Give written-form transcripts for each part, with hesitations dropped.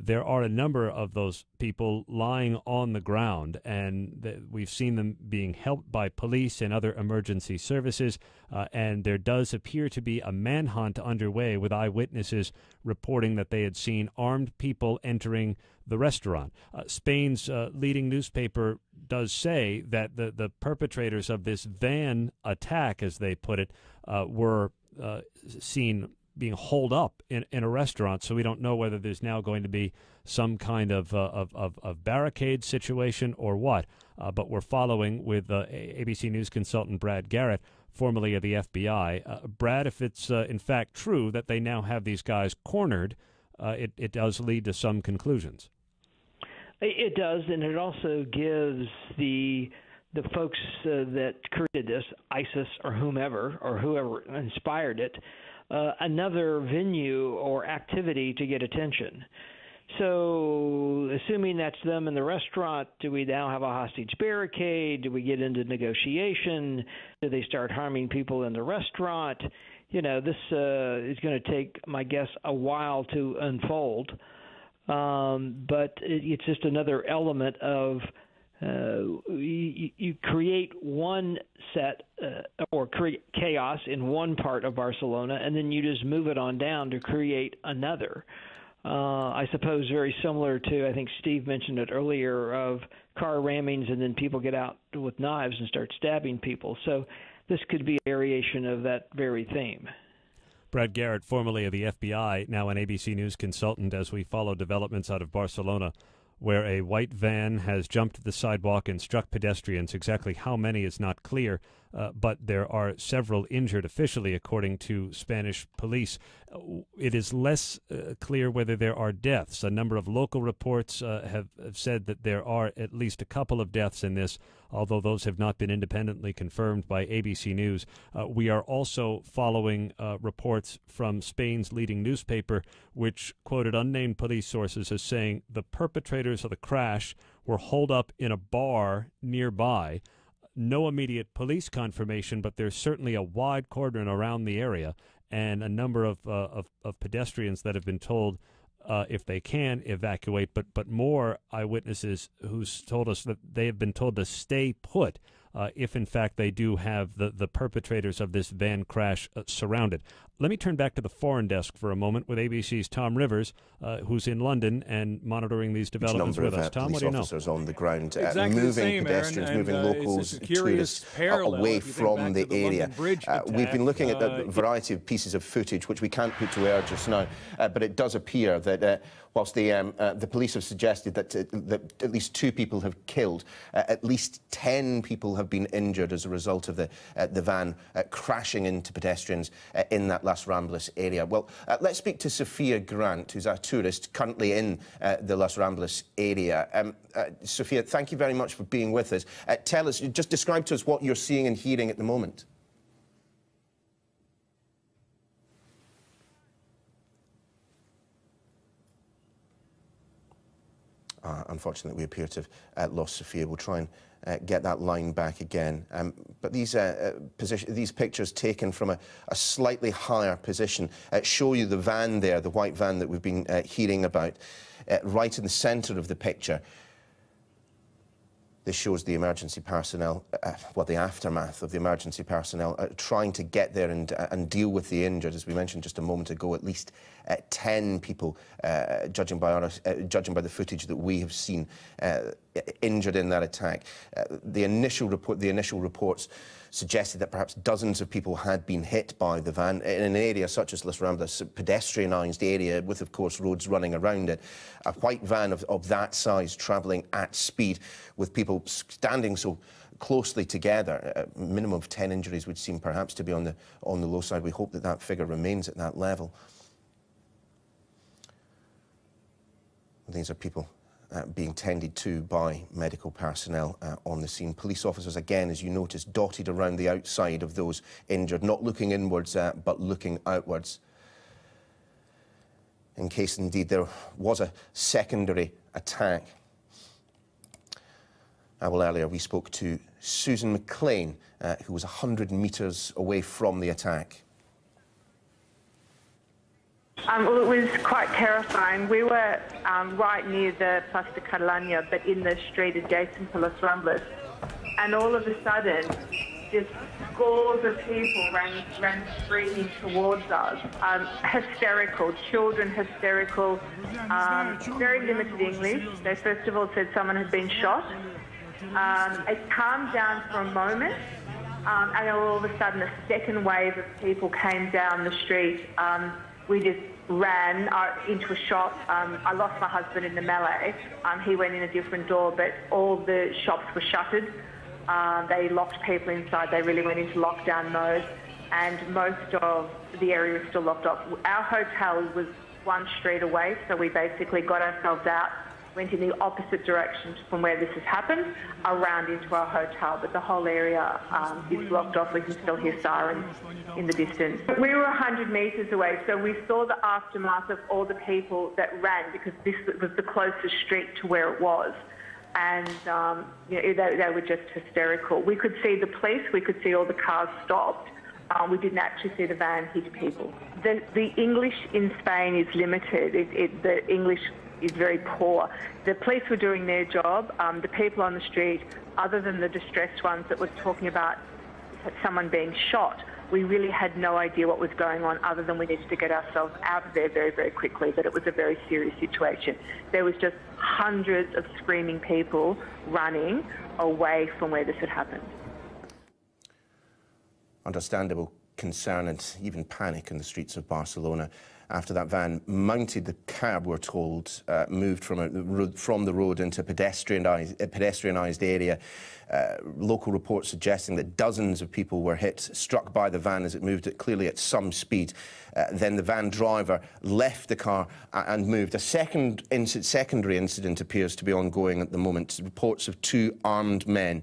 there are a number of those people lying on the ground, and we've seen them being helped by police and other emergency services, and there does appear to be a manhunt underway with eyewitnesses reporting that they had seen armed people entering the restaurant. Spain's leading newspaper does say that the perpetrators of this van attack, as they put it, were seen being holed up in a restaurant. So we don't know whether there's now going to be some kind of barricade situation or what. But we're following with ABC News consultant Brad Garrett, formerly of the FBI. Brad, if it's in fact true that they now have these guys cornered, it does lead to some conclusions. It does, and it also gives the folks that created this, ISIS or whoever inspired it, another venue or activity to get attention. So, assuming that's them in the restaurant, do we now have a hostage barricade? Do we get into negotiation? Do they start harming people in the restaurant? You know, this is going to take, my guess, a while to unfold. But it's just another element of you create one set or create chaos in one part of Barcelona, and then you just move it on down to create another. I suppose very similar to, I think Steve mentioned it earlier, of car rammings and then people get out with knives and start stabbing people. So this could be a variation of that very theme. Brad Garrett, formerly of the FBI, now an ABC News consultant, as we follow developments out of Barcelona, where a white van has jumped the sidewalk and struck pedestrians. Exactly how many is not clear, but there are several injured officially, according to Spanish police. It is less clear whether there are deaths. A number of local reports have said that there are at least a couple of deaths in this, although those have not been independently confirmed by ABC News. We are also following reports from Spain's leading newspaper, which quoted unnamed police sources as saying the perpetrators of the crash were holed up in a bar nearby. No immediate police confirmation, but there's certainly a wide cordon around the area, and a number of pedestrians that have been told if they can evacuate, but more eyewitnesses who's told us that they have been told to stay put if in fact they do have the perpetrators of this van crash surrounded. Let me turn back to the foreign desk for a moment with ABC's Tom Rivers, who's in London and monitoring these developments with us. Tom, what do you know? Officers on the ground, exactly moving same, pedestrians, Aaron, moving locals, tourists parallel, away from the area. We've been looking at a variety of pieces of footage, which we can't put to air just now, but it does appear that whilst the police have suggested that at least 2 people have killed, at least 10 people have been injured as a result of the van crashing into pedestrians in that Las Ramblas area. Well, let's speak to Sophia Grant, who's a tourist currently in the Las Ramblas area. Sophia, thank you very much for being with us. Tell us, just describe to us what you're seeing and hearing at the moment. Unfortunately, we appear to have lost Sophia. We'll try and get that line back again. But these pictures taken from a slightly higher position show you the van there, the white van that we've been hearing about, right in the centre of the picture. This shows the emergency personnel, well, the aftermath of the emergency personnel trying to get there and deal with the injured. As we mentioned just a moment ago, at least 10 people, judging by the footage that we have seen, injured in that attack. The initial reports suggested that perhaps dozens of people had been hit by the van in an area such as Las Ramblas, a pedestrianised area with, of course, roads running around it. A white van of that size travelling at speed with people standing so closely together. A minimum of 10 injuries would seem perhaps to be on the low side. We hope that that figure remains at that level. These are people being tended to by medical personnel on the scene. Police officers, again, as you notice, dotted around the outside of those injured, not looking inwards but looking outwards, in case indeed there was a secondary attack. Well, earlier we spoke to Susan McLean, who was 100 metres away from the attack. Well, it was quite terrifying. We were right near the Plaza Catalunya, but in the street adjacent to Los Ramblas. And all of a sudden, just scores of people ran screaming towards us. Hysterical, children hysterical, very limited English. They first of all said someone had been shot. It calmed down for a moment, and all of a sudden a second wave of people came down the street. We just ran into a shop. I lost my husband in the melee. He went in a different door, but all the shops were shuttered. They locked people inside. They really went into lockdown mode, and most of the area was still locked off. Our hotel was one street away, so we basically got ourselves out, went in the opposite direction from where this has happened, around into our hotel, but the whole area is blocked off. We can still hear sirens in the distance. We were 100 metres away, so we saw the aftermath of all the people that ran, because this was the closest street to where it was. And they were just hysterical. We could see the police, we could see all the cars stopped. We didn't actually see the van hit people. The English in Spain is limited. The English is very poor. The police were doing their job. The people on the street, other than the distressed ones that were talking about someone being shot, we really had no idea what was going on, other than we needed to get ourselves out of there very, very quickly, that it was a very serious situation. There was just hundreds of screaming people running away from where this had happened. Understandable concern and even panic in the streets of Barcelona after that van mounted the curb, we're told, moved from the road into a pedestrianised area. Local reports suggesting that dozens of people were hit, struck by the van as it moved clearly at some speed. Then the van driver left the car and moved. A secondary incident appears to be ongoing at the moment. Reports of two armed men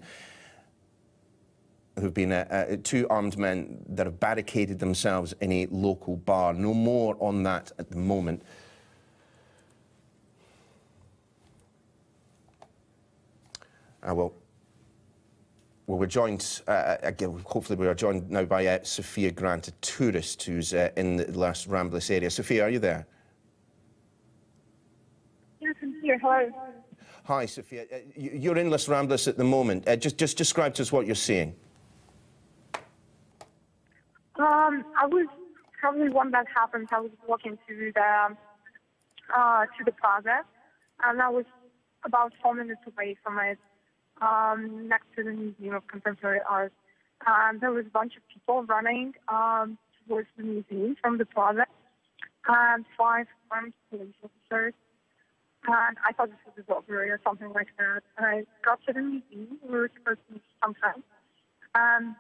who've been two armed men that have barricaded themselves in a local bar. No more on that at the moment. Well, we're joined, again, hopefully we are joined now by Sophia Grant, a tourist who's in the Las Ramblas area. Sophia, are you there? Yes, I'm here. Hello. Hi, Sophia. You're in Las Ramblas at the moment. Just describe to us what you're seeing. I was probably when that happened. I was walking to the plaza, and I was about 4 minutes away from it, next to the Museum of Contemporary Art. And there was a bunch of people running towards the museum from the plaza, and 5 armed police officers. And I thought this was a robbery or something like that. And I got to the museum. We were supposed to meet sometime. And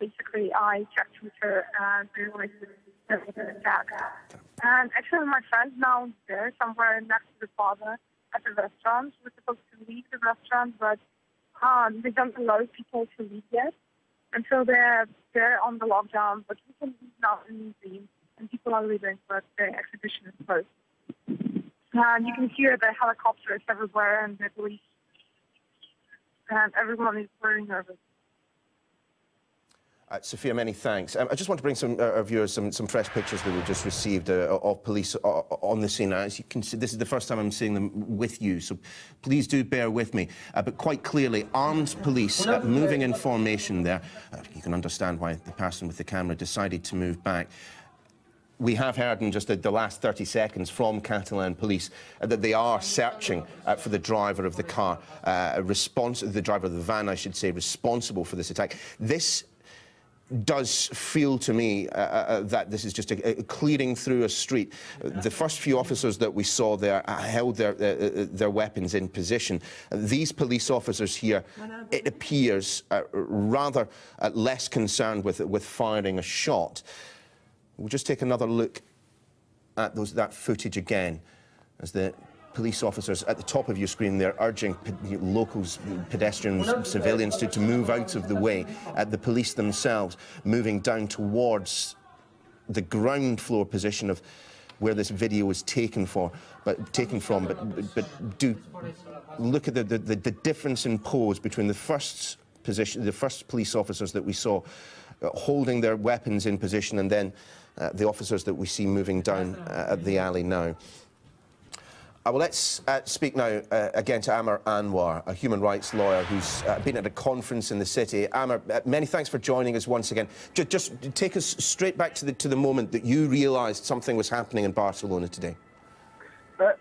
basically I checked with her and realized there was an attack. And actually my friend's now there somewhere next to the plaza at the restaurant. We're supposed to leave the restaurant, but they don't allow people to leave yet. And so they're on the lockdown, but we can leave now in the museum, and people are leaving, but the exhibition is closed. And you can hear the helicopters everywhere and the police, and everyone is very nervous. Sophia, many thanks. I just want to bring our viewers some fresh pictures that we've just received of police on the scene. As you can see, this is the first time I'm seeing them with you, so please do bear with me. But quite clearly, armed police moving in formation there. You can understand why the person with the camera decided to move back. We have heard in just the last 30 seconds from Catalan police that they are searching for the driver of the car, the driver of the van, I should say, responsible for this attack. This does feel to me that this is just a clearing through a street. The first few officers that we saw there held their weapons in position. These police officers here, it appears, rather less concerned with firing a shot. We'll just take another look at that footage again, as the police officers at the top of your screen, they're urging locals, pedestrians, civilians to move out of the way. The police themselves moving down towards the ground floor position of where this video was taken from. But do look at the difference in pose between the first police officers that we saw holding their weapons in position, and then the officers that we see moving down the alley now. Well, let's speak now again to Amar Anwar, a human rights lawyer who's been at a conference in the city. Amar, many thanks for joining us once again. Just take us straight back to the moment that you realised something was happening in Barcelona today. I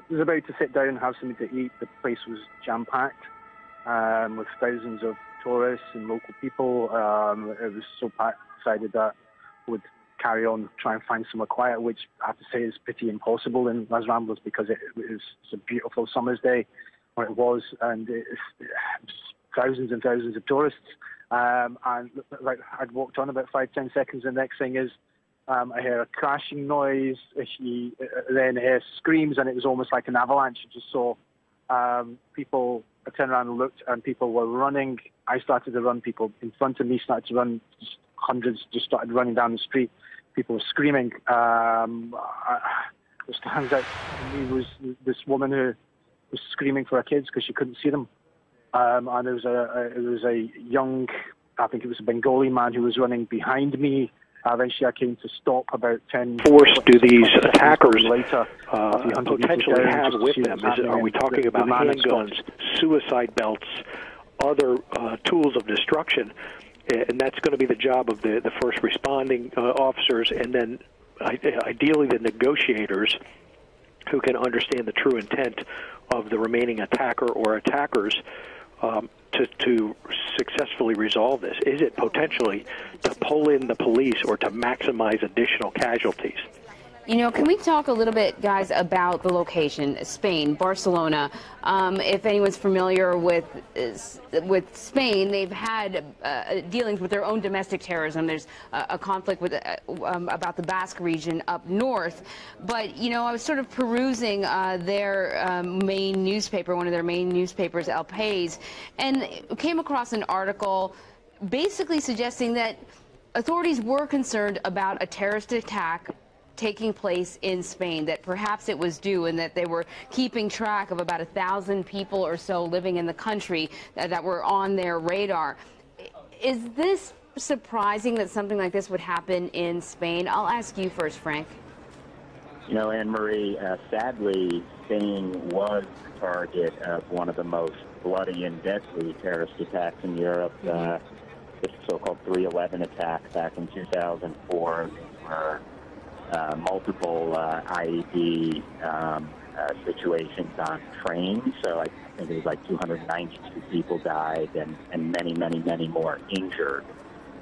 was about to sit down and have something to eat. The place was jam-packed with thousands of tourists and local people. It was so packed, decided that I would carry on, try and find somewhere quiet, which I have to say is pretty impossible in Las Ramblas because it's a beautiful summer's day, or it was, and it's thousands and thousands of tourists. And like I'd walked on about 5-10 seconds. The next thing is I hear a crashing noise. Then I hear screams, and it was almost like an avalanche. I just saw people. I turned around and looked, and people were running. I started to run. People in front of me started to run. Hundreds just started running down the street. People were screaming. What stands out to me was this woman who was screaming for her kids because she couldn't see them. And it was a young, I think it was a Bengali man who was running behind me. Eventually I came to stop about 10... Force do these attackers later, potentially have with them? Are we talking about handguns, suicide belts, other tools of destruction? And that's going to be the job of the first responding officers, and then ideally the negotiators who can understand the true intent of the remaining attacker or attackers to successfully resolve this. Is it potentially to pull in the police or to maximize additional casualties? You know, can we talk a little bit, guys, about the location, Spain, Barcelona? If anyone's familiar with Spain, they've had dealings with their own domestic terrorism. There's a conflict with about the Basque region up north. But, you know, I was sort of perusing their main newspaper, one of their main newspapers, El País, and came across an article basically suggesting that authorities were concerned about a terrorist attack taking place in Spain, that perhaps it was due, and that they were keeping track of about 1,000 people or so living in the country that were on their radar. Is this surprising that something like this would happen in Spain? I'll ask you first, Frank. You know, Anne-Marie, sadly, Spain was the target of one of the most bloody and deadly terrorist attacks in Europe, the so-called 3/11 attack back in 2004, where multiple IED situations on trains. So I think it was like 292 people died and many, many, many more injured.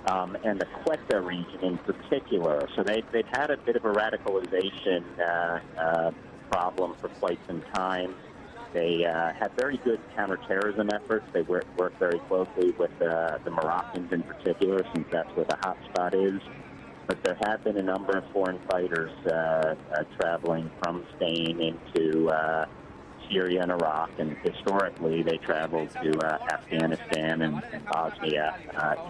And the Ceuta region in particular. So they've had a bit of a radicalization problem for quite some time. They have very good counterterrorism efforts. They work very closely with the Moroccans in particular, since that's where the hotspot is. But there have been a number of foreign fighters traveling from Spain into Syria and Iraq, and historically they traveled to Afghanistan and Bosnia in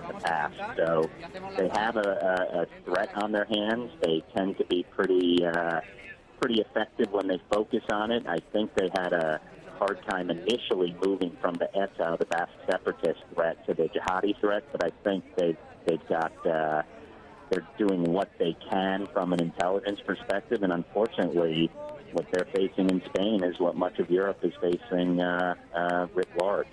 the past. So they have a threat on their hands. They tend to be pretty effective when they focus on it. I think they had a hard time initially moving from the ETA, the Basque separatist threat, to the jihadi threat, but I think they've got... they're doing what they can from an intelligence perspective, and unfortunately, what they're facing in Spain is what much of Europe is facing writ large.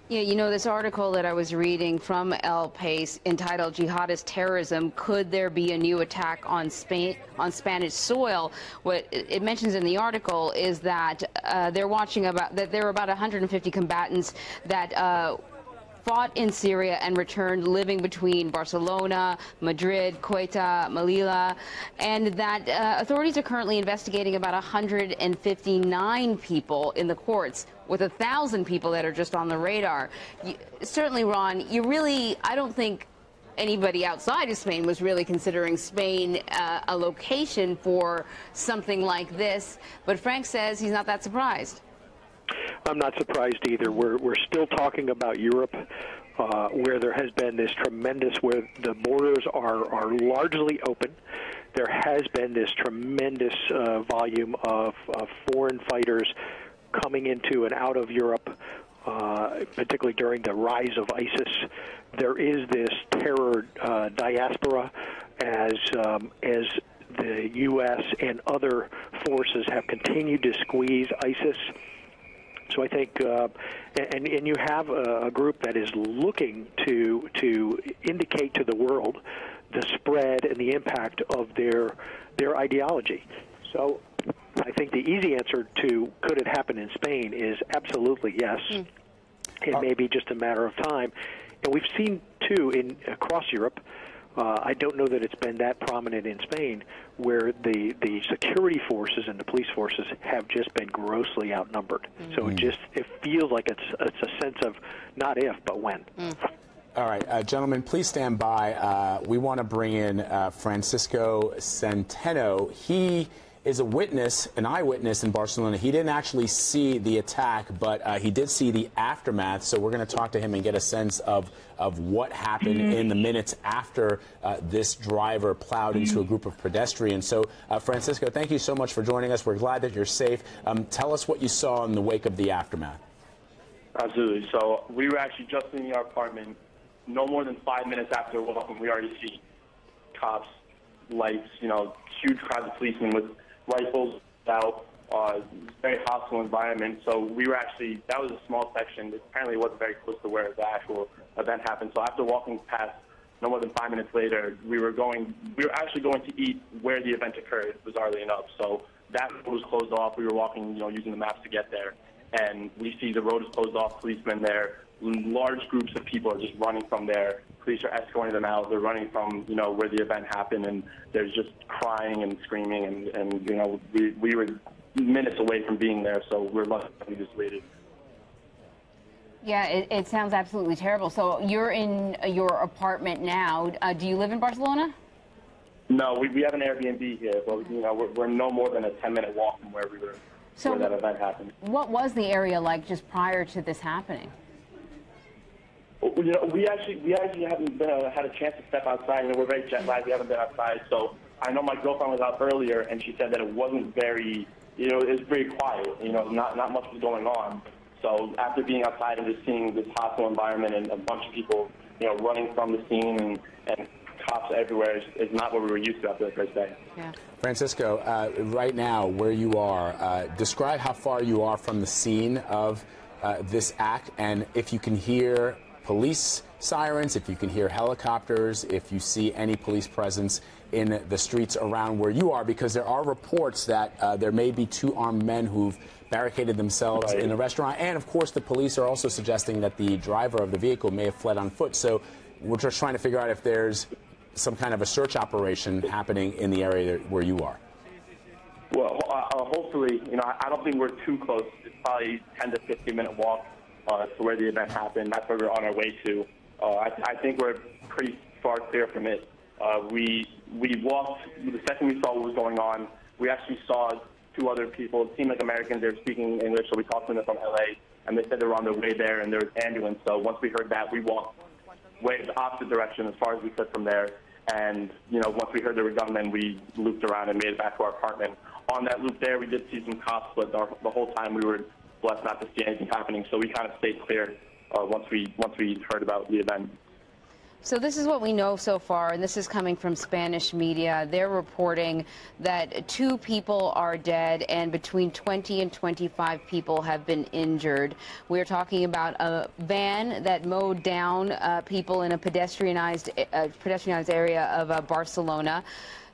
Yeah, you know, this article that I was reading from El País entitled "Jihadist Terrorism: Could There Be a New Attack on Spain on Spanish Soil?" What it mentions in the article is that they're watching that there are about 150 combatants that fought in Syria and returned, living between Barcelona, Madrid, Ceuta, Melilla, and that authorities are currently investigating about 159 people in the courts, with 1,000 people that are just on the radar. Certainly, Ron, I don't think anybody outside of Spain was really considering Spain a location for something like this, but Frank says he's not that surprised. I'm not surprised either. We're still talking about Europe, where there has been this tremendous, where the borders are largely open. There has been this tremendous volume of foreign fighters coming into and out of Europe particularly during the rise of ISIS, there is this terror diaspora as the U.S. and other forces have continued to squeeze ISIS. So I think, and you have a group that is looking to indicate to the world the spread and the impact of their ideology. So I think the easy answer to could it happen in Spain is absolutely yes. It may be just a matter of time. And we've seen, too, across Europe, I don't know that it's been that prominent in Spain, where the security forces and the police forces have just been grossly outnumbered. So it feels like it's a sense of not if, but when. All right, gentlemen, please stand by. We want to bring in Francisco Centeno. He is a witness, an eyewitness in Barcelona. He didn't actually see the attack, but he did see the aftermath. So we're going to talk to him and get a sense of what happened in the minutes after this driver plowed into a group of pedestrians. So, Francisco, thank you so much for joining us. We're glad that you're safe. Tell us what you saw in the wake of the aftermath. Absolutely. So we were actually just in our apartment. No more than 5 minutes after walking, we already see cops, lights, huge crowds of policemen with rifles out, very hostile environment. So we were actually, that was a small section. Apparently it wasn't very close to where the actual event happened. So after walking past, no more than 5 minutes later, we were actually going to eat where the event occurred, bizarrely enough. So that road was closed off. We were walking, using the maps to get there. And we see the road is closed off, policemen there. Large groups of people are just running from there. Police are escorting them out. They're running from, where the event happened, and there's just crying and screaming, and we were minutes away from being there, so we're lucky that we just waited. Yeah, it sounds absolutely terrible. So you're in your apartment now. Do you live in Barcelona? No, we have an Airbnb here, but we're no more than a 10-minute walk from where we were, where that event happened. What was the area like just prior to this happening? We actually haven't had a chance to step outside. We're very jet lagged. We haven't been outside. So I know my girlfriend was out earlier, and she said that it wasn't very, it was very quiet. Not much was going on. So after being outside and just seeing this hostile environment and a bunch of people, running from the scene and cops everywhere is not what we were used to after the first day. Yeah. Francisco, right now, where you are, describe how far you are from the scene of this act, and if you can hear police sirens, if you can hear helicopters, if you see any police presence in the streets around where you are, because there are reports that there may be two armed men who've barricaded themselves in the restaurant. And, of course, the police are also suggesting that the driver of the vehicle may have fled on foot. So we're just trying to figure out if there's some kind of a search operation happening in the area where you are. Well, hopefully, I don't think we're too close. It's probably 10 to 15-minute walk to where the event happened. That's where we're on our way to. I think we're pretty far clear from it. We walked, the second we saw what was going on, we actually saw two other people. It seemed like Americans. They were speaking English, so we talked to them from LA, and they said they were on their way there, and there was an ambulance. So once we heard that, we walked way the opposite direction as far as we could from there. And, once we heard there were gunmen, we looped around and made it back to our apartment. On that loop there, we did see some cops, but the whole time we were blessed not to see anything happening, so we kind of stayed clear once we heard about the event. So this is what we know so far, and this is coming from Spanish media. They're reporting that 2 people are dead and between 20 and 25 people have been injured. We're talking about a van that mowed down people in a pedestrianized area of Barcelona.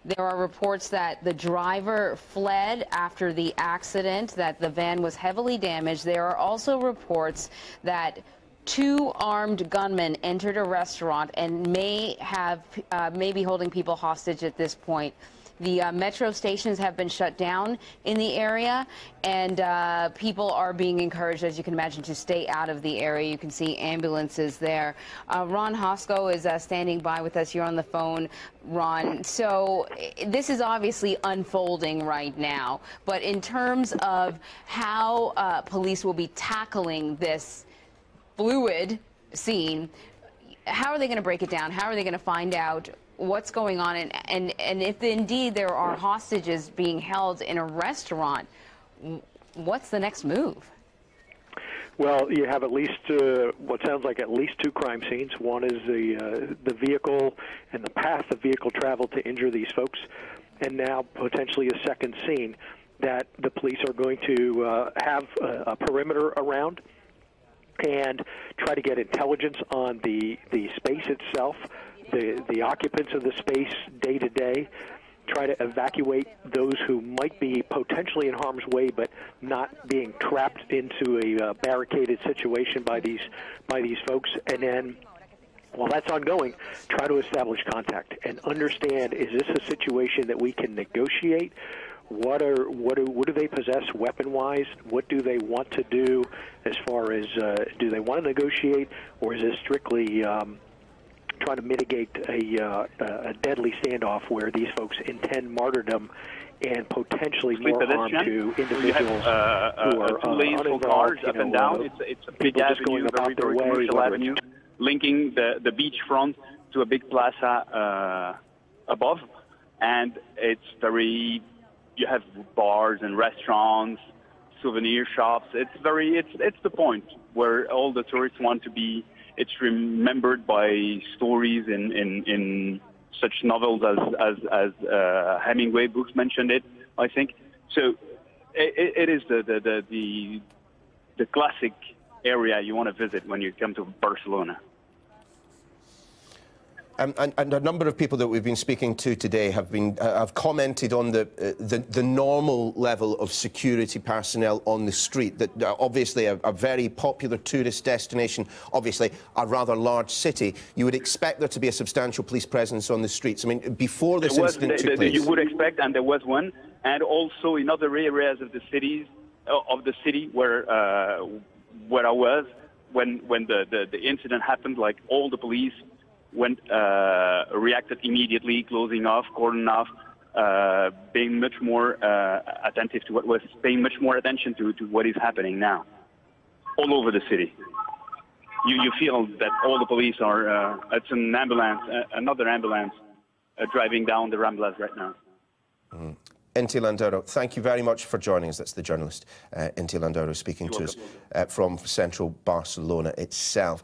There are reports that the driver fled after the accident, that the van was heavily damaged. There are also reports that 2 armed gunmen entered a restaurant and may be holding people hostage at this point. The metro stations have been shut down in the area, and people are being encouraged, as you can imagine, to stay out of the area. You can see ambulances there. Ron Hosko is standing by with us. You're on the phone, Ron. So this is obviously unfolding right now, but in terms of how police will be tackling this fluid scene, how are they going to break it down? How are they going to find out what's going on? And if indeed there are hostages being held in a restaurant, what's the next move? Well, you have at least what sounds like at least 2 crime scenes. One is the vehicle and the path the vehicle traveled to injure these folks, and now potentially a second scene that the police are going to have a perimeter around and try to get intelligence on the space itself, the occupants of the space day to day, try to evacuate those who might be potentially in harm's way but not being trapped into a barricaded situation by these folks, and then while that's ongoing, try to establish contact and understand, is this a situation that we can negotiate? What do they possess weapon-wise? What do they want to do as far as do they want to negotiate, or is this strictly trying to mitigate a deadly standoff where these folks intend martyrdom and potentially more harm to individuals who are uninvolved, cars up and down. It's a big avenue, very commercial avenue, linking the beachfront to a big plaza above, and it's very. You have bars and restaurants, souvenir shops. It's the point where all the tourists want to be. It's remembered by stories in such novels as Hemingway books mentioned it, I think. So it is the classic area you want to visit when you come to Barcelona. And a number of people that we've been speaking to today have commented on the normal level of security personnel on the street. That obviously a very popular tourist destination, obviously a rather large city. You would expect there to be a substantial police presence on the streets. I mean, before this incident took place, you would expect, and there was one, and also in other areas of the city where I was when the incident happened. Like all the police reacted immediately, closing off, cordoning off, being much more attentive to paying much more attention to what is happening now, all over the city. You feel that all the police are. It's an ambulance, another ambulance, driving down the Ramblas right now. Inti Landero, thank you very much for joining us. That's the journalist, Inti Landero, speaking to us from central Barcelona itself.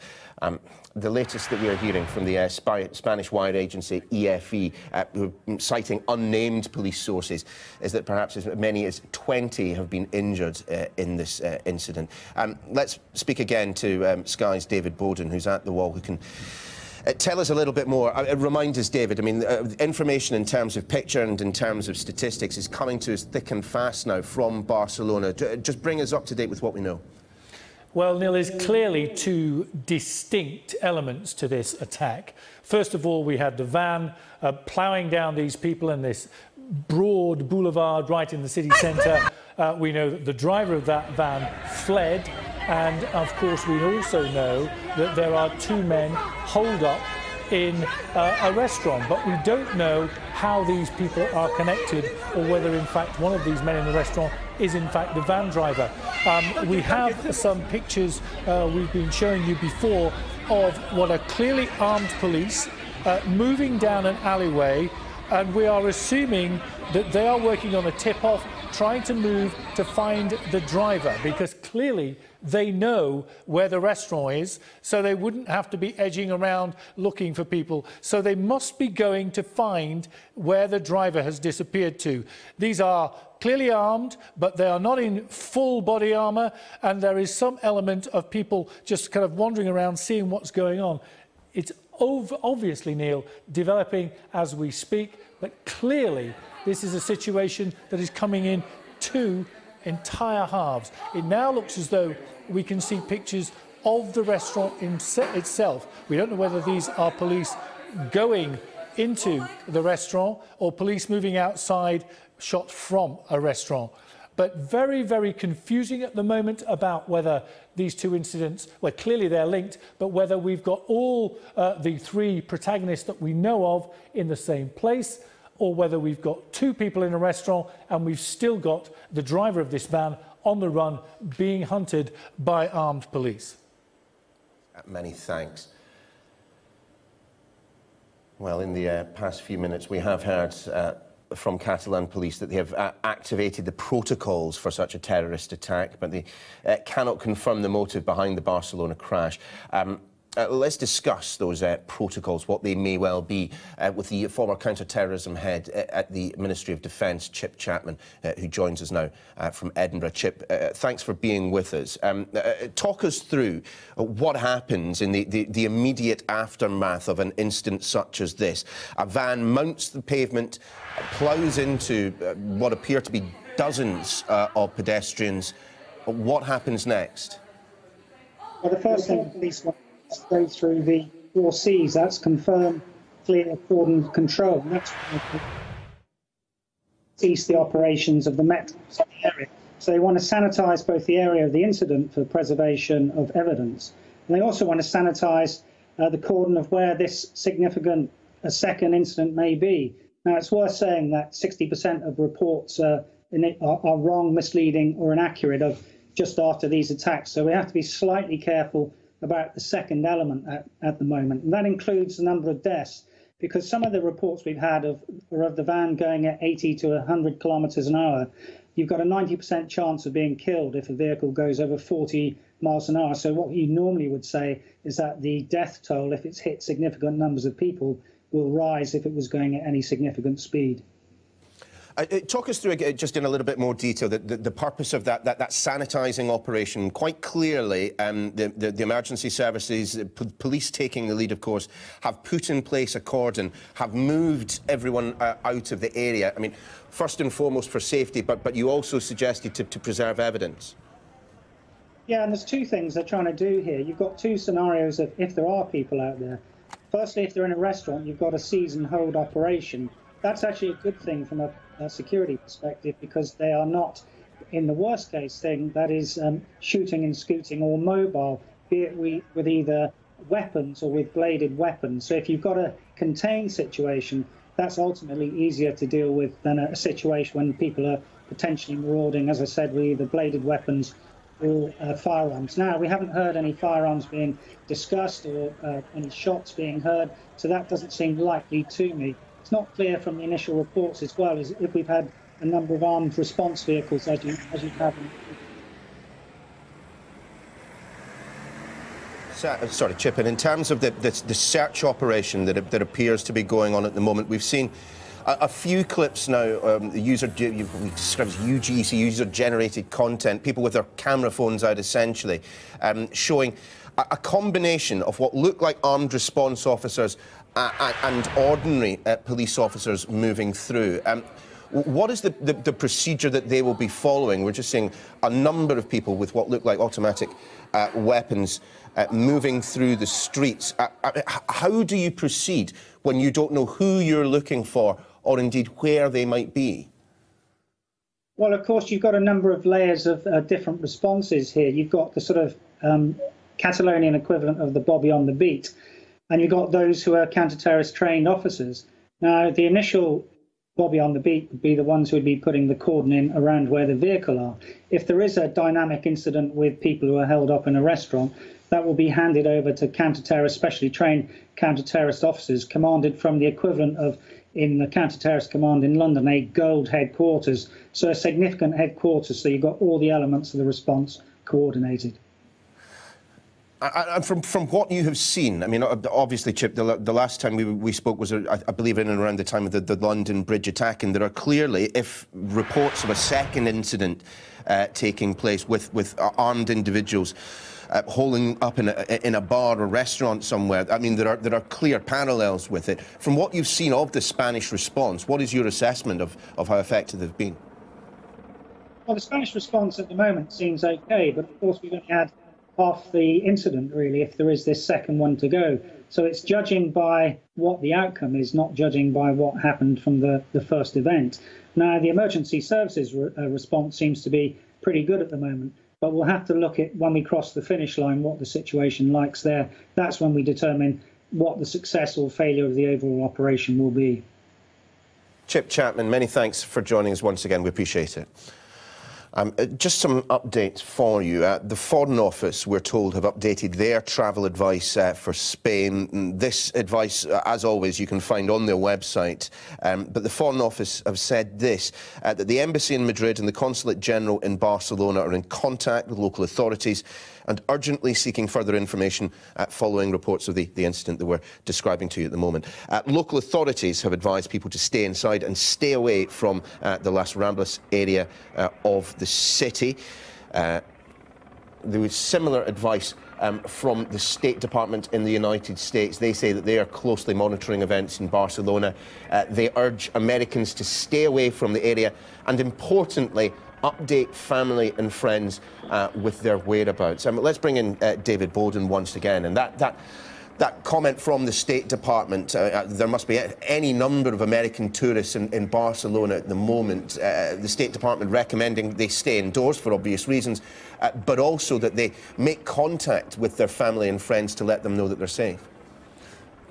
The latest that we are hearing from the Spanish wire agency EFE, citing unnamed police sources, is that perhaps as many as 20 have been injured in this incident. Let's speak again to Sky's David Bowden, who's at the wall, who can tell us a little bit more. Remind us, David, I mean, information in terms of picture and in terms of statistics is coming to us thick and fast now from Barcelona. Just bring us up to date with what we know. Well, Neil, there's clearly 2 distinct elements to this attack. First of all, we had the van ploughing down these people in this broad boulevard right in the city centre. We know that the driver of that van fled. And, of course, we also know that there are 2 men holed up in a restaurant. But we don't know how these people are connected or whether, in fact, one of these men in the restaurant is, in fact, the van driver. We have some pictures we've been showing you before of what are clearly armed police moving down an alleyway. And we are assuming that they are working on a tip-off, trying to move to find the driver, because clearly they know where the restaurant is, so they wouldn't have to be edging around looking for people. So they must be going to find where the driver has disappeared to. These are clearly armed, but they are not in full body armour, and there is some element of people just kind of wandering around, seeing what's going on. It's obviously, Neil, developing as we speak, but clearly this is a situation that is coming in 2 entire halves. It now looks as though we can see pictures of the restaurant itself. We don't know whether these are police going into the restaurant or police moving outside, shot from a restaurant. But very, very confusing at the moment about whether these 2 incidents, well, clearly they're linked, but whether we've got all the 3 protagonists that we know of in the same place, or whether we've got 2 people in a restaurant and we've still got the driver of this van on the run being hunted by armed police. Many thanks. Well, in the past few minutes, we have heard from Catalan police that they have activated the protocols for such a terrorist attack, but they cannot confirm the motive behind the Barcelona crash. Let's discuss those protocols, what they may well be, with the former counter-terrorism head at the Ministry of Defence, Chip Chapman, who joins us now from Edinburgh. Chip, thanks for being with us. Talk us through what happens in the immediate aftermath of an incident such as this. A van mounts the pavement, ploughs into what appear to be dozens of pedestrians. What happens next? Well, the first thing the police want go through the 4 Cs. That's confirm, clear, coordinate, control. And that's when cease the operations of the metros in the area. So they want to sanitise both the area of the incident for preservation of evidence. And they also want to sanitise the cordon of where this significant second incident may be. Now, it's worth saying that 60% of reports are wrong, misleading or inaccurate of just after these attacks. So we have to be slightly careful about the second element at the moment. And that includes the number of deaths, because some of the reports we've had are of the van going at 80 to 100 kilometres an hour. You've got a 90% chance of being killed if a vehicle goes over 40 miles an hour. So what you normally would say is that the death toll, if it's hit significant numbers of people, will rise if it was going at any significant speed. Talk us through, just in a little bit more detail, the purpose of that sanitising operation. Quite clearly, the emergency services, police taking the lead, of course, have put in place a cordon, have moved everyone out of the area. I mean, first and foremost for safety, but you also suggested to preserve evidence. Yeah, and there's two things they're trying to do here. You've got two scenarios of if there are people out there. Firstly, if they're in a restaurant, you've got a seize and hold operation. That's actually a good thing from a security perspective, because they are not, in the worst case thing, that is shooting and scooting or mobile, be it with either weapons or with bladed weapons. So if you've got a contained situation, that's ultimately easier to deal with than a situation when people are potentially marauding, as I said, with either bladed weapons or firearms. Now, we haven't heard any firearms being discussed or any shots being heard, so that doesn't seem likely to me. It's not clear from the initial reports as well as if we've had a number of armed response vehicles as you have. Sorry, Chip, and in terms of the search operation that appears to be going on at the moment, we've seen a few clips now, we describe as UGC, user-generated content, people with their camera phones out essentially, showing a combination of what look like armed response officers and ordinary police officers moving through. What is the procedure that they will be following? We're just seeing a number of people with what look like automatic weapons moving through the streets. How do you proceed when you don't know who you're looking for or indeed where they might be? Well, of course, you've got a number of layers of different responses here. You've got the sort of Catalonian equivalent of the Bobby on the beat, and you've got those who are counter-terrorist trained officers. Now, the initial Bobby on the beat would be the ones who would be putting the cordon in around where the vehicle are. If there is a dynamic incident with people who are held up in a restaurant, that will be handed over to counter-terrorist, specially trained counter-terrorist officers commanded from the equivalent of, in the counter-terrorist command in London, a gold headquarters. So a significant headquarters, so you've got all the elements of the response coordinated. And from what you have seen, I mean, obviously, Chip, the last time we spoke was, I believe, in and around the time of the London Bridge attack, and there are clearly, if reports of a second incident taking place with armed individuals holding up in a bar or restaurant somewhere, I mean, there are clear parallels with it. From what you've seen of the Spanish response, what is your assessment of how effective they've been? Well, the Spanish response at the moment seems okay, but of course we've only had half the incident, really, if there is this second one to go. So it's judging by what the outcome is, not judging by what happened from the first event. Now, the emergency services response seems to be pretty good at the moment, but we'll have to look at, when we cross the finish line, what the situation likes there. That's when we determine what the success or failure of the overall operation will be. Chip Chapman, many thanks for joining us once again. We appreciate it. Just some updates for you. The Foreign Office, we're told, have updated their travel advice for Spain. This advice, as always, you can find on their website. But the Foreign Office have said this, that the Embassy in Madrid and the Consulate General in Barcelona are in contact with local authorities and urgently seeking further information following reports of the incident that we're describing to you at the moment. Local authorities have advised people to stay inside and stay away from the Las Ramblas area of the city. There was similar advice from the State Department in the United States. They say that they are closely monitoring events in Barcelona. They urge Americans to stay away from the area and, importantly, update family and friends with their whereabouts. Let's bring in David Bowden once again. And that comment from the State Department, there must be any number of American tourists in Barcelona at the moment. The State Department recommending they stay indoors for obvious reasons, but also that they make contact with their family and friends to let them know that they're safe.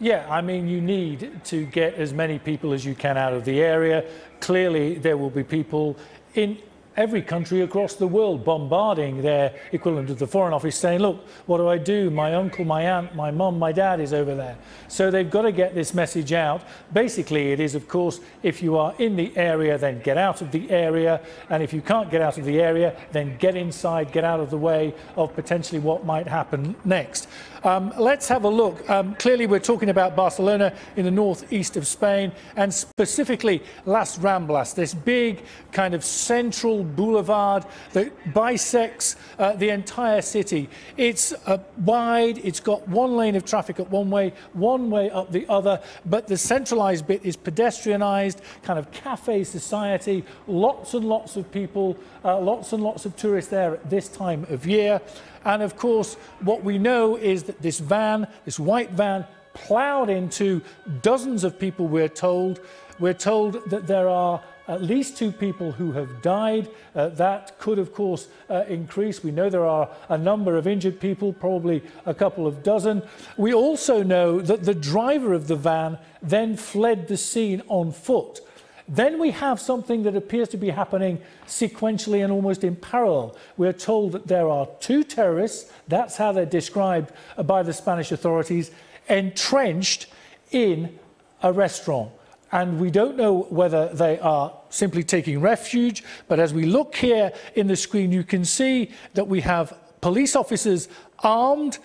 Yeah, I mean, you need to get as many people as you can out of the area. Clearly, there will be people in every country across the world bombarding their equivalent of the Foreign Office saying, look, what do I do? My uncle, my aunt, my mum, my dad is over there. So they've got to get this message out. Basically, it is, of course, if you are in the area, then get out of the area. And if you can't get out of the area, then get inside, get out of the way of potentially what might happen next. Let's have a look. Clearly, we're talking about Barcelona in the northeast of Spain, and specifically Las Ramblas, this big kind of central boulevard that bisects the entire city. It's wide, it's got one lane of traffic at one way up the other, but the centralized bit is pedestrianized, kind of cafe society, lots and lots of people, lots and lots of tourists there at this time of year. And of course, what we know is that this van, this white van, ploughed into dozens of people, we're told. We're told that there are at least 2 people who have died. That could, of course, increase. We know there are a number of injured people, probably a couple of dozen. We also know that the driver of the van then fled the scene on foot. Then we have something that appears to be happening sequentially and almost in parallel. We're told that there are 2 terrorists, that's how they're described by the Spanish authorities, entrenched in a restaurant. And we don't know whether they are simply taking refuge, but as we look here in the screen, you can see that we have police officers armed,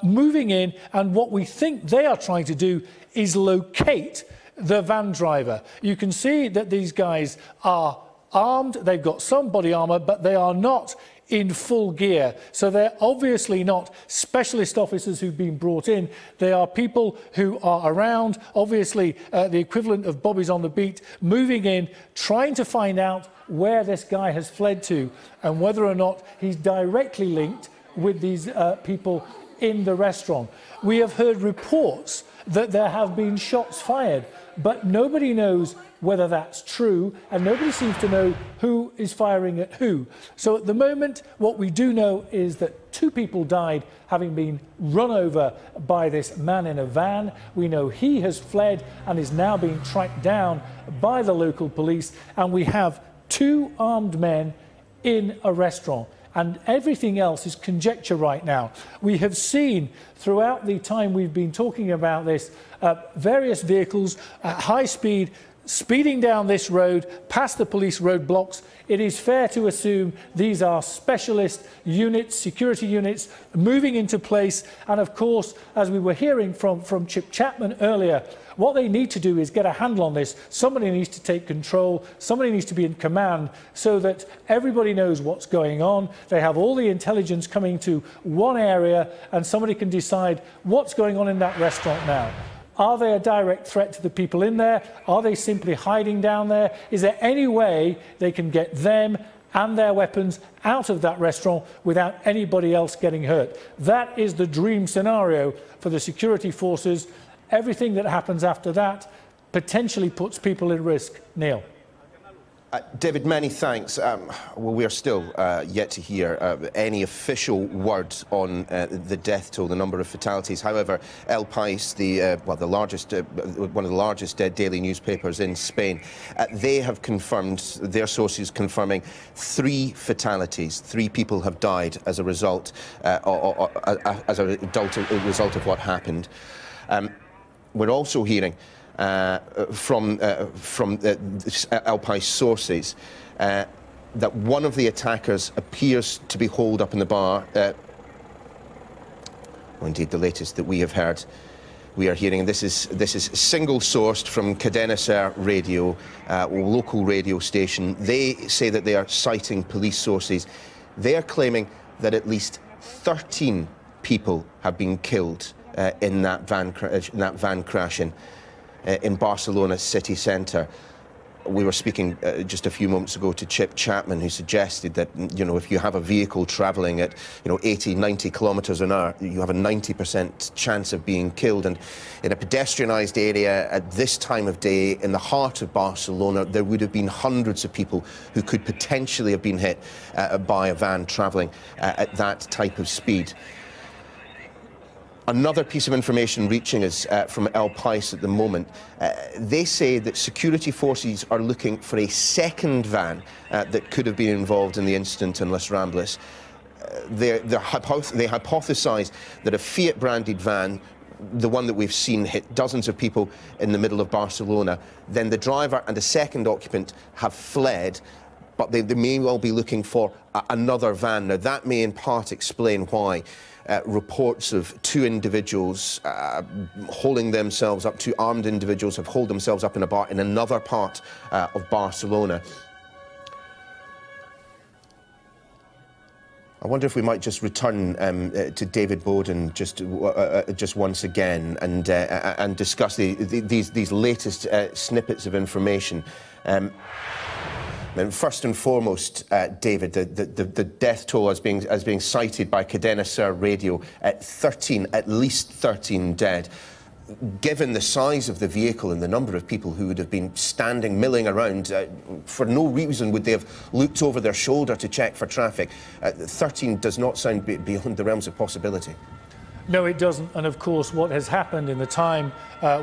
moving in, and what we think they are trying to do is locate the van driver. You can see that these guys are armed, they've got some body armour, but they are not in full gear. So they're obviously not specialist officers who've been brought in. They are people who are around, obviously the equivalent of bobbies on the beat, moving in, trying to find out where this guy has fled to and whether or not he's directly linked with these people in the restaurant. We have heard reports that there have been shots fired, but nobody knows whether that's true, and nobody seems to know who is firing at who. So at the moment, what we do know is that 2 people died having been run over by this man in a van. We know he has fled and is now being tracked down by the local police, and we have 2 armed men in a restaurant. And everything else is conjecture right now. We have seen throughout the time we've been talking about this, various vehicles at high speed speeding down this road past the police roadblocks. It is fair to assume these are specialist units, security units, moving into place. And of course, as we were hearing from Chip Chapman earlier, what they need to do is get a handle on this. Somebody needs to take control. Somebody needs to be in command so that everybody knows what's going on. They have all the intelligence coming to one area, and somebody can decide what's going on in that restaurant now. Are they a direct threat to the people in there? Are they simply hiding down there? Is there any way they can get them and their weapons out of that restaurant without anybody else getting hurt? That is the dream scenario for the security forces. Everything that happens after that potentially puts people at risk. Neil. David, many thanks. Well, we are still yet to hear any official word on the death toll, the number of fatalities. However, El País, one of the largest daily newspapers in Spain, they have confirmed, their sources confirming 3 fatalities. 3 people have died as a result of what happened. We're also hearing from El País sources that one of the attackers appears to be holed up in the bar. Or indeed, the latest that we have heard, we are hearing, and this is single-sourced from Cadena Ser Radio, local radio station. They say that they are citing police sources. They are claiming that at least 13 people have been killed in that van crashing in Barcelona city centre. We were speaking just a few moments ago to Chip Chapman, who suggested that, you know, if you have a vehicle travelling at, 80, 90 kilometres an hour, you have a 90% chance of being killed. And in a pedestrianised area at this time of day, in the heart of Barcelona, there would have been hundreds of people who could potentially have been hit by a van travelling at that type of speed. Another piece of information reaching us from El País at the moment, they say that security forces are looking for a second van that could have been involved in the incident in Las Ramblas. They hypothesise that a Fiat-branded van, the one that we've seen hit dozens of people in the middle of Barcelona, then the driver and a second occupant have fled, but they may well be looking for another van. Now, that may in part explain why reports of 2 individuals holding themselves up, 2 armed individuals have holed themselves up in a bar in another part of Barcelona. I wonder if we might just return to David Bowden just once again and discuss these latest snippets of information. And first and foremost, David, the death toll as being cited by Cadena Ser Radio at 13, at least 13 dead. Given the size of the vehicle and the number of people who would have been standing, milling around, for no reason would they have looked over their shoulder to check for traffic. 13 does not sound beyond the realms of possibility. No, it doesn't. And of course, what has happened in the time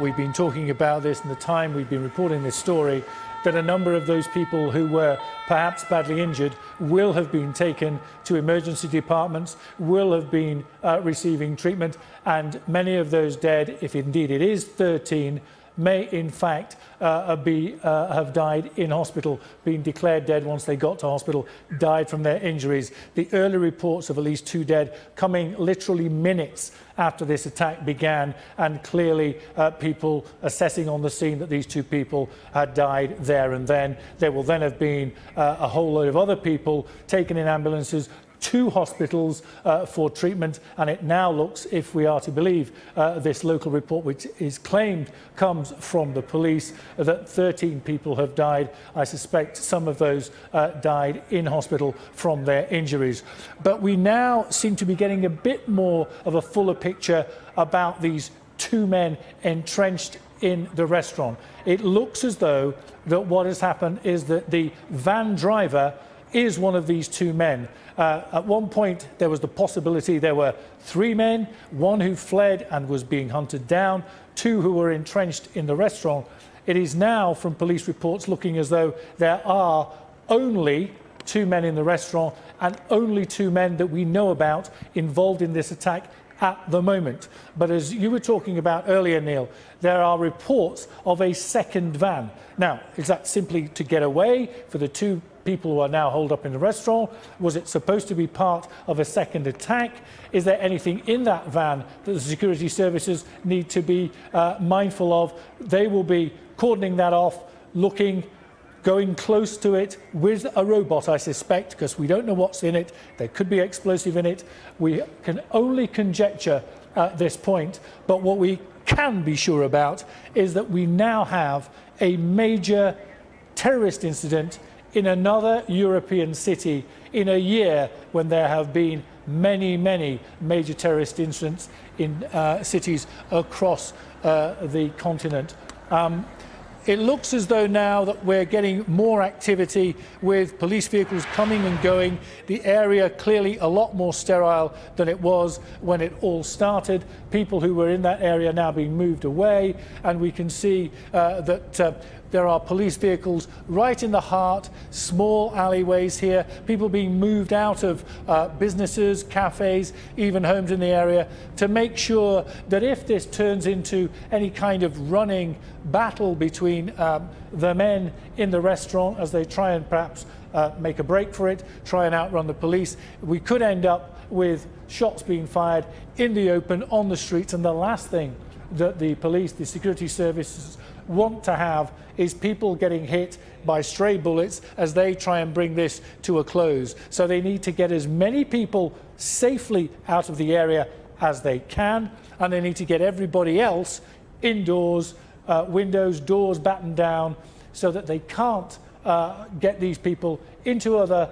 we've been talking about this and the time we've been reporting this story, that a number of those people who were perhaps badly injured will have been taken to emergency departments, will have been receiving treatment, and many of those dead, if indeed it is 13, may in fact have died in hospital, been declared dead once they got to hospital, died from their injuries. The early reports of at least 2 dead coming literally minutes after this attack began, and clearly people assessing on the scene that these 2 people had died there and then. There will then have been a whole load of other people taken in ambulances to hospitals for treatment, and it now looks, if we are to believe this local report, which is claimed comes from the police, that 13 people have died. I suspect some of those died in hospital from their injuries. But we now seem to be getting a bit more of a fuller picture about these 2 men entrenched in the restaurant. It looks as though that what has happened is that the van driver is one of these 2 men. At one point, there was the possibility there were 3 men, 1 who fled and was being hunted down, 2 who were entrenched in the restaurant. It is now, from police reports, looking as though there are only 2 men in the restaurant and only 2 men that we know about involved in this attack at the moment. But as you were talking about earlier, Neil, there are reports of a second van. Now, is that simply to get away for the 2 people who are now holed up in the restaurant? Was it supposed to be part of a second attack? Is there anything in that van that the security services need to be mindful of? They will be cordoning that off, looking, going close to it with a robot, I suspect, because we don't know what's in it. There could be explosive in it. We can only conjecture at this point, but what we can be sure about is that we now have a major terrorist incident in another European city in a year when there have been many, many major terrorist incidents in cities across the continent. It looks as though now that we're getting more activity with police vehicles coming and going. The area clearly a lot more sterile than it was when it all started. People who were in that area now being moved away, and we can see that there are police vehicles right in the heart, small alleyways here, people being moved out of businesses, cafes, even homes in the area, to make sure that if this turns into any kind of running battle between the men in the restaurant as they try and perhaps make a break for it, try and outrun the police, we could end up with shots being fired in the open on the streets. And the last thing that the police, the security services want to have is people getting hit by stray bullets as they try and bring this to a close. So they need to get as many people safely out of the area as they can, and they need to get everybody else indoors, windows, doors battened down, so that they can't get these people into other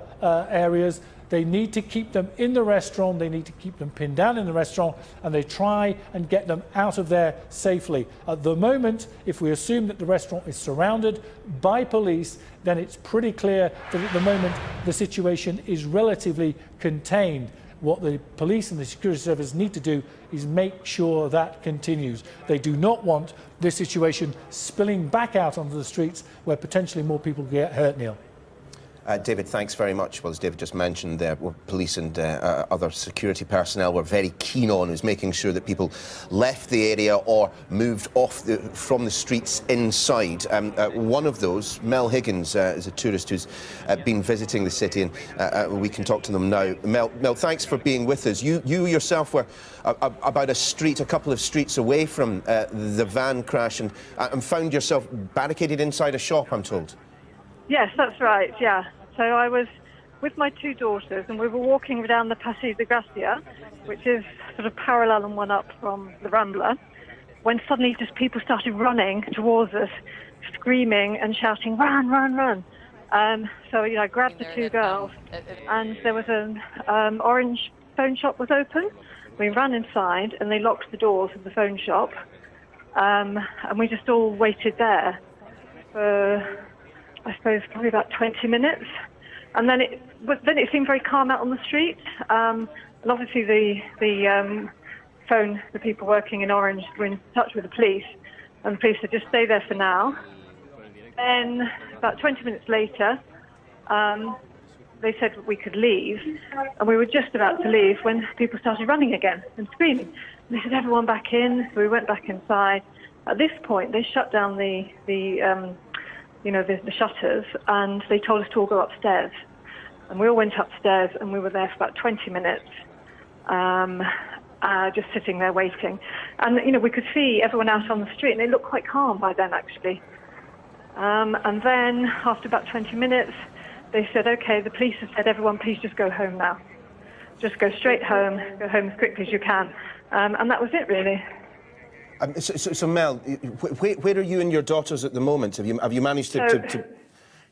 areas. They need to keep them in the restaurant, they need to keep them pinned down in the restaurant, and they try and get them out of there safely. At the moment, if we assume that the restaurant is surrounded by police, then it's pretty clear that at the moment the situation is relatively contained. What the police and the security service need to do is make sure that continues. They do not want this situation spilling back out onto the streets where potentially more people get hurt, Neil. David, thanks very much. Well, as David just mentioned, there, police and other security personnel were very keen on is making sure that people left the area or moved off from the streets inside. One of those, Mel Higgins, is a tourist who's been visiting the city, and we can talk to them now. Mel, thanks for being with us. You yourself were about a couple of streets away from the van crash and found yourself barricaded inside a shop, I'm told. Yes, that's right, yeah. So I was with my two daughters and we were walking down the Paseo de Gracia, which is sort of parallel and one up from the Rambla, when suddenly just people started running towards us, screaming and shouting, "Run, run, run." So, I grabbed the two girls and there was an orange phone shop was open. We ran inside and they locked the doors of the phone shop, and we just all waited there for, I suppose, probably about 20 minutes. And then it seemed very calm out on the street. And obviously the people working in Orange were in touch with the police, and the police said, just stay there for now. Then about 20 minutes later, they said we could leave, and we were just about to leave when people started running again and screaming. And they said, everyone back in. So we went back inside. At this point, they shut down the shutters, and they told us to all go upstairs. And we all went upstairs, and we were there for about 20 minutes, just sitting there waiting. And, we could see everyone out on the street, and they looked quite calm by then, actually. And then, after about 20 minutes, they said, OK, the police have said, everyone, please just go home now. Just go straight home, go home as quickly as you can. And that was it, really. So Mel, where are you and your daughters at the moment? Have you managed to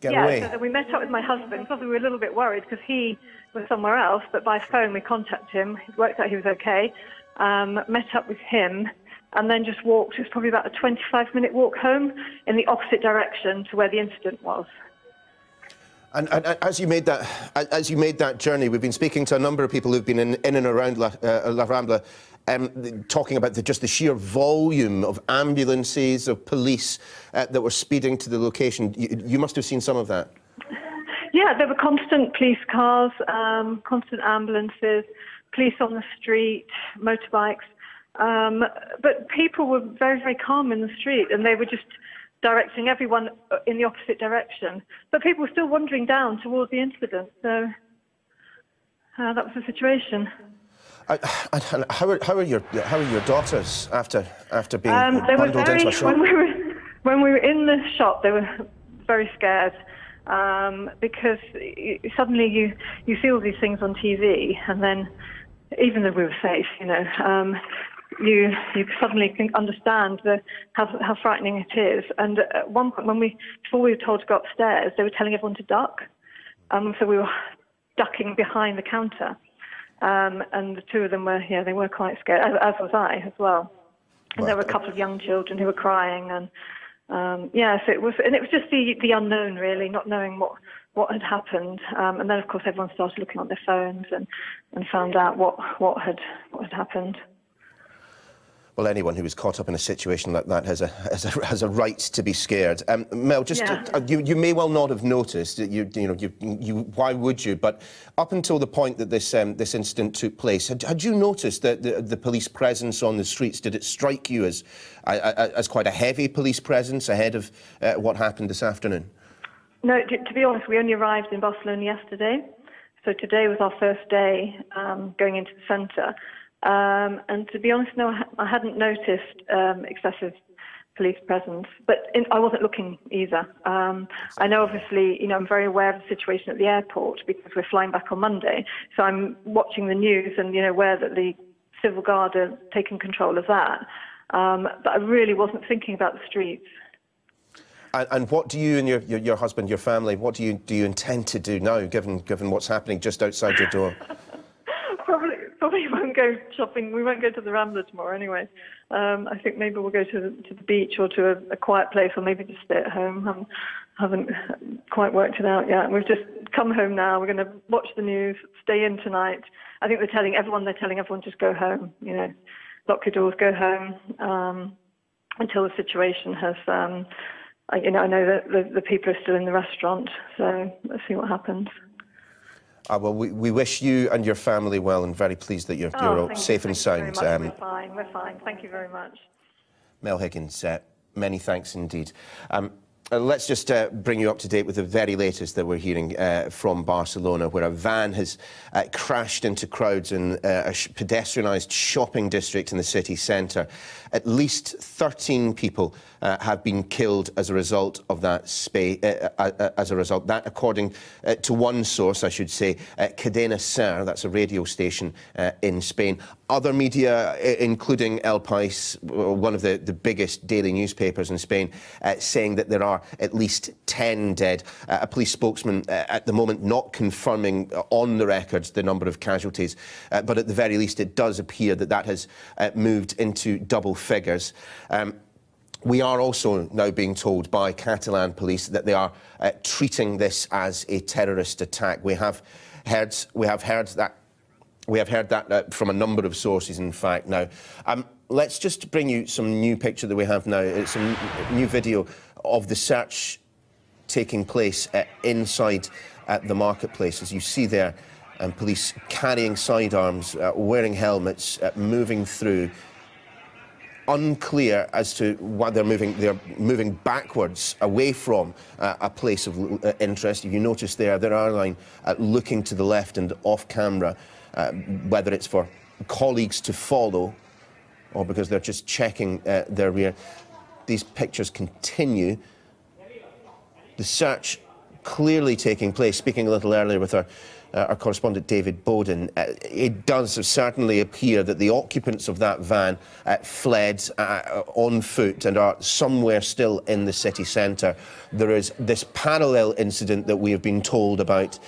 get away? Yeah, so we met up with my husband because we were a little bit worried because he was somewhere else, but by phone we contacted him. It worked out he was okay. Met up with him and then just walked. It was probably about a 25-minute walk home in the opposite direction to where the incident was. And as you made that journey, we've been speaking to a number of people who've been in and around La Rambla, talking about just the sheer volume of ambulances, of police that were speeding to the location. You must have seen some of that. Yeah, there were constant police cars, constant ambulances, police on the street, motorbikes. But people were very, very calm in the street, and they were just directing everyone in the opposite direction. But people were still wandering down towards the incident, so that was the situation. How are your daughters after being bundled into a shop? When we were in the shop, they were very scared because suddenly you see all these things on TV, and then even though we were safe, you suddenly can understand how frightening it is. And at one point, before we were told to go upstairs, they were telling everyone to duck. So we were ducking behind the counter. And the two of them were, they were quite scared, as was I as well. And there were a couple of young children who were crying, and Yeah, so it was just the unknown, really, not knowing what had happened, and then of course everyone started looking on their phones and found out what had happened. Well, anyone who is caught up in a situation like that has a right to be scared. Mel, just you may well not have noticed. Why would you? But up until the point that this incident took place, had you noticed that the police presence on the streets? Did it strike you as quite a heavy police presence ahead of what happened this afternoon? No, to be honest, we only arrived in Barcelona yesterday, so today was our first day going into the centre. And to be honest, no, I hadn't noticed excessive police presence, but I wasn't looking either. I know, obviously, I'm very aware of the situation at the airport because we're flying back on Monday, so I'm watching the news and, aware that the Civil Guard are taking control of that. But I really wasn't thinking about the streets. And what do you and your husband, your family, what do you intend to do now, given what's happening just outside your door? Probably won't go shopping. We won't go to the Rambla tomorrow anyway. I think maybe we'll go to the beach or to a quiet place, or maybe just stay at home. Haven't quite worked it out yet. We've just come home now. We're going to watch the news, stay in tonight. I think they're telling everyone just go home. Lock your doors, go home until the situation has. I know that the people are still in the restaurant, so let's see what happens. Well, we wish you and your family well, and very pleased that you're safe and sound. We're fine. Thank you very much. Mel Higgins, many thanks indeed. Let's just bring you up to date with the very latest that we're hearing from Barcelona, where a van has crashed into crowds in a pedestrianised shopping district in the city centre. At least 13 people have been killed as a result of that. That, according to one source, I should say, Cadena Ser, that's a radio station in Spain. Other media, including El País, one of the biggest daily newspapers in Spain, saying that there are at least 10 dead. A police spokesman at the moment not confirming on the records the number of casualties, but at the very least it does appear that has moved into double figures. We are also now being told by Catalan police that they are treating this as a terrorist attack. We have heard that from a number of sources, in fact. Now, let's just bring you some new picture that we have now. It's some new video of the search taking place inside the marketplace, as you see there, and police carrying sidearms, wearing helmets, moving through. Unclear as to why they're moving backwards away from a place of interest. If you notice there, their airline looking to the left and off camera, whether it's for colleagues to follow or because they're just checking their rear. These pictures continue. The search clearly taking place. Speaking a little earlier with our correspondent David Bowden, it does certainly appear that the occupants of that van fled on foot and are somewhere still in the city centre. There is this parallel incident that we have been told about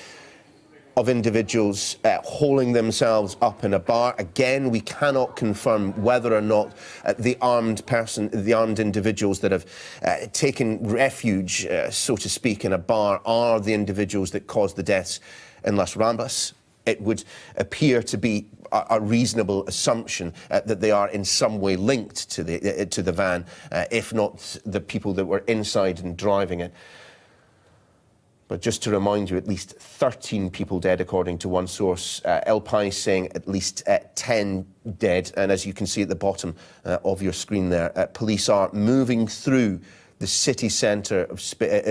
of individuals holding themselves up in a bar. Again, we cannot confirm whether or not the armed individuals that have taken refuge, so to speak, in a bar are the individuals that caused the deaths in Las Ramblas. It would appear to be a reasonable assumption that they are in some way linked to the van, if not the people that were inside and driving it. But just to remind you, at least 13 people dead, according to one source. El País saying at least 10 dead. And as you can see at the bottom of your screen there, police are moving through the city centre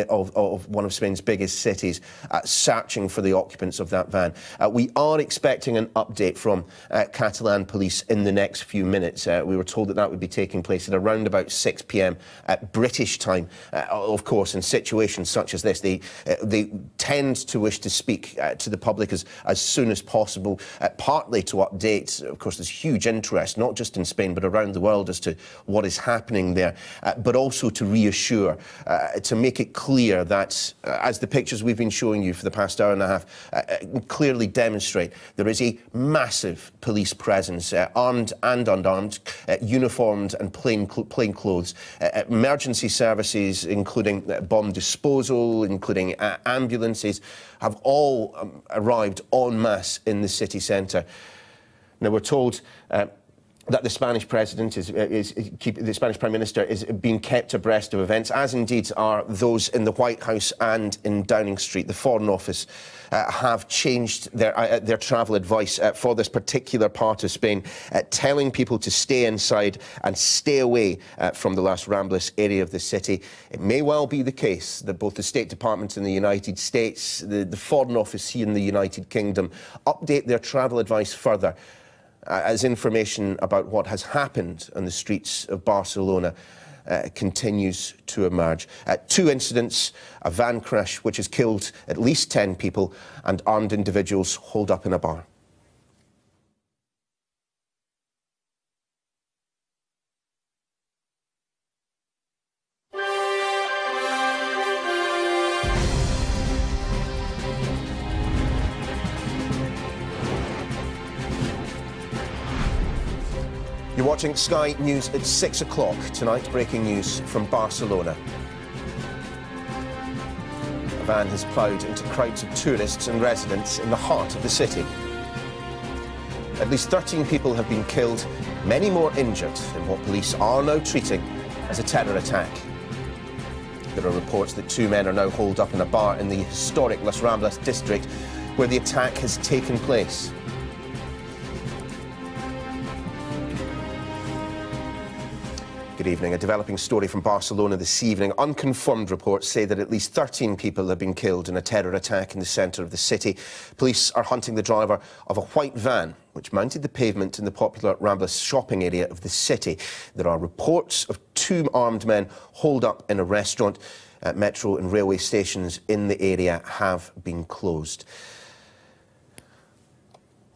of one of Spain's biggest cities, searching for the occupants of that van. We are expecting an update from Catalan police in the next few minutes. We were told that would be taking place at around about 6 p.m. British time. Of course, in situations such as this, they tend to wish to speak to the public as soon as possible, partly to update. Of course, there's huge interest, not just in Spain, but around the world as to what is happening there, but also to reassure reassure, to make it clear that, as the pictures we've been showing you for the past hour and a half clearly demonstrate, there is a massive police presence, armed and unarmed, uniformed and plain clothes, emergency services, including bomb disposal, including ambulances, have all arrived en masse in the city centre. Now, we're told that the Spanish president the Spanish Prime Minister is being kept abreast of events, as indeed are those in the White House and in Downing Street. The Foreign Office have changed their travel advice for this particular part of Spain, telling people to stay inside and stay away from the Las Ramblas area of the city. It may well be the case that both the State Department in the United States, the Foreign Office here in the United Kingdom, update their travel advice further as information about what has happened on the streets of Barcelona continues to emerge. 2 incidents, a van crash which has killed at least 10 people, and armed individuals holed up in a bar. You're watching Sky News at 6 o'clock tonight. Breaking news from Barcelona. A van has ploughed into crowds of tourists and residents in the heart of the city. At least 13 people have been killed, many more injured in what police are now treating as a terror attack. There are reports that 2 men are now holed up in a bar in the historic Las Ramblas district where the attack has taken place. Good evening. A developing story from Barcelona this evening. Unconfirmed reports say that at least 13 people have been killed in a terror attack in the centre of the city. Police are hunting the driver of a white van which mounted the pavement in the popular Ramblas shopping area of the city. There are reports of 2 armed men holed up in a restaurant. Metro and railway stations in the area have been closed.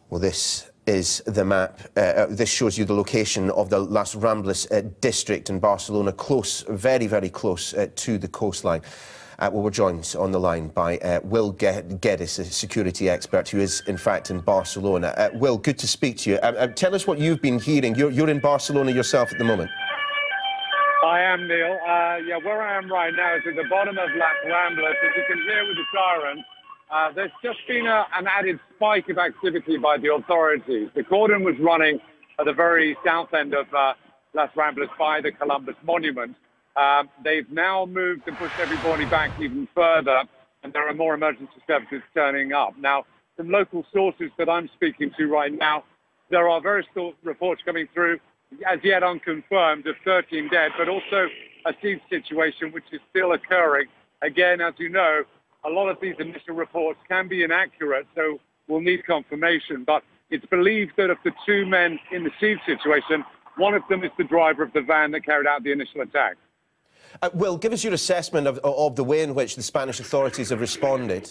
Well, this is the map. This shows you the location of the Las Ramblas district in Barcelona, close, very, very close to the coastline. Well, we're joined on the line by Will Geddes, a security expert who is, in fact, in Barcelona. Will, good to speak to you. Tell us what you've been hearing. You're in Barcelona yourself at the moment. I am, Neil. Yeah, where I am right now is at the bottom of Las Ramblas. As you can hear with the sirens, there's just been an added spike of activity by the authorities. The cordon was running at the very south end of Las Ramblas by the Columbus Monument. They've now moved and pushed everybody back even further, and there are more emergency services turning up. Now, from local sources that I'm speaking to right now, there are various reports coming through, as yet unconfirmed, of 13 dead, but also a siege situation which is still occurring. Again, as you know, a lot of these initial reports can be inaccurate, so we'll need confirmation. But it's believed that of the 2 men in the siege situation, one of them is the driver of the van that carried out the initial attack. Will, give us your assessment of the way in which the Spanish authorities have responded.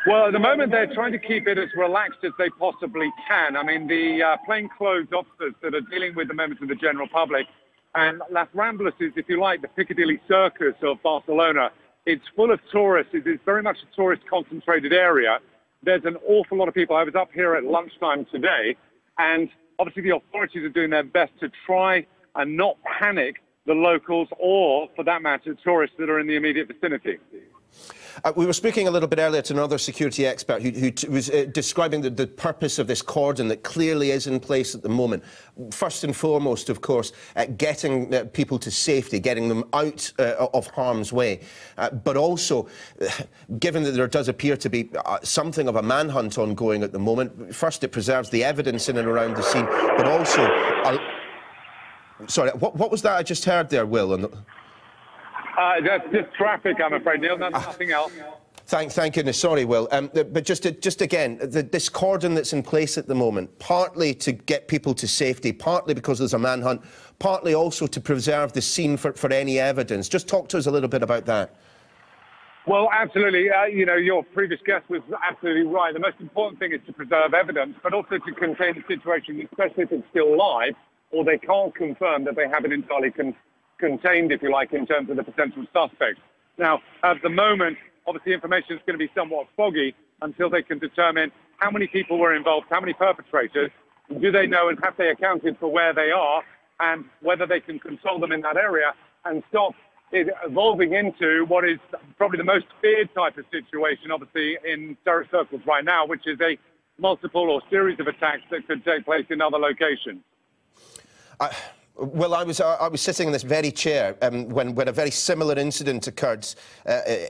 Well, at the moment, they're trying to keep it as relaxed as they possibly can. I mean, the plainclothes officers that are dealing with the members of the general public, and Las Ramblas is, if you like, the Piccadilly Circus of Barcelona. It's full of tourists. It is very much a tourist-concentrated area. There's an awful lot of people. I was up here at lunchtime today, and obviously the authorities are doing their best to try and not panic the locals or, for that matter, tourists that are in the immediate vicinity. We were speaking a little bit earlier to another security expert who was describing the purpose of this cordon that clearly is in place at the moment. First and foremost, of course, getting people to safety, getting them out of harm's way. But also, given that there does appear to be something of a manhunt ongoing at the moment, first it preserves the evidence in and around the scene, but also... Sorry, what was that I just heard there, Will? That's just traffic, I'm afraid, Neil. Nothing else. Thank goodness. Sorry, Will. But just again, this cordon that's in place at the moment, partly to get people to safety, partly because there's a manhunt, partly also to preserve the scene for any evidence. Just talk to us a little bit about that. Well, absolutely. You know, your previous guest was absolutely right. The most important thing is to preserve evidence, but also to contain the situation, especially if it's still live, or they can't confirm that they haven't entirely contained, if you like, in terms of the potential suspects. Now, at the moment, obviously information is going to be somewhat foggy until they can determine how many people were involved, how many perpetrators, do they know and have they accounted for where they are, and whether they can control them in that area and stop it evolving into what is probably the most feared type of situation, obviously, in terrorist circles right now, which is a multiple or series of attacks that could take place in other locations. Well, I was sitting in this very chair when a very similar incident occurred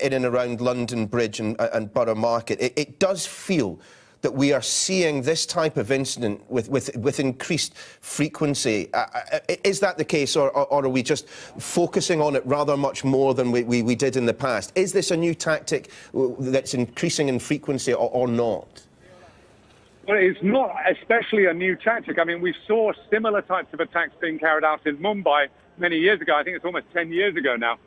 in and around London Bridge and Borough Market. It does feel that we are seeing this type of incident with increased frequency. Is that the case, or are we just focusing on it rather much more than we did in the past? Is this a new tactic that's increasing in frequency or not? Well, it's not especially a new tactic. I mean, we saw similar types of attacks being carried out in Mumbai many years ago. I think it's almost 10 years ago now.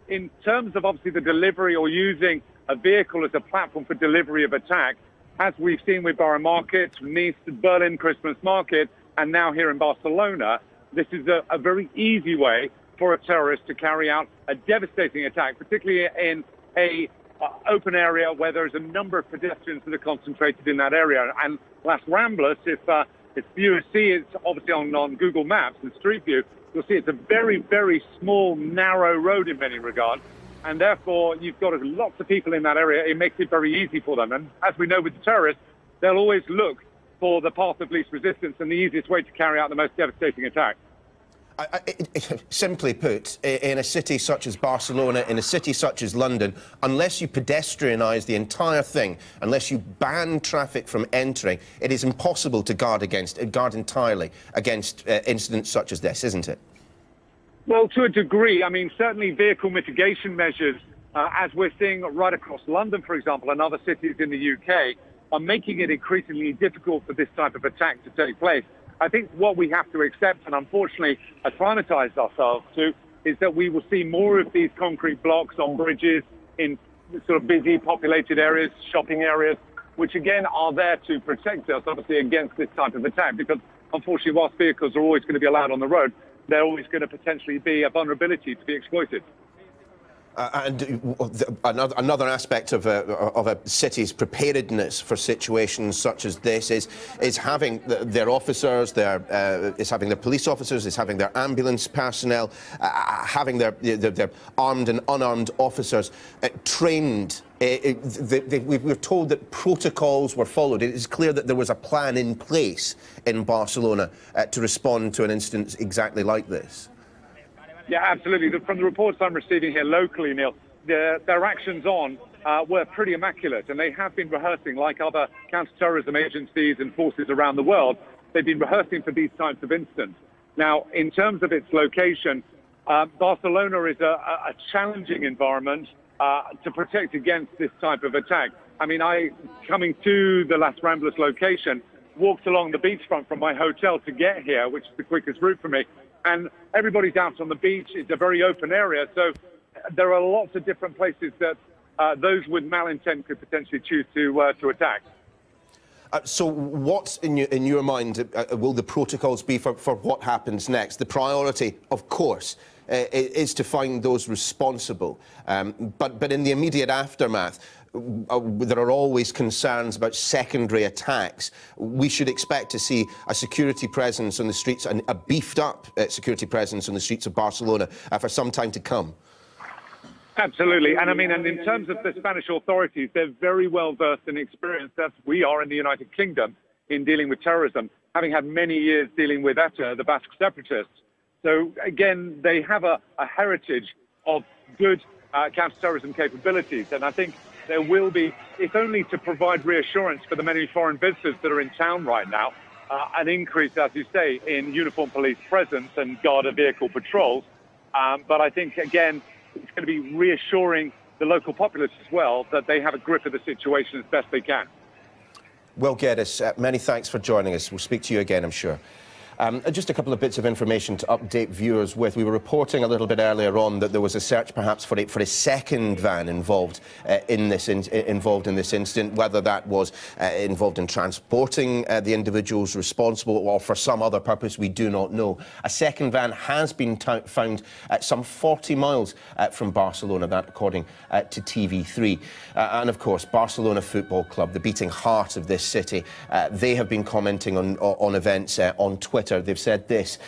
In terms of obviously the delivery or using a vehicle as a platform for delivery of attack, as we've seen with Borough Market, Nice, Berlin Christmas Market, and now here in Barcelona, this is a very easy way for a terrorist to carry out a devastating attack, particularly in a open area where there's a number of pedestrians that are concentrated in that area. And Las Ramblas, if viewers see it, obviously on Google Maps and Street View, you'll see it's a very, very small, narrow road in many regards. And therefore, you've got lots of people in that area. It makes it very easy for them. And as we know with the terrorists, they'll always look for the path of least resistance and the easiest way to carry out the most devastating attack. Simply put, in a city such as Barcelona, in a city such as London, unless you pedestrianise the entire thing, unless you ban traffic from entering, it is impossible to guard entirely against incidents such as this, isn't it? Well, to a degree. I mean, certainly vehicle mitigation measures, as we're seeing right across London, for example, and other cities in the UK, are making it increasingly difficult for this type of attack to take place. I think what we have to accept, and unfortunately acclimatise ourselves to, is that we will see more of these concrete blocks on bridges in sort of busy, populated areas, shopping areas, which again are there to protect us, obviously, against this type of attack, because unfortunately, whilst vehicles are always going to be allowed on the road, they're always going to potentially be a vulnerability to be exploited. Another aspect of a city's preparedness for situations such as this is having their officers, is having their police officers, is having their ambulance personnel, having their armed and unarmed officers trained. We're told that protocols were followed. It is clear that there was a plan in place in Barcelona to respond to an incident exactly like this. Yeah, absolutely. From the reports I'm receiving here locally, Neil, their actions were pretty immaculate, and they have been rehearsing like other counter-terrorism agencies and forces around the world. They've been rehearsing for these types of incidents. Now, in terms of its location, Barcelona is a challenging environment to protect against this type of attack. I mean, coming to the Las Ramblas location, walked along the beachfront from my hotel to get here, which is the quickest route for me. And everybody's out on the beach. It's a very open area, so there are lots of different places that those with malintent could potentially choose to attack. So what, in your mind, will the protocols be for what happens next? The priority, of course, is to find those responsible. But in the immediate aftermath, there are always concerns about secondary attacks. We should expect to see a security presence on the streets, a beefed-up security presence on the streets of Barcelona for some time to come. Absolutely. And I mean, and in terms of the Spanish authorities, they're very well versed and experienced, as we are in the United Kingdom, in dealing with terrorism, having had many years dealing with ETA, the Basque separatists. So again, they have a heritage of good counter-terrorism capabilities. And I think there will be, if only to provide reassurance for the many foreign visitors that are in town right now, an increase, as you say, in uniformed police presence and Garda vehicle patrols. But I think, again, it's going to be reassuring the local populace as well that they have a grip of the situation as best they can. Will Geddes, many thanks for joining us. We'll speak to you again, I'm sure. Just a couple of bits of information to update viewers with. We were reporting a little bit earlier on that there was a search perhaps for a second van involved in this incident, whether that was involved in transporting the individuals responsible or for some other purpose, we do not know. A second van has been found some 40 miles from Barcelona, that according to TV3. And of course, Barcelona Football Club, the beating heart of this city, they have been commenting on events on Twitter. They've said this: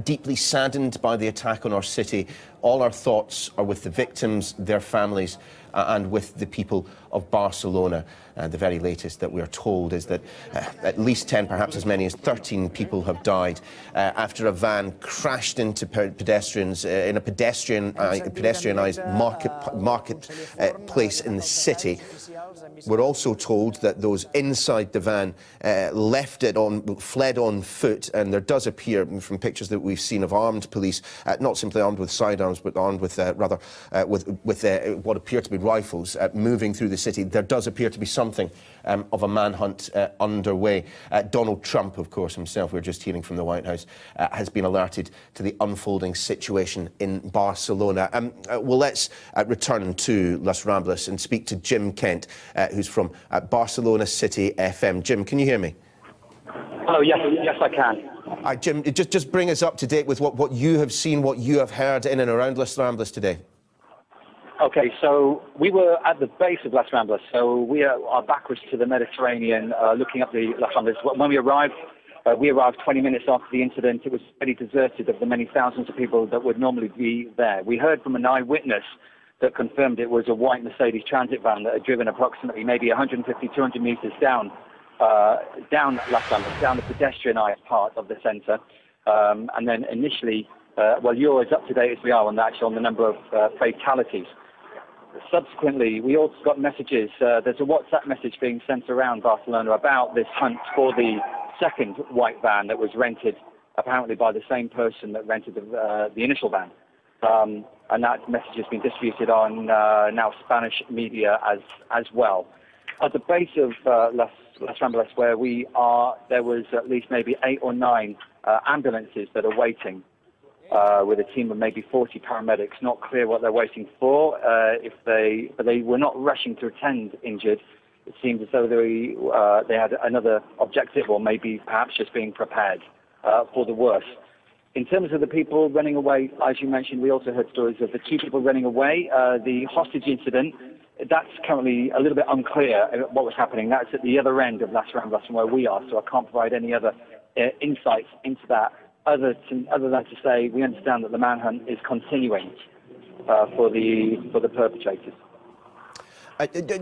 deeply saddened by the attack on our city, all our thoughts are with the victims, their families, and with the people of Barcelona. The very latest that we are told is that at least 10, perhaps as many as 13 people have died after a van crashed into pedestrians in a pedestrianised marketplace in the city. We're also told that those inside the van fled on foot, and there does appear, from pictures that we've seen of armed police, not simply armed with sidearms, but armed with what appear to be rifles, moving through the city. There does appear to be something of a manhunt underway. Donald Trump, of course, himself, we're just hearing from the White House, has been alerted to the unfolding situation in Barcelona. Well, let's return to Las Ramblas and speak to Jim Kent, who's from Barcelona City FM. Jim, can you hear me? Oh, yes, I can. Jim, just bring us up to date with what you have seen, what you have heard in and around Las Ramblas today. Okay, so we were at the base of Las Ramblas, so we are backwards to the Mediterranean, looking up the Las Ramblas. When we arrived 20 minutes after the incident. It was pretty deserted of the many thousands of people that would normally be there. We heard from an eyewitness that confirmed it was a white Mercedes transit van that had driven approximately maybe 150, 200 metres down Las Ramblas, down the pedestrianised part of the centre. And then initially, well, you're as up to date as we are on the number of fatalities. Subsequently, we also got messages. There's a WhatsApp message being sent around Barcelona about this hunt for the second white van that was rented, apparently by the same person that rented the initial van. And that message has been distributed on now Spanish media as well. At the base of Las Ramblas, where we are, there was at least maybe 8 or 9 ambulances that are waiting, with a team of maybe 40 paramedics. Not clear what they're waiting for. But they were not rushing to attend injured. It seems as though they had another objective, or maybe perhaps just being prepared for the worst. In terms of the people running away, as you mentioned, we also heard stories of the 2 people running away. The hostage incident, that's currently a little bit unclear what was happening. That's at the other end of Las Ramblas from where we are, so I can't provide any other insights into that, other than to say we understand that the manhunt is continuing for the perpetrators.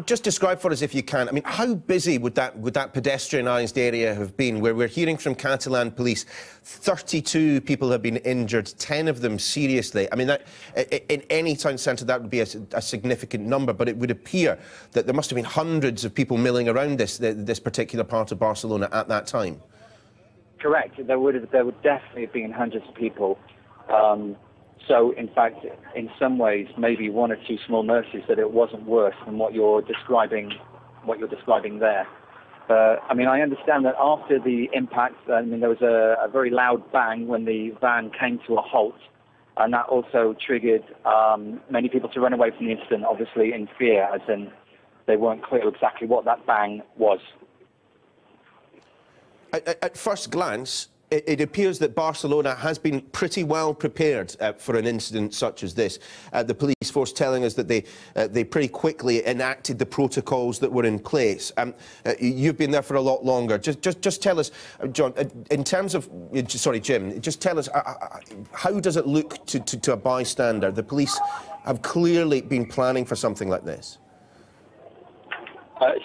Just describe for us, if you can, I mean, how busy would that pedestrianised area have been? Where we're hearing from Catalan police, 32 people have been injured, 10 of them seriously. I mean, that, in any town centre, that would be a significant number, but it would appear that there must have been hundreds of people milling around this particular part of Barcelona at that time. Correct. There would definitely have been hundreds of people. So, in fact, in some ways, maybe 1 or 2 small mercies that it wasn't worse than what you're describing there. I mean, I understand that after the impact, I mean, there was a very loud bang when the van came to a halt, and that also triggered many people to run away from the incident, obviously in fear, as in they weren't clear exactly what that bang was. At first glance, it appears that Barcelona has been pretty well prepared for an incident such as this. The police force telling us that they pretty quickly enacted the protocols that were in place. You've been there for a lot longer. Just tell us, John, in terms of, sorry, Jim, just tell us, how does it look to a bystander? The police have clearly been planning for something like this.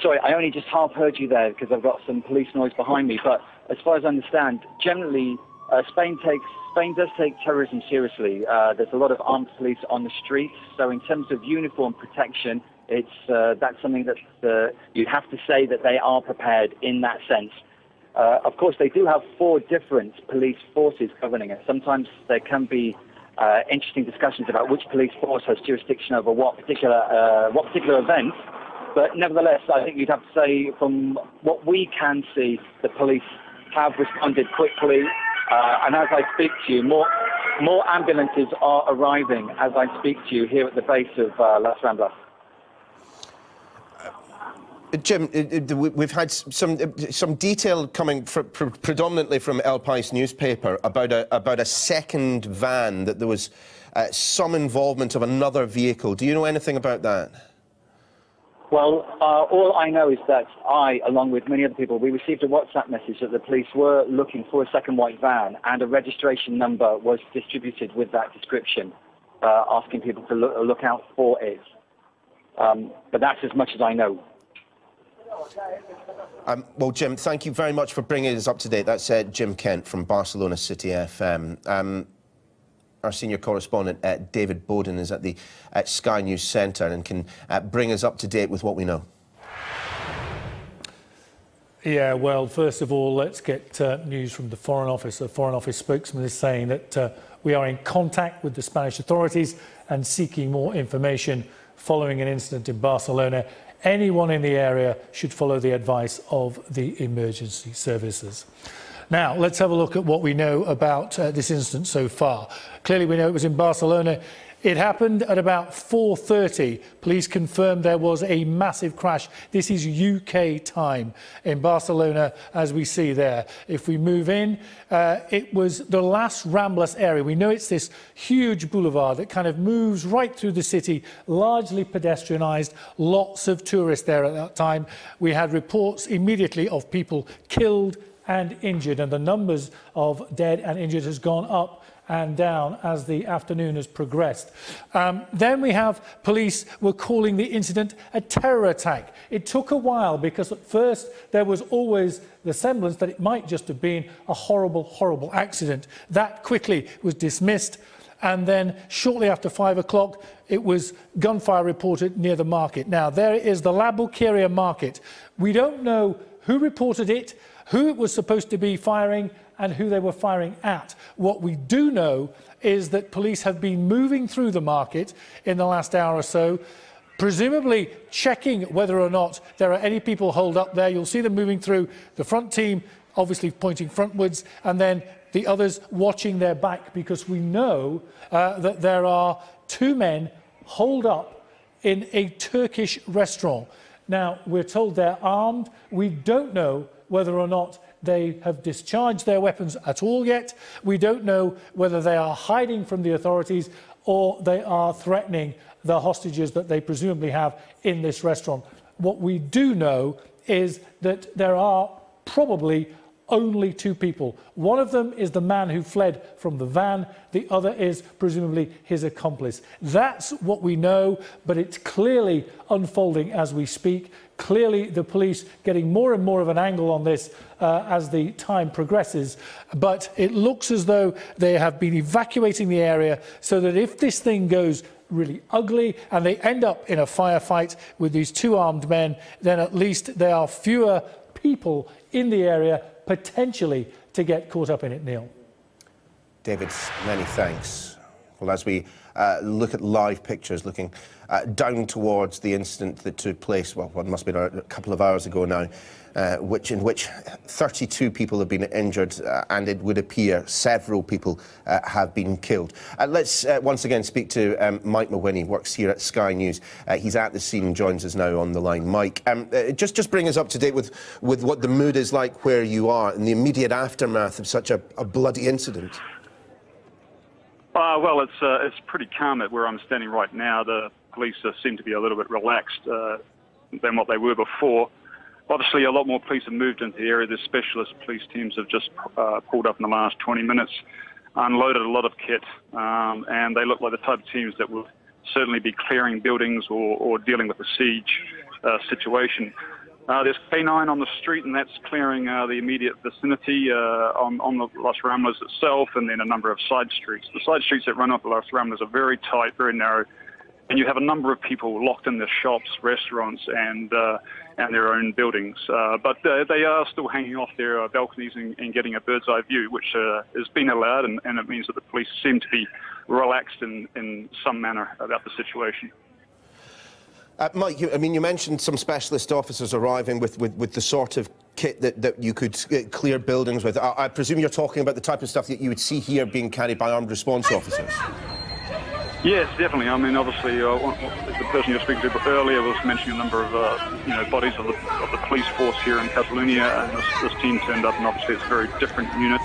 Sorry, I only just half heard you there because I've got some police noise behind me. But as far as I understand, generally, Spain does take terrorism seriously. There's a lot of armed police on the streets. So in terms of uniform protection, that's something that you'd have to say that they are prepared in that sense. Of course, they do have 4 different police forces governing it. Sometimes there can be interesting discussions about which police force has jurisdiction over what particular event. But nevertheless, I think you'd have to say, from what we can see, the police have responded quickly And as I speak to you, more ambulances are arriving as I speak to you here at the base of Las Ramblas. Jim, we've had some detail coming predominantly from El País newspaper about a second van, that there was some involvement of another vehicle. Do you know anything about that? Well, all I know is that I, along with many other people, we received a WhatsApp message that the police were looking for a second white van, and a registration number was distributed with that description, asking people to look out for it. But that's as much as I know. Well, Jim, thank you very much for bringing us up to date. That's Jim Kent from Barcelona City FM. Our senior correspondent, David Bowden, is at the Sky News Centre and can bring us up to date with what we know. Yeah, well, first of all, let's get news from the Foreign Office. The Foreign Office spokesman is saying that we are in contact with the Spanish authorities and seeking more information following an incident in Barcelona. Anyone in the area should follow the advice of the emergency services. Now, let's have a look at what we know about this incident so far. Clearly, we know it was in Barcelona. It happened at about 4:30. Police confirmed there was a massive crash. This is UK time in Barcelona, as we see there. If we move in, it was the Las Ramblas area. We know it's this huge boulevard that kind of moves right through the city, largely pedestrianised, lots of tourists there at that time. We had reports immediately of people killed and injured, and the numbers of dead and injured has gone up and down as the afternoon has progressed. Then we have police were calling the incident a terror attack. It took a while because at first there was always the semblance that it might just have been a horrible, horrible accident. That quickly was dismissed, and then shortly after 5 o'clock it was gunfire reported near the market. Now there is the La Boqueria market. We don't know who reported it, who it was supposed to be firing, and who they were firing at. What we do know is that police have been moving through the market in the last hour or so, presumably checking whether or not there are any people holed up there. You'll see them moving through, the front team obviously pointing frontwards, and then the others watching their back, because we know that there are 2 men holed up in a Turkish restaurant. Now, we're told they're armed. We don't know whether or not they have discharged their weapons at all yet. We don't know whether they are hiding from the authorities or they are threatening the hostages that they presumably have in this restaurant. What we do know is that there are probably only 2 people. One of them is the man who fled from the van. The other is presumably his accomplice. That's what we know, but it's clearly unfolding as we speak. Clearly, the police getting more and more of an angle on this as the time progresses. But it looks as though they have been evacuating the area so that if this thing goes really ugly and they end up in a firefight with these 2 armed men, then at least there are fewer people in the area potentially to get caught up in it, Neil. David, many thanks. Well, as we look at live pictures looking down towards the incident that took place, well, what must have been a couple of hours ago now, in which 32 people have been injured, and it would appear several people have been killed. Let's once again speak to Mike Mawhinney, works here at Sky News. He's at the scene and joins us now on the line. Mike, just bring us up to date with what the mood is like where you are in the immediate aftermath of such a bloody incident. Well, it's pretty calm at where I'm standing right now. The police seem to be a little bit relaxed than what they were before. Obviously, a lot more police have moved into the area. The specialist police teams have just pulled up in the last 20 minutes, unloaded a lot of kit, and they look like the type of teams that will certainly be clearing buildings or dealing with the siege situation. There's K9 on the street, and that's clearing the immediate vicinity on the Las Ramblas itself, and then a number of side streets. The side streets that run up the Las Ramblas are very tight, very narrow, and you have a number of people locked in their shops, restaurants, and their own buildings. But they are still hanging off their balconies and getting a bird's eye view, which has been allowed, and it means that the police seem to be relaxed in some manner about the situation. Mike, you mentioned some specialist officers arriving with the sort of kit that you could clear buildings with? I presume you're talking about the type of stuff that you would see here being carried by armed response officers. Yes, definitely. I mean, obviously, the person you're speaking to earlier was mentioning a number of, bodies of the police force here in Catalonia, and this team turned up, and obviously it's a very different unit,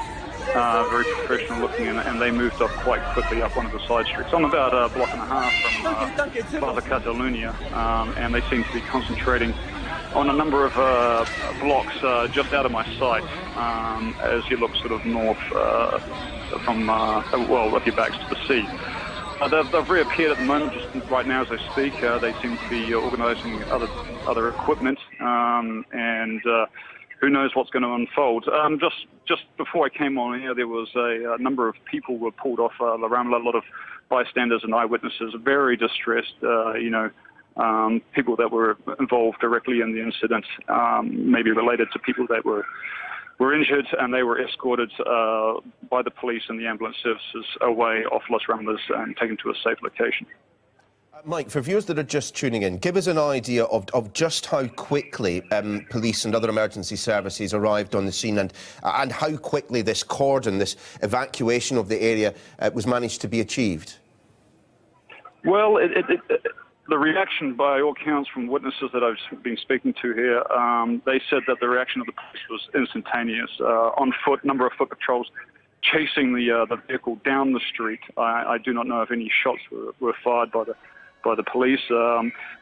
very professional looking, and they moved up quite quickly up one of the side streets. I'm about a block and a half from Plaza Catalonia, and they seem to be concentrating on a number of blocks just out of my sight as you look sort of north from, with your backs to the sea. They've reappeared at the moment, just right now as I speak. They seem to be organising other equipment, and who knows what's going to unfold. Just before I came on here, there was a number of people were pulled off La Rambla, a lot of bystanders and eyewitnesses, very distressed, people that were involved directly in the incident, maybe related to people that were injured, and they were escorted by the police and the ambulance services away off Las Ramblas and taken to a safe location. Mike, for viewers that are just tuning in, give us an idea of just how quickly police and other emergency services arrived on the scene, and how quickly this cordon, this evacuation of the area was managed to be achieved. Well, the reaction by all counts from witnesses that I've been speaking to here, they said that the reaction of the police was instantaneous. On foot, number of foot patrols chasing the vehicle down the street. I do not know if any shots were fired by the police,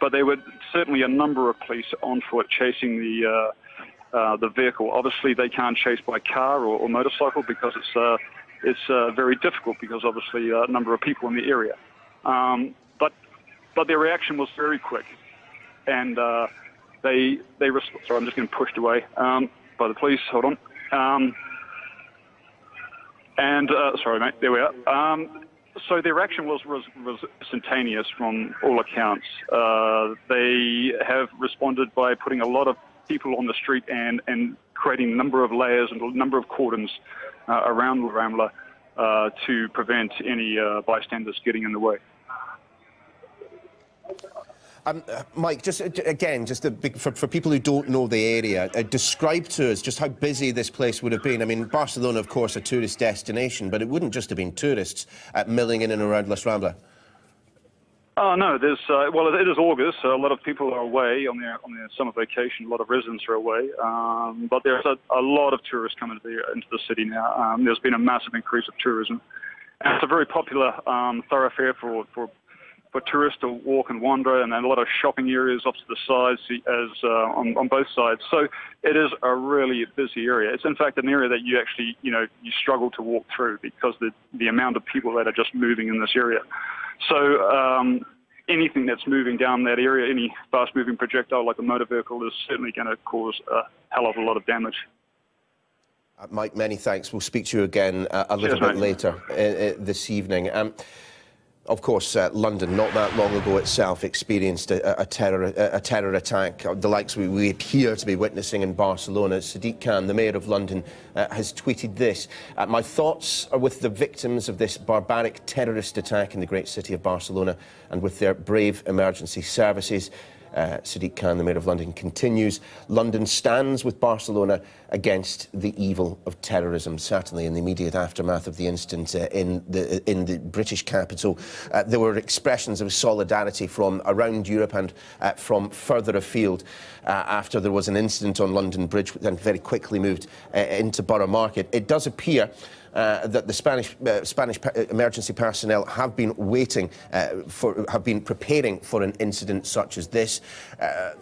but there were certainly a number of police on foot chasing the vehicle. Obviously, they can't chase by car or motorcycle because it's very difficult because obviously a number of people in the area. But their reaction was very quick, and sorry, I'm just getting pushed away by the police. Hold on. Sorry, mate. There we are. So their reaction was instantaneous from all accounts. They have responded by putting a lot of people on the street and creating a number of layers and a number of cordons around La Rambla to prevent any bystanders getting in the way. Mike, just again, for people who don't know the area, describe to us just how busy this place would have been. I mean, Barcelona, of course, a tourist destination, but it wouldn't just have been tourists milling in and around Las Ramblas. Oh, no, it is August, so a lot of people are away on their summer vacation, a lot of residents are away, but there's a lot of tourists coming into the city now. There's been a massive increase of tourism, and it's a very popular thoroughfare for tourists to walk and wander, and then a lot of shopping areas off to the sides on both sides. So it is a really busy area. It's in fact an area that you actually, you struggle to walk through because the amount of people that are just moving in this area. So anything that's moving down that area, any fast-moving projectile like a motor vehicle, is certainly going to cause a hell of a lot of damage. Mike, many thanks. We'll speak to you again a little bit later this evening. Of course, London, not that long ago itself, experienced a terror attack, the likes we appear to be witnessing in Barcelona. Sadiq Khan, the Mayor of London, has tweeted this: "My thoughts are with the victims of this barbaric terrorist attack in the great city of Barcelona and with their brave emergency services." Sadiq Khan, the Mayor of London, continues, "London stands with Barcelona against the evil of terrorism." Certainly in the immediate aftermath of the incident in the British capital, there were expressions of solidarity from around Europe and from further afield after there was an incident on London Bridge, then very quickly moved into Borough Market. It does appear that the Spanish emergency personnel have been preparing for an incident such as this.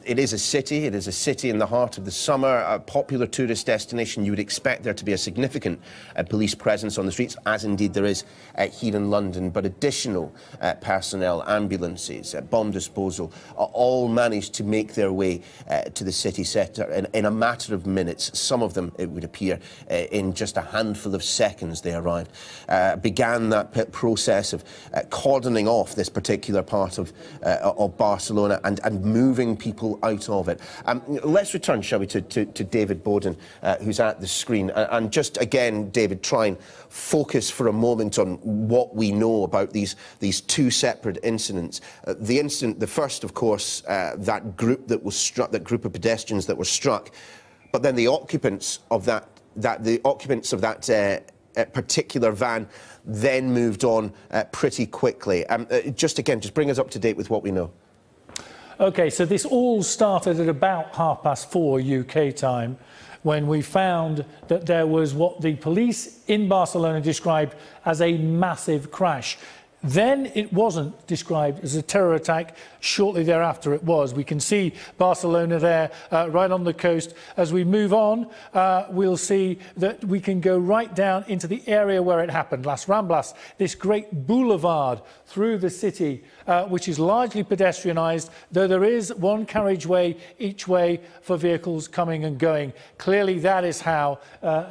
It is a city in the heart of the summer, a popular tourist destination. You would expect there to be a significant police presence on the streets, as indeed there is here in London. But additional personnel, ambulances, bomb disposal, all managed to make their way to the city centre in a matter of minutes. Some of them, it would appear, in just a handful of seconds they arrived, began that process of cordoning off this particular part of Barcelona and moving people out of it. Let's return, shall we, to David Bowden, who's at the screen, and just again, David, try and focus for a moment on what we know about these two separate incidents. The incident, the first, of course, that group that was struck, that group of pedestrians that were struck but then the occupants of that particular van then moved on pretty quickly. Just bring us up to date with what we know. OK, so this all started at about 4:30 UK time, when we found that there was what the police in Barcelona described as a massive crash. Then it wasn't described as a terror attack. Shortly thereafter it was. We can see Barcelona there, right on the coast. As we move on, we'll see that we can go right down into the area where it happened, Las Ramblas, this great boulevard through the city, which is largely pedestrianised, though there is one carriageway each way for vehicles coming and going. Clearly that is how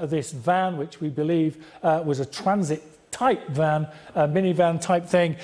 this van, which we believe was a transit type van, minivan type thing,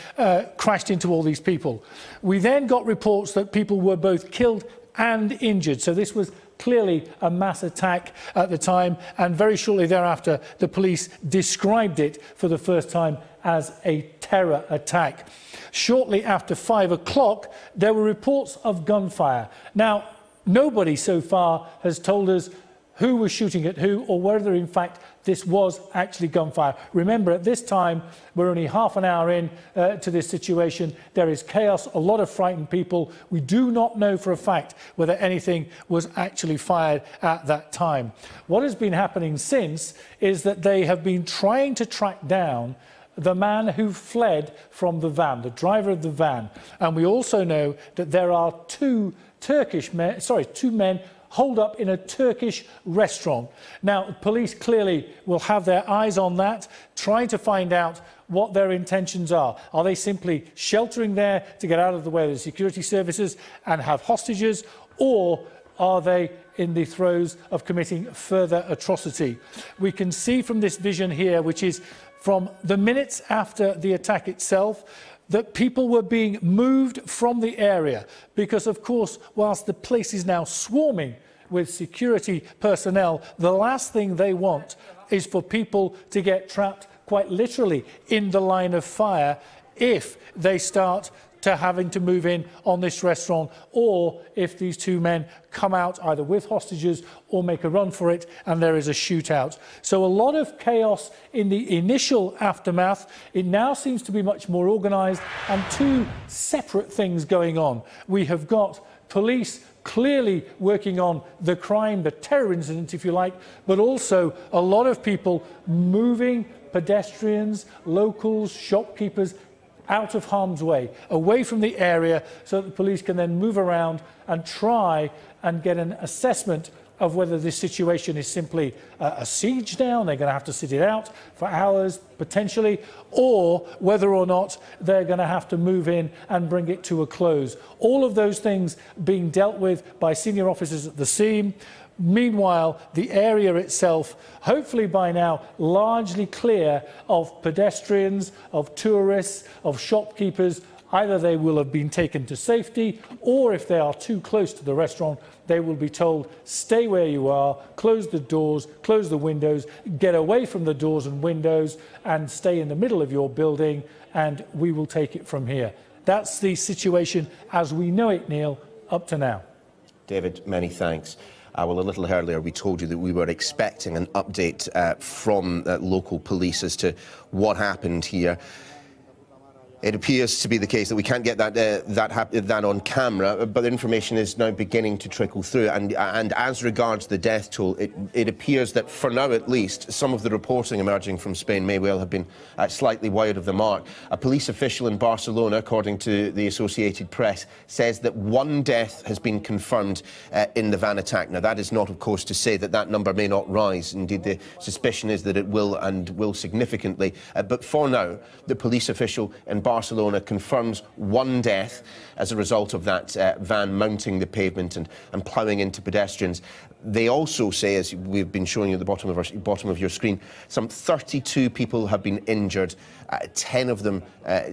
crashed into all these people. We then got reports that people were both killed and injured. So this was clearly a mass attack at the time, and very shortly thereafter the police described it for the first time as a terror attack. Shortly after 5 o'clock there were reports of gunfire. Now, nobody so far has told us who was shooting at who, or whether in fact this was actually gunfire. Remember, at this time, we're only half an hour in to this situation. There is chaos, a lot of frightened people. We do not know for a fact whether anything was actually fired at that time. What has been happening since is that they have been trying to track down the man who fled from the van, the driver of the van. And we also know that there are two men holed up in a Turkish restaurant. Now, police clearly will have their eyes on that, trying to find out what their intentions are. Are they simply sheltering there to get out of the way of the security services and have hostages, or are they in the throes of committing further atrocity? We can see from this vision here, which is from the minutes after the attack itself, that people were being moved from the area because, of course, whilst the place is now swarming with security personnel, the last thing they want is for people to get trapped quite literally in the line of fire if they start to having to move in on this restaurant, or if these two men come out either with hostages or make a run for it and there is a shootout. So a lot of chaos in the initial aftermath. It now seems to be much more organised, and two separate things going on. We have got police clearly working on the crime, the terror incident, if you like, but also a lot of people moving pedestrians, locals, shopkeepers out of harm's way, away from the area, so that the police can then move around and try and get an assessment of whether this situation is simply a siege down, they're going to have to sit it out for hours, potentially, or whether or not they're going to have to move in and bring it to a close. All of those things being dealt with by senior officers at the scene. Meanwhile, the area itself, hopefully by now, largely clear of pedestrians, of tourists, of shopkeepers. Either they will have been taken to safety, or if they are too close to the restaurant, they will be told, stay where you are, close the doors, close the windows, get away from the doors and windows, and stay in the middle of your building, and we will take it from here. That's the situation as we know it, Neil, up to now. David, many thanks. Well, a little earlier we told you that we were expecting an update from local police as to what happened here. It appears to be the case that we can't get that on camera, but the information is now beginning to trickle through. And as regards the death toll, it appears that, for now at least, some of the reporting emerging from Spain may well have been slightly wide of the mark. A police official in Barcelona, according to the Associated Press, says that one death has been confirmed in the van attack. Now, that is not, of course, to say that that number may not rise. Indeed, the suspicion is that it will, and will significantly. But for now, the police official in Barcelona confirms one death as a result of that van mounting the pavement and ploughing into pedestrians. They also say, as we've been showing you at the bottom of your screen, some 32 people have been injured, 10 of them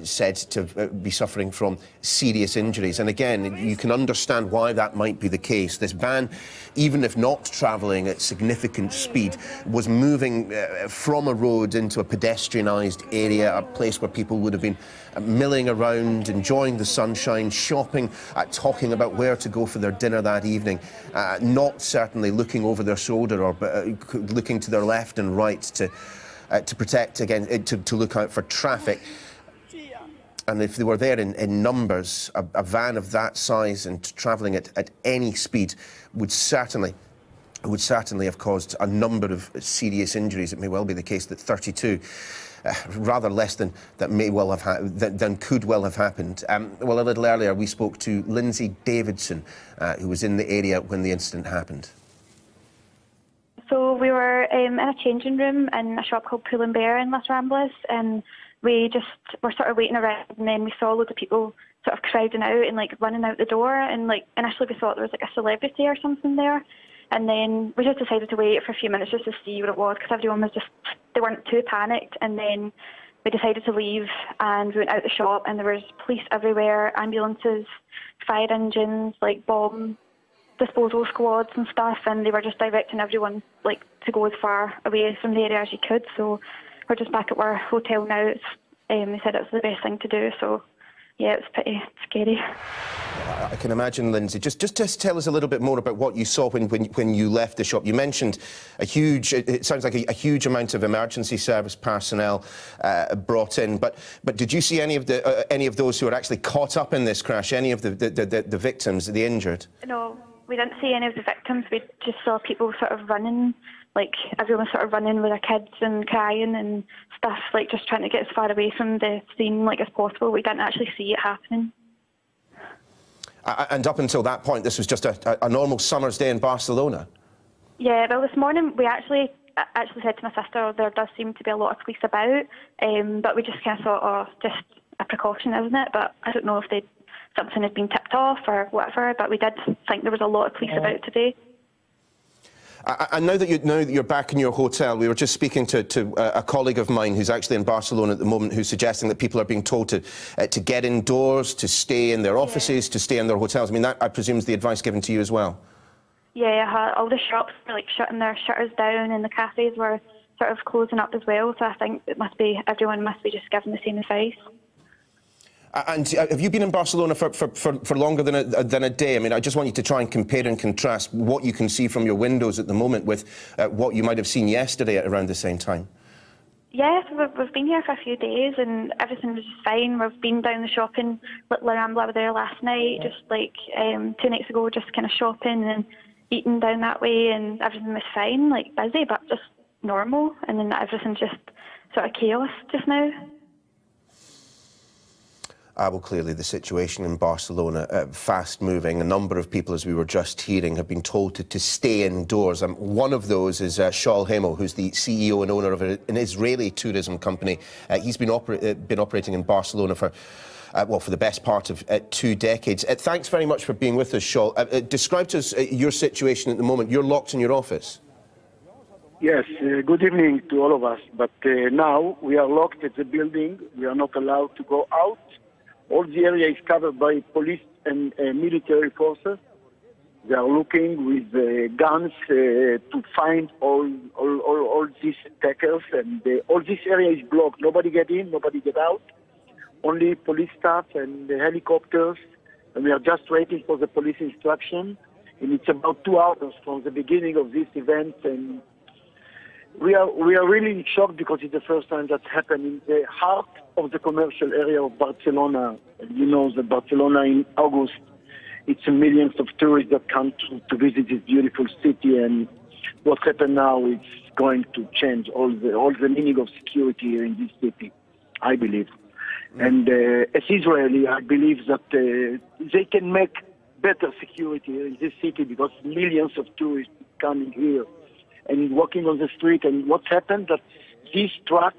said to be suffering from serious injuries. And again, you can understand why that might be the case. This van, even if not travelling at significant speed, was moving from a road into a pedestrianised area, a place where people would have been milling around, enjoying the sunshine, shopping, talking about where to go for their dinner that evening, not certainly looking over their shoulder or looking to their left and right to protect, again, to look out for traffic. And if they were there in numbers, a van of that size and travelling at any speed would certainly have caused a number of serious injuries. It may well be the case that 32, rather less than that may well have than could well have happened. Well, a little earlier we spoke to Lindsay Davidson, who was in the area when the incident happened. So we were in a changing room in a shop called Pull & Bear in Las Ramblas, and we just were sort of waiting around, and then we saw loads of people sort of crowding out and like running out the door, and like initially we thought there was like a celebrity or something there, and then we just decided to wait for a few minutes just to see what it was, because everyone was just, they weren't too panicked, and then we decided to leave and we went out the shop, and there was police everywhere, ambulances, fire engines, like bomb disposal squads and stuff, and they were just directing everyone like to go as far away from the area as you could. So we're just back at our hotel now. They said it was the best thing to do, so yeah, it was pretty scary. I can imagine, Lindsay. Just tell us a little bit more about what you saw when you left the shop. You mentioned it sounds like a huge amount of emergency service personnel brought in, but did you see any of those who were actually caught up in this crash? Any of the victims, the injured? No, we didn't see any of the victims. We just saw people sort of running, like everyone sort of running with their kids and crying and stuff, like just trying to get as far away from the scene like as possible. We didn't actually see it happening. And up until that point, this was just a normal summer's day in Barcelona? Yeah, well, this morning we actually said to my sister, there does seem to be a lot of police about, but we just kind of thought, oh, just a precaution, isn't it? But I don't know if something had been tipped off or whatever, but we did think there was a lot of police about today. And now that you're back in your hotel, we were just speaking to a colleague of mine who's actually in Barcelona at the moment, who's suggesting that people are being told to get indoors, to stay in their offices, to stay in their hotels. I mean, that, I presume, is the advice given to you as well? Yeah, all the shops were like shutting their shutters down, and the cafes were sort of closing up as well. So I think everyone must be just given the same advice. And have you been in Barcelona for longer than a day? I mean, I just want you to try and compare and contrast what you can see from your windows at the moment with what you might have seen yesterday at around the same time. Yes, we've been here for a few days and everything was just fine. We've been down the shopping, La Rambla were there last night, just like 2 nights ago, just kind of shopping and eating down that way, and everything was fine, like busy, but just normal. And then everything's just sort of chaos just now. Well, clearly the situation in Barcelona, fast-moving. A number of people, as we were just hearing, have been told to stay indoors. One of those is Shaul Hemo, who's the CEO and owner of an Israeli tourism company. He's been operating in Barcelona for the best part of 2 decades. Thanks very much for being with us, Shaul. Describe to us your situation at the moment. You're locked in your office. Yes, good evening to all of us. But now we are locked at the building. We are not allowed to go out. All the area is covered by police and military forces. They are looking with guns to find all these attackers, and all this area is blocked. Nobody get in, nobody get out. Only police staff and helicopters, and we are just waiting for the police instruction. And it's about 2 hours from the beginning of this event, and we are really shocked because it's the first time that's happened in the heart of the commercial area of Barcelona. You know that Barcelona in August, it's millions of tourists that come to visit this beautiful city, and what's happened now is going to change all the meaning of security here in this city, I believe. And as Israeli, I believe that they can make better security here in this city because millions of tourists coming here and walking on the street. And what's happened that this truck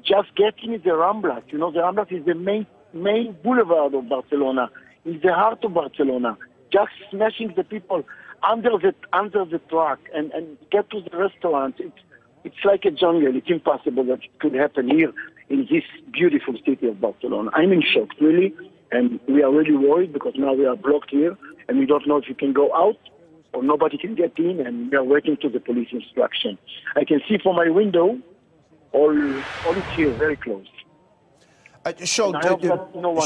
just getting in the Ramblas. You know, the Ramblas is the main boulevard of Barcelona. It's the heart of Barcelona. Just smashing the people under the truck and get to the restaurant. It's like a jungle. It's impossible that it could happen here in this beautiful city of Barcelona. I'm in shock, really, and we are really worried because now we are blocked here and we don't know if we can go out or nobody can get in, and we are waiting to the police instruction. I can see from my window all is here, very close. Shaul,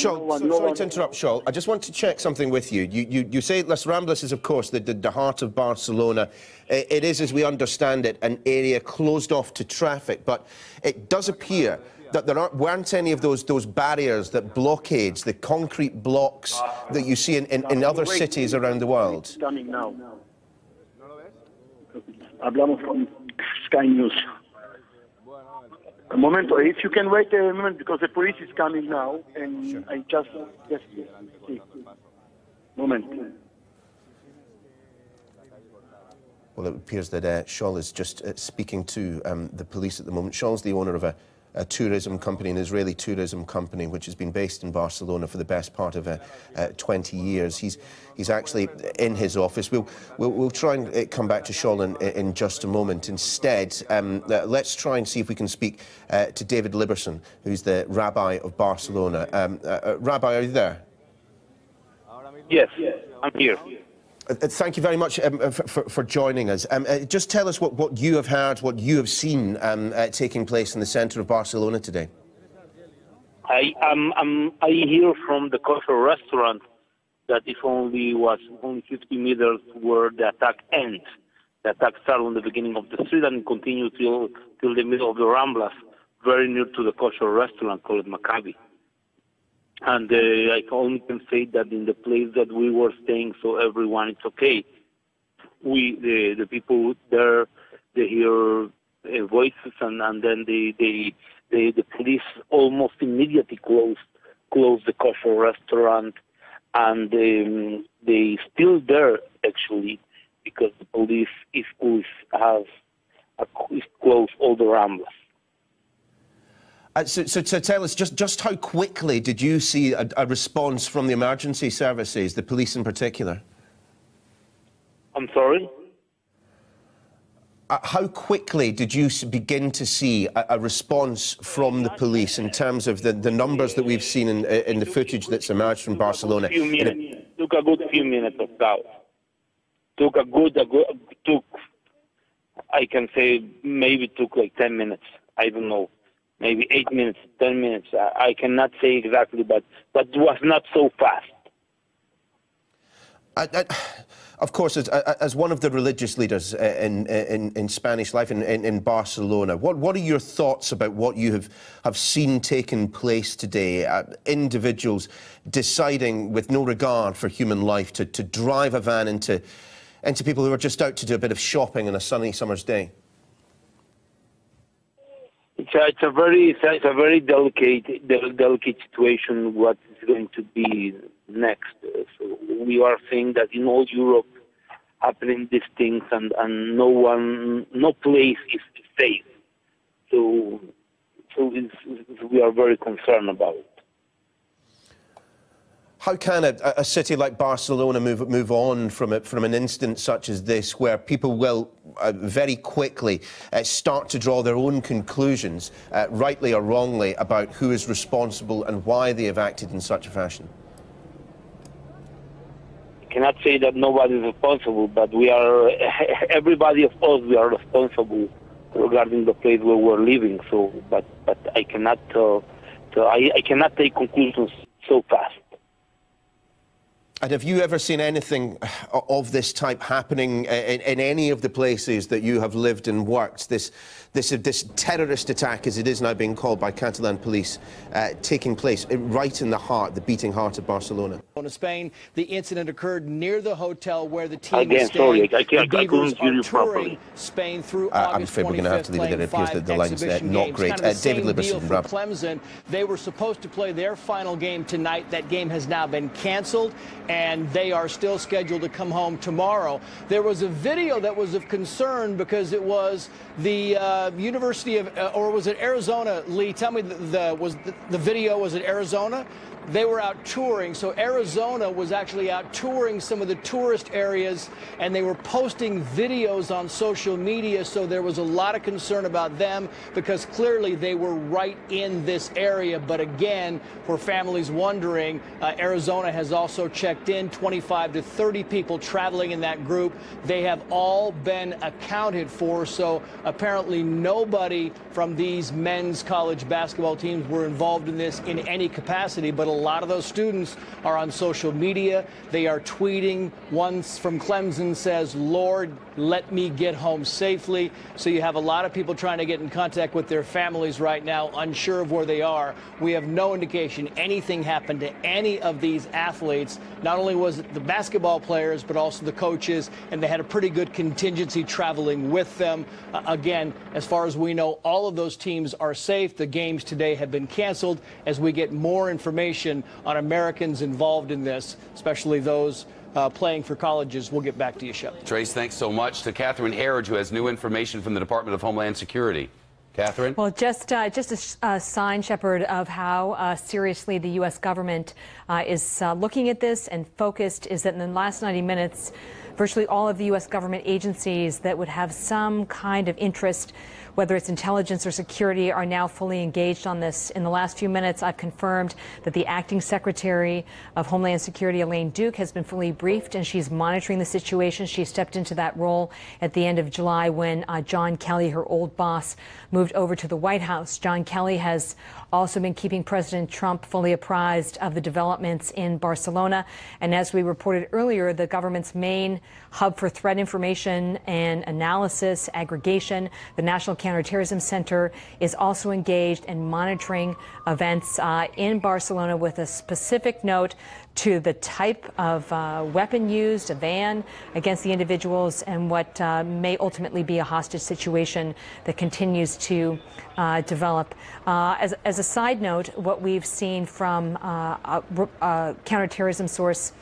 sorry to interrupt, Shaul. I just want to check something with you. You say Las Ramblas is, of course, the heart of Barcelona. It is, as we understand it, an area closed off to traffic, but it does appear that there weren't any of those barriers, that blockades, the concrete blocks that you see in other cities around the world. Coming now. Hablamos from Sky News. A moment, if you can wait a moment, because the police is coming now, and sure. I just see. Moment. Well, it appears that Shaul is just speaking to the police at the moment. Shaul's the owner of a tourism company, an Israeli tourism company, which has been based in Barcelona for the best part of 20 years. He's actually in his office. We'll try and come back to Shaul in just a moment. Instead, let's try and see if we can speak to David Liberson, who's the rabbi of Barcelona. Rabbi, are you there? Yes, I'm here. Thank you very much for joining us. Just tell us what you have heard, what you have seen taking place in the centre of Barcelona today. I hear from the kosher restaurant that it was only 50 meters where the attack ends. The attack started on the beginning of the street and continued till the middle of the Ramblas, very near to the kosher restaurant called Maccabi. And I only can say that in the place that we were staying, so everyone, it's okay. The people there, they hear voices, and then the police almost immediately closed the kosher restaurant, and they still there actually, because the police is closed all the Ramblas. So tell us, just how quickly did you see a response from the emergency services, the police in particular? I'm sorry? How quickly did you begin to see a response from the police in terms of the numbers that we've seen in the footage that's emerged from Barcelona? Took a good few minutes of doubt. I can say maybe took like 10 minutes. I don't know. Maybe 8 minutes, 10 minutes. I cannot say exactly, but it was not so fast. Of course, as one of the religious leaders in Spanish life in Barcelona, what are your thoughts about what you have seen taking place today? Individuals deciding, with no regard for human life, to drive a van into people who are just out to do a bit of shopping on a sunny summer's day. It's a very delicate situation. What is going to be next? So we are seeing that in all Europe happening these things, and no place is safe. So we are very concerned about it. How can a city like Barcelona move on from an incident such as this, where people will very quickly start to draw their own conclusions, rightly or wrongly, about who is responsible and why they have acted in such a fashion? I cannot say that nobody is responsible, but everybody of us, we are responsible regarding the place where we're living. So, but I cannot I cannot take conclusions so fast. And have you ever seen anything of this type happening in any of the places that you have lived and worked? This terrorist attack, as it is now being called by Catalan police, taking place right in the heart, the beating heart of Barcelona. Spain, the incident occurred near the hotel where the team is staying. Sorry, I couldn't hear you properly. Spain through I'm afraid we're going to have to leave it there. It appears that the line's not great. Kind of David Liberson, Clemson. They were supposed to play their final game tonight. That game has now been canceled, and they are still scheduled to come home tomorrow. There was a video that was of concern because it was the University of, or was it Arizona? Lee, tell me, the video was it Arizona? They were out touring, so Arizona Arizona was actually out touring some of the tourist areas, and they were posting videos on social media, so there was a lot of concern about them because clearly they were right in this area. But again, for families wondering, Arizona has also checked in 25 to 30 people traveling in that group. They have all been accounted for, so apparently nobody from these men's college basketball teams were involved in this in any capacity, but a lot of those students are on social media. They are tweeting. One from Clemson says, "Lord, let me get home safely." So you have a lot of people trying to get in contact with their families right now, unsure of where they are. We have no indication anything happened to any of these athletes. Not only was it the basketball players, but also the coaches, and they had a pretty good contingency traveling with them. Again, as far as we know, all of those teams are safe. The games today have been canceled. As we get more information on Americans involved in this, especially those playing for colleges, we'll get back to you, Shep. Trace, thanks so much. To Catherine Herridge, who has new information from the Department of Homeland Security. Catherine? Well, just a sign, Shepard, of how seriously the U.S. government is looking at this and focused is that in the last 90 minutes, virtually all of the U.S. government agencies that would have some kind of interest, whether it's intelligence or security, are now fully engaged on this. In the last few minutes, I've confirmed that the acting Secretary of Homeland Security, Elaine Duke, has been fully briefed, and she's monitoring the situation. She stepped into that role at the end of July when John Kelly, her old boss, moved over to the White House. John Kelly has also been keeping President Trump fully apprised of the developments in Barcelona. And as we reported earlier, the government's main hub for threat information and analysis, aggregation, the National Counterterrorism Center, is also engaged in monitoring events in Barcelona with a specific note to the type of weapon used, a van, against the individuals, and what may ultimately be a hostage situation that continues to develop. As a side note, what we've seen from a counterterrorism source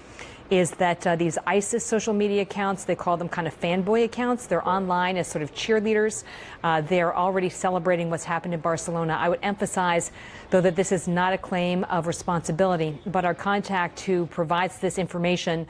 is that these ISIS social media accounts, they call them kind of fanboy accounts. They're online as sort of cheerleaders. They're already celebrating what's happened in Barcelona. I would emphasize, though, that this is not a claim of responsibility, but our contact who provides this information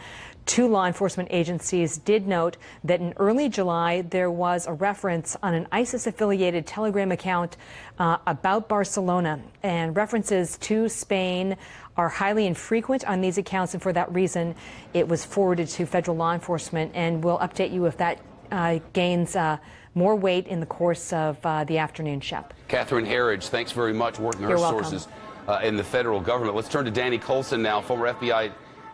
to law enforcement agencies did note that in early July there was a reference on an ISIS-affiliated Telegram account about Barcelona, and references to Spain are highly infrequent on these accounts, and for that reason it was forwarded to federal law enforcement, and we'll update you if that gains more weight in the course of the afternoon, Shep. Catherine Herridge, thanks very much, working her sources in the federal government. Let's turn to Danny Coulson now, former FBI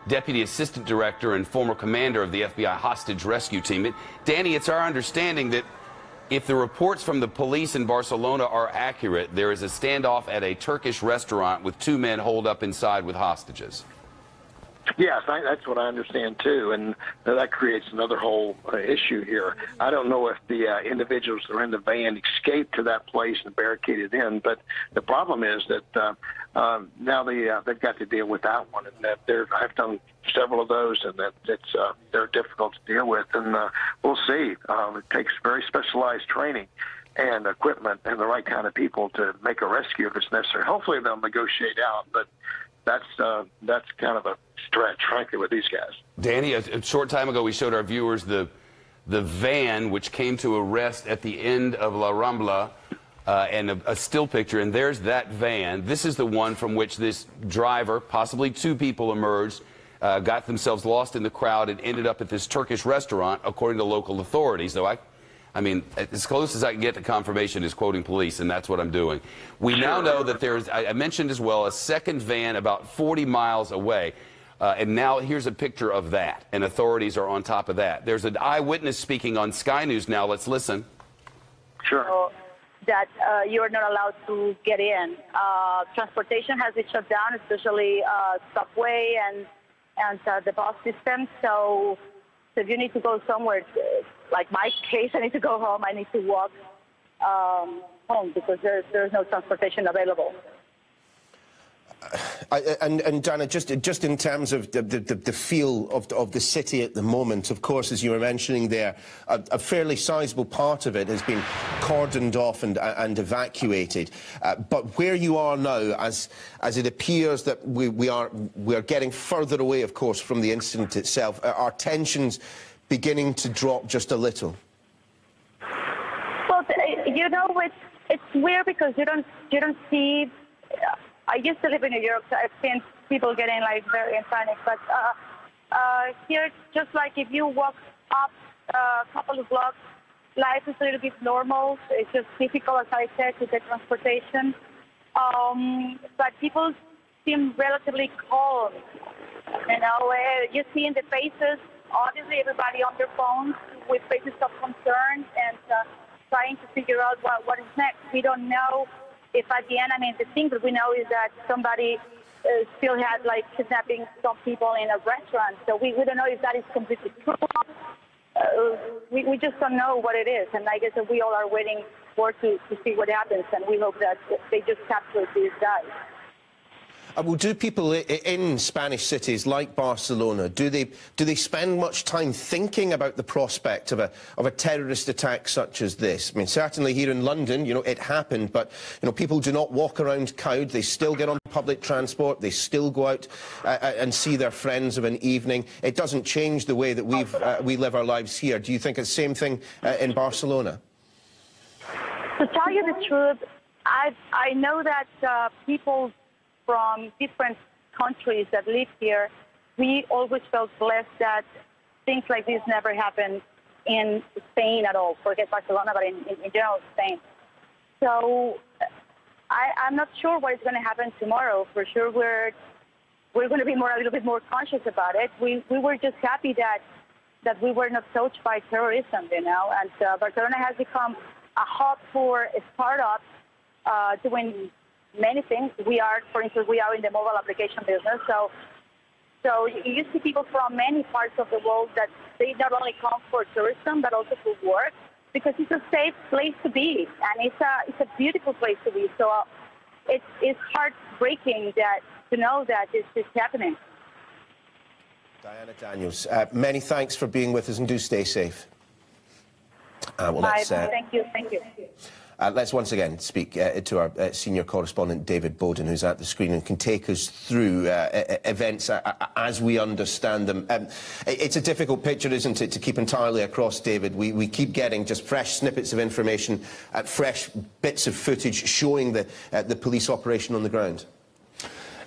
Deputy Assistant Director and former commander of the FBI hostage rescue team. Danny, it's our understanding that if the reports from the police in Barcelona are accurate, there is a standoff at a Turkish restaurant with 2 men holed up inside with hostages. Yes, that's what I understand, too, and that creates another whole issue here. I don't know if the individuals that are in the van escaped to that place and barricaded in, but the problem is that now they've got to deal with that one, and that I've done several of those, and that they're difficult to deal with, and we'll see. It takes very specialized training and equipment and the right kind of people to make a rescue if it's necessary. Hopefully they'll negotiate out, but that's kind of a stretch, frankly, with these guys. Danny, a short time ago we showed our viewers the van which came to a rest at the end of La Rambla, and a still picture, and there's that van. This is the one from which this driver, possibly 2 people, emerged, got themselves lost in the crowd and ended up at this Turkish restaurant, according to local authorities. Though I mean, as close as I can get to confirmation is quoting police, and that's what I'm doing. We now know that there's, I mentioned as well, a second van about 40 miles away. And now here's a picture of that, and authorities are on top of that. There's an eyewitness speaking on Sky News now. Let's listen. Sure. So that you're not allowed to get in. Transportation has been shut down, especially subway and the bus system. So if you need to go somewhere, like my case, I need to go home. I need to walk home because there's no transportation available. And Dana, just in terms of the feel of the city at the moment, of course, as you were mentioning there, a fairly sizable part of it has been cordoned off and evacuated. But where you are now, as it appears that we are getting further away, of course, from the incident itself, are tensions beginning to drop just a little? Well, you know, it's weird because you don't see. I used to live in New York, so I've seen people getting like very in panic. But here, just like if you walk up a couple of blocks, life is a little bit normal. It's just difficult, as I said, to get transportation. But people seem relatively calm. You know, you see in the faces, obviously everybody on their phones with faces of concern and trying to figure out what is next. We don't know if at the end, I mean, the thing that we know is that somebody still had like kidnapping some people in a restaurant. So we don't know if that is completely true. We just don't know what it is. And I guess that we all are waiting to see what happens. And we hope that they just capture these guys. Well, do people in Spanish cities like Barcelona, do they spend much time thinking about the prospect of a terrorist attack such as this? I mean, certainly here in London, you know, it happened, but, you know, people do not walk around cowed. They still get on public transport. They still go out and see their friends of an evening. It doesn't change the way that we live our lives here. Do you think it's the same thing in Barcelona? To tell you the truth, I know that people from different countries that live here, we always felt blessed that things like this never happened in Spain at all. Forget Barcelona, but in general, Spain. So I'm not sure what is going to happen tomorrow. For sure, we're going to be a little bit more conscious about it. We were just happy that we were not touched by terrorism, you know. And Barcelona has become a hub for startups doing many things. For instance, we are in the mobile application business. So you see people from many parts of the world that they not only come for tourism, but also for work, because it's a safe place to be, and it's a beautiful place to be. So it's heartbreaking to know that this is happening. Diana Daniels, many thanks for being with us, and do stay safe. Thank you. Let's once again speak to our senior correspondent, David Bowden, who's at the screen and can take us through events as we understand them. It's a difficult picture, isn't it, to keep entirely across, David? We keep getting just fresh snippets of information, fresh bits of footage showing the police operation on the ground.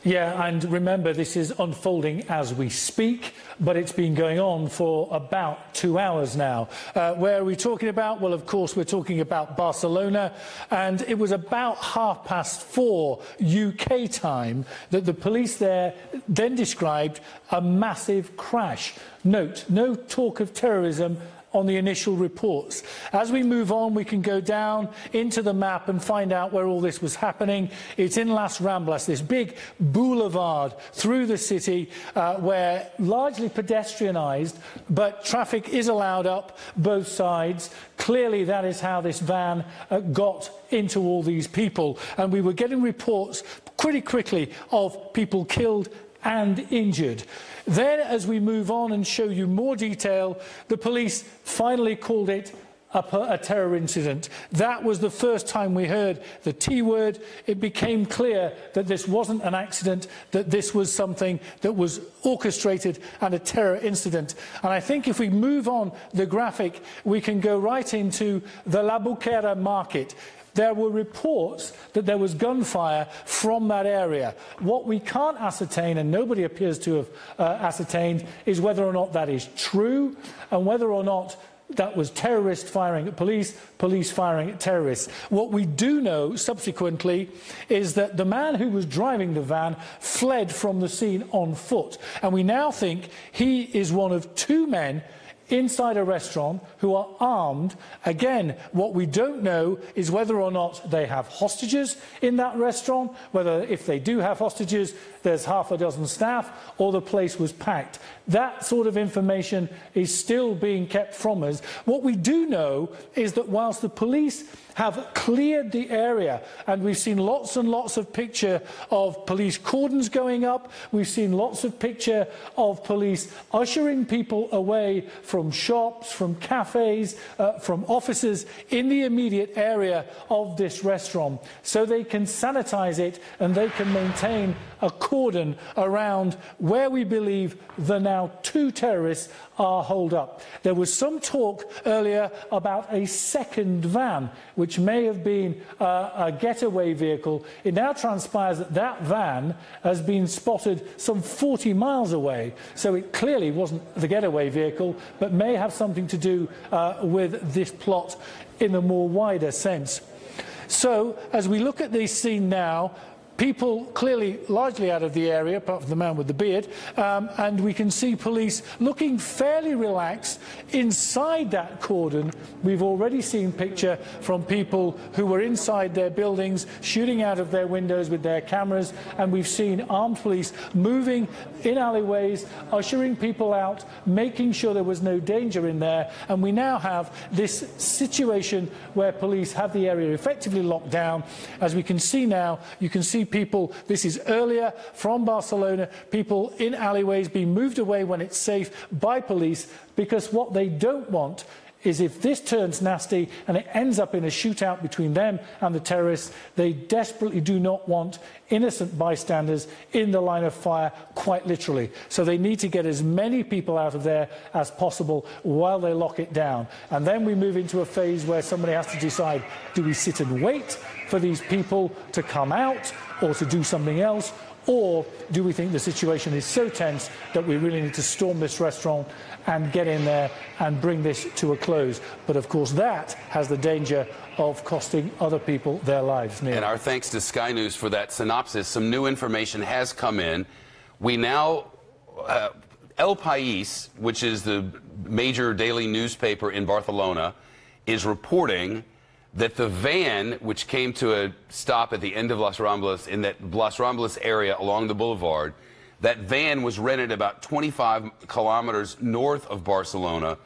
Yeah, and remember, this is unfolding as we speak, but it's been going on for about 2 hours now. Where are we talking about? Well, of course, we're talking about Barcelona, and it was about 4:30 UK time that the police there then described a massive crash. Note, no talk of terrorism on the initial reports. As we move on, we can go down into the map and find out where all this was happening. It's in Las Ramblas, this big boulevard through the city where largely pedestrianised, but traffic is allowed up both sides. Clearly, that is how this van got into all these people. And we were getting reports pretty quickly of people killed and injured. Then, as we move on and show you more detail, the police finally called it a terror incident. That was the first time we heard the T word. It became clear that this wasn't an accident, that this was something that was orchestrated and a terror incident. And I think if we move on the graphic, we can go right into the La Buquera market. There were reports that there was gunfire from that area. What we can't ascertain, and nobody appears to have ascertained, is whether or not that is true and whether or not that was terrorists firing at police, police firing at terrorists. What we do know subsequently is that the man who was driving the van fled from the scene on foot. And we now think he is one of two men inside a restaurant who are armed. Again, what we don't know is whether or not they have hostages in that restaurant, whether if they do have hostages, there's half a dozen staff, or the place was packed. That sort of information is still being kept from us. What we do know is that whilst the police have cleared the area, and we've seen lots and lots of picture of police cordons going up, we've seen lots of picture of police ushering people away from shops, from cafes, from offices in the immediate area of this restaurant, so they can sanitize it and they can maintain a cordon around where we believe the now 2 terrorists are holed up. There was some talk earlier about a second van, which may have been a getaway vehicle. It now transpires that that van has been spotted some 40 miles away, so it clearly wasn't the getaway vehicle, but may have something to do with this plot in a more wider sense. So, as we look at this scene now, people clearly largely out of the area, apart from the man with the beard, and we can see police looking fairly relaxed inside that cordon. We've already seen picture from people who were inside their buildings, shooting out of their windows with their cameras, and we've seen armed police moving in alleyways, ushering people out, making sure there was no danger in there, and we now have this situation where police have the area effectively locked down. As we can see now, you can see people, this is earlier from Barcelona, people in alleyways being moved away when it's safe by police, because what they don't want is if this turns nasty and it ends up in a shootout between them and the terrorists, they desperately do not want innocent bystanders in the line of fire, quite literally. So they need to get as many people out of there as possible while they lock it down. And then we move into a phase where somebody has to decide, do we sit and wait for these people to come out or to do something else? Or do we think the situation is so tense that we really need to storm this restaurant and get in there and bring this to a close? But of course that has the danger of costing other people their lives. Neil. And our thanks to Sky News for that synopsis. Some new information has come in. We now, El País, which is the major daily newspaper in Barcelona, is reporting that the van, which came to a stop at the end of Las Ramblas, in that Las Ramblas area along the boulevard, that van was rented about 25 kilometers north of Barcelona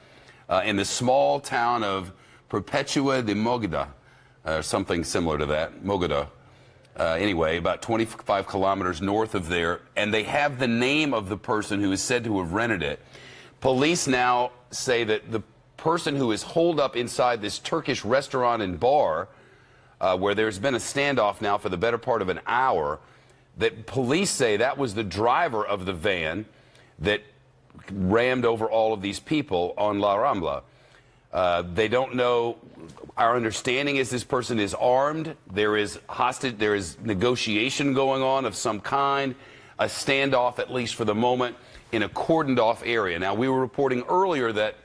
in the small town of Perpetua de Mogoda, or something similar to that, Mogoda. Anyway, about 25 kilometers north of there, and they have the name of the person who is said to have rented it. Police now say that the person who is holed up inside this Turkish restaurant and bar, where there's been a standoff now for the better part of an hour, that police say that was the driver of the van that rammed over all of these people on La Rambla. They don't know. Our understanding is this person is armed. There is hostage. There is negotiation going on of some kind, a standoff at least for the moment in a cordoned off area. Now, we were reporting earlier that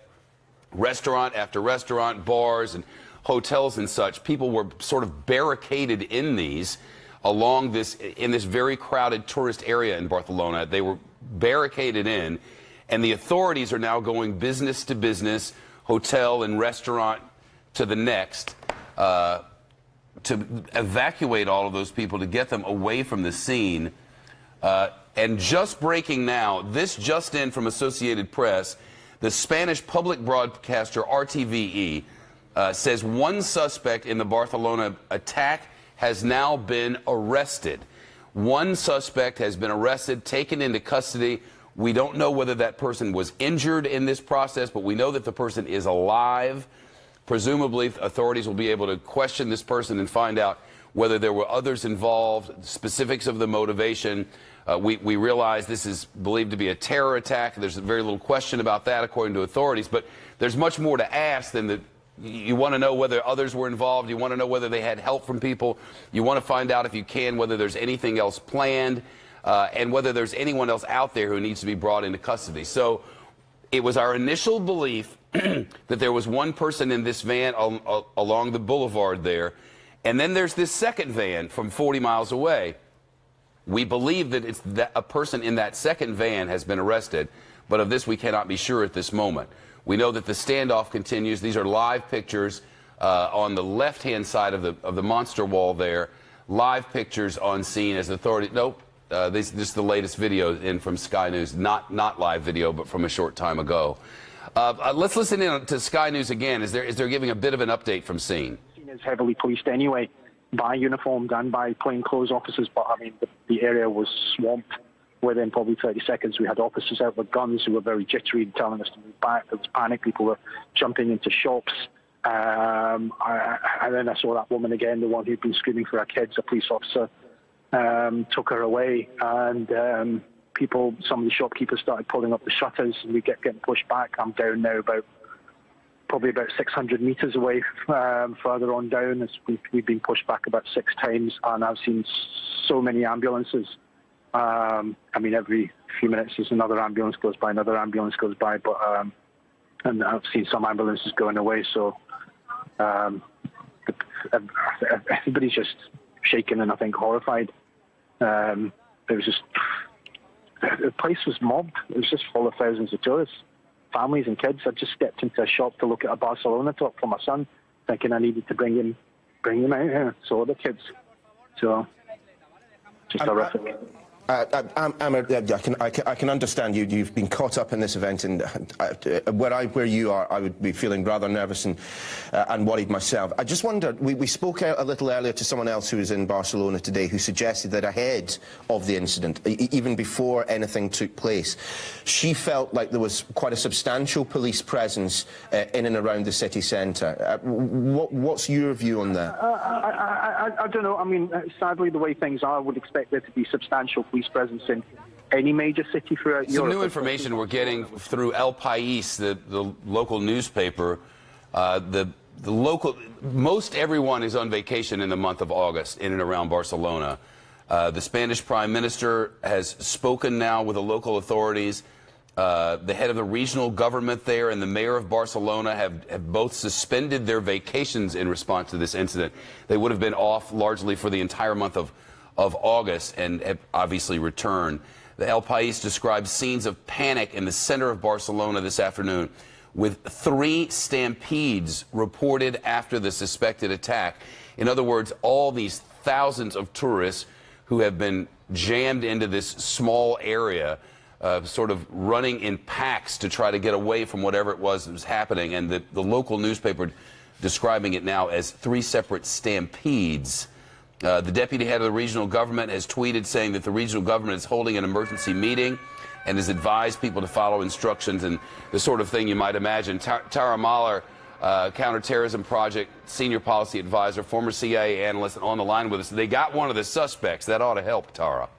restaurant after restaurant, bars and hotels and such, people were sort of barricaded in these along this, in this very crowded tourist area in Barcelona. They were barricaded in, and the authorities are now going business to business, hotel and restaurant to the next, to evacuate all of those people, to get them away from the scene. And just breaking now, this just in from Associated Press, the Spanish public broadcaster RTVE says one suspect in the Barcelona attack has now been arrested. One suspect has been arrested, taken into custody. We don't know whether that person was injured in this process, but we know that the person is alive. Presumably, authorities will be able to question this person and find out whether there were others involved, specifics of the motivation. We realize this is believed to be a terror attack. There's very little question about that, according to authorities. But there's much more to ask than that. You want to know whether others were involved. You want to know whether they had help from people. You want to find out, if you can, whether there's anything else planned and whether there's anyone else out there who needs to be brought into custody. So it was our initial belief that there was one person in this van along the boulevard there. And then there's this second van from 40 miles away. We believe that it's that a person in that second van has been arrested, but of this we cannot be sure at this moment. We know that the standoff continues. These are live pictures on the left-hand side of the monster wall there. Live pictures on scene as authorities. Nope, this is the latest video in from Sky News. Not live video, but from a short time ago. Let's listen in to Sky News again. Is they're giving a bit of an update from scene. Scene is heavily policed anyway by uniformed and by plainclothes officers, but I mean the area was swamped. Within probably 30 seconds, we had officers out with guns who were very jittery and telling us to move back. There was panic. People were jumping into shops. And then I saw that woman again, the one who'd been screaming for her kids. A police officer took her away, and some of the shopkeepers started pulling up the shutters, and we getting pushed back. I'm down now probably about 600 meters away, further on down. As we've been pushed back about 6 times, and I've seen so many ambulances. I mean, every few minutes there's another ambulance goes by, another ambulance goes by, but and I've seen some ambulances going away, so everybody's just shaken and I think horrified. It was just, the place was mobbed. It was just full of thousands of tourists, families and kids. I just stepped into a shop to look at a Barcelona top for my son, thinking I needed to bring him out here, so the kids. So just horrific. I can understand you. You've been caught up in this event, and where you are, I would be feeling rather nervous and worried myself. I just wondered, we spoke a little earlier to someone else who was in Barcelona today who suggested that ahead of the incident, even before anything took place, she felt like there was quite a substantial police presence in and around the city centre. What's your view on that? I don't know. I mean, sadly, the way things are, I would expect there to be substantial police presence in any major city throughout Europe. Some new information we're getting through El País, the local newspaper. Most everyone is on vacation in the month of August in and around Barcelona. The Spanish Prime Minister has spoken now with the local authorities. The head of the regional government there and the mayor of Barcelona have both suspended their vacations in response to this incident. They would have been off largely for the entire month of August and have obviously returned. The El País describes scenes of panic in the center of Barcelona this afternoon, with 3 stampedes reported after the suspected attack. In other words, all these thousands of tourists who have been jammed into this small area, sort of running in packs to try to get away from whatever it was that was happening. And the local newspaper describing it now as 3 separate stampedes. The deputy head of the regional government has tweeted saying that the regional government is holding an emergency meeting and has advised people to follow instructions and the sort of thing you might imagine. Tara Mahler, Counterterrorism Project Senior Policy Advisor, former CIA analyst, on the line with us. They got one of the suspects. That ought to help, Tara.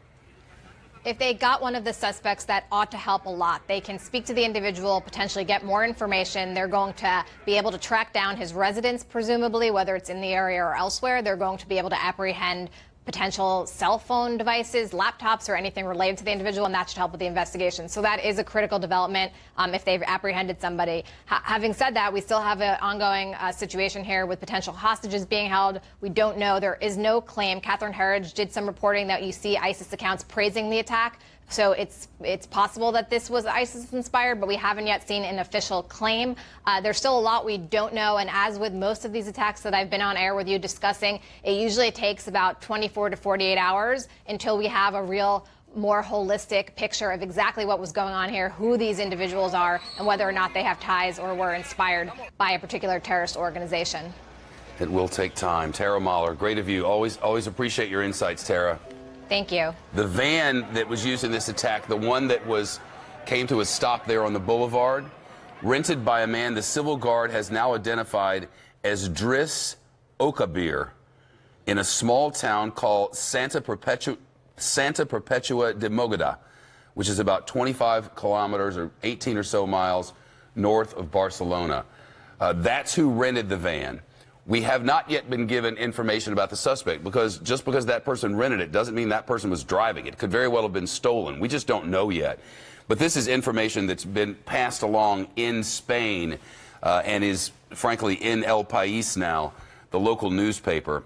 If they got one of the suspects, that ought to help a lot. They can speak to the individual, potentially get more information. They're going to be able to track down his residence, presumably, whether it's in the area or elsewhere. They're going to be able to apprehend potential cell phone devices, laptops, or anything related to the individual, and that should help with the investigation. So that is a critical development if they've apprehended somebody. Having said that, we still have an ongoing situation here with potential hostages being held. We don't know. There is no claim. Catherine Herridge did some reporting that you see ISIS accounts praising the attack. So it's possible that this was ISIS-inspired, but we haven't yet seen an official claim. There's still a lot we don't know, and as with most of these attacks that I've been on air with you discussing, it usually takes about 24 to 48 hours until we have a real, more holistic picture of exactly what was going on here, who these individuals are, and whether or not they have ties or were inspired by a particular terrorist organization. It will take time. Tara Mahler, great of you. Always appreciate your insights, Tara. Thank you. The van that was used in this attack, the one that came to a stop there on the boulevard, rented by a man the civil guard has now identified as Driss Okabir in a small town called Santa Perpetua de Mogada, which is about 25 kilometers or 18 or so miles north of Barcelona. That's who rented the van. We have not yet been given information about the suspect, because just because that person rented it doesn't mean that person was driving it. It could very well have been stolen. We just don't know yet. But this is information that's been passed along in Spain and is, frankly, in El País now, the local newspaper.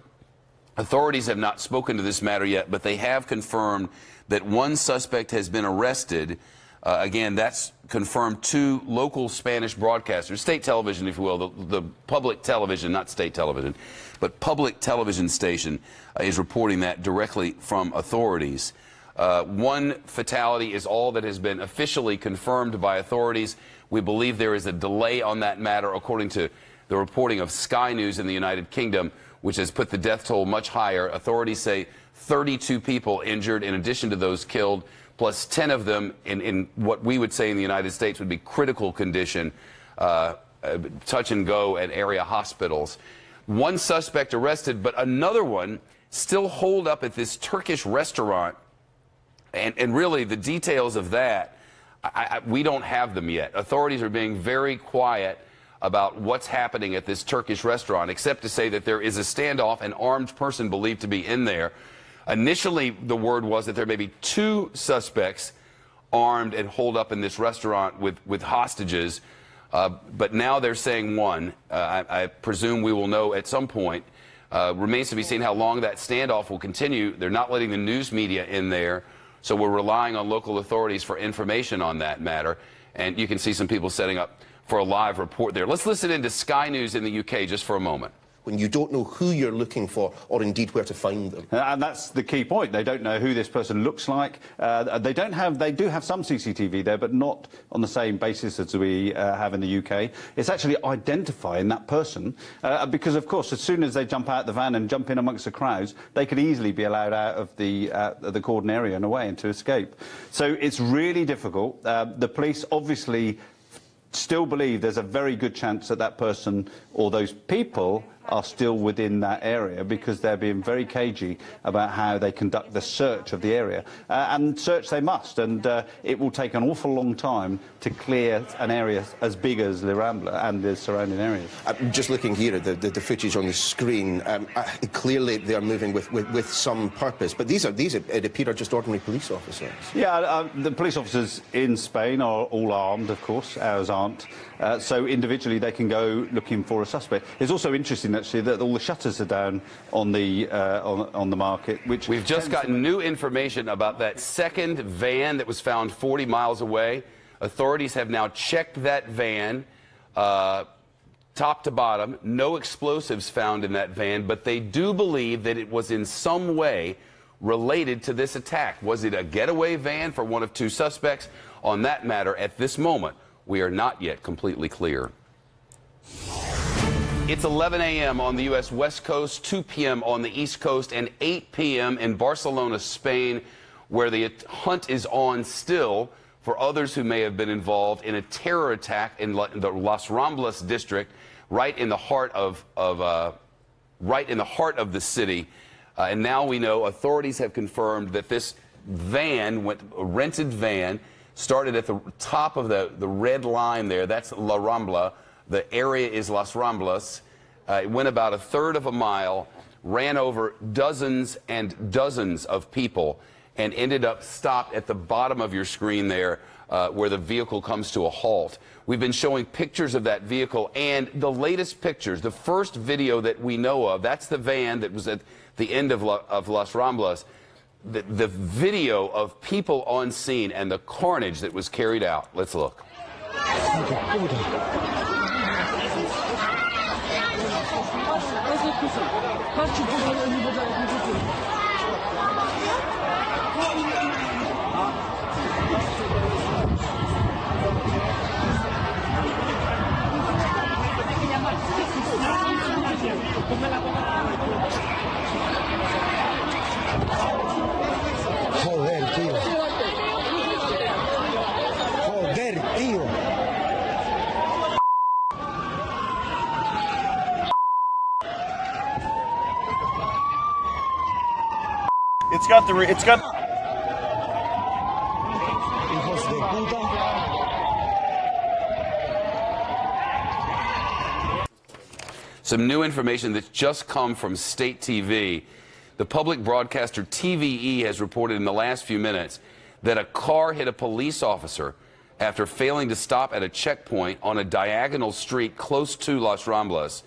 Authorities have not spoken to this matter yet, but they have confirmed that one suspect has been arrested Again, that's confirmed to local Spanish broadcasters, state television, if you will, the public television, not state television, but public television station is reporting that directly from authorities. One fatality is all that has been officially confirmed by authorities. We believe there is a delay on that matter, according to the reporting of Sky News in the United Kingdom, which has put the death toll much higher. Authorities say 32 people injured in addition to those killed, plus 10 of them in what we would say in the United States would be critical condition, touch and go at area hospitals. One suspect arrested, but another one still holed up at this Turkish restaurant. And really, the details of that, we don't have them yet. Authorities are being very quiet about what's happening at this Turkish restaurant, except to say that there is a standoff, an armed person believed to be in there. Initially, the word was that there may be 2 suspects armed and holed up in this restaurant with hostages, but now they're saying 1. I presume we will know at some point. Remains to be seen how long that standoff will continue. They're not letting the news media in there, so we're relying on local authorities for information on that matter. And you can see some people setting up for a live report there. Let's listen into Sky News in the UK just for a moment. When you don't know who you're looking for or indeed where to find them. And that's the key point. They don't know who this person looks like. They do have some CCTV there, but not on the same basis as we have in the UK. It's actually identifying that person because, of course, as soon as they jump out the van and jump in amongst the crowds, they could easily be allowed out of the cordon area and away and to escape. So it's really difficult. The police obviously still believe there's a very good chance that that person or those people are still within that area because they're being very cagey about how they conduct the search of the area. And search they must, and it will take an awful long time to clear an area as big as La Rambla and the surrounding areas. Just looking here at the footage on the screen, clearly they are moving with some purpose, but these it appear are just ordinary police officers. Yeah, the police officers in Spain are all armed, of course, ours aren't. So individually they can go looking for a suspect. It's also interesting actually that all the shutters are down on the market, which we've just gotten new information about that second van that was found 40 miles away. Authorities have now checked that van top to bottom. No explosives found in that van, but they do believe that it was in some way related to this attack. Was it a getaway van for one of 2 suspects? On that matter, at this moment, we are not yet completely clear. It's 11 a.m. on the U.S. West Coast, 2 p.m. on the East Coast, and 8 p.m. in Barcelona, Spain, where the hunt is on still for others who may have been involved in a terror attack in the Las Ramblas district, right in the heart of the city. And now we know authorities have confirmed that this van, a rented van, started at the top of the red line there. That's La Rambla. The area is Las Ramblas. It went about 1/3 of a mile, ran over dozens and dozens of people, and ended up stopped at the bottom of your screen there where the vehicle comes to a halt. We've been showing pictures of that vehicle, and the latest pictures, the first video that we know of, that's the van that was at the end of Las Ramblas. The video of people on scene and the carnage that was carried out. Let's look. Joder, tío. Joder, tío. It's got the Hijos de puta. Some new information that's just come from state TV. The public broadcaster TVE has reported in the last few minutes that a car hit a police officer after failing to stop at a checkpoint on a diagonal street close to Las Ramblas.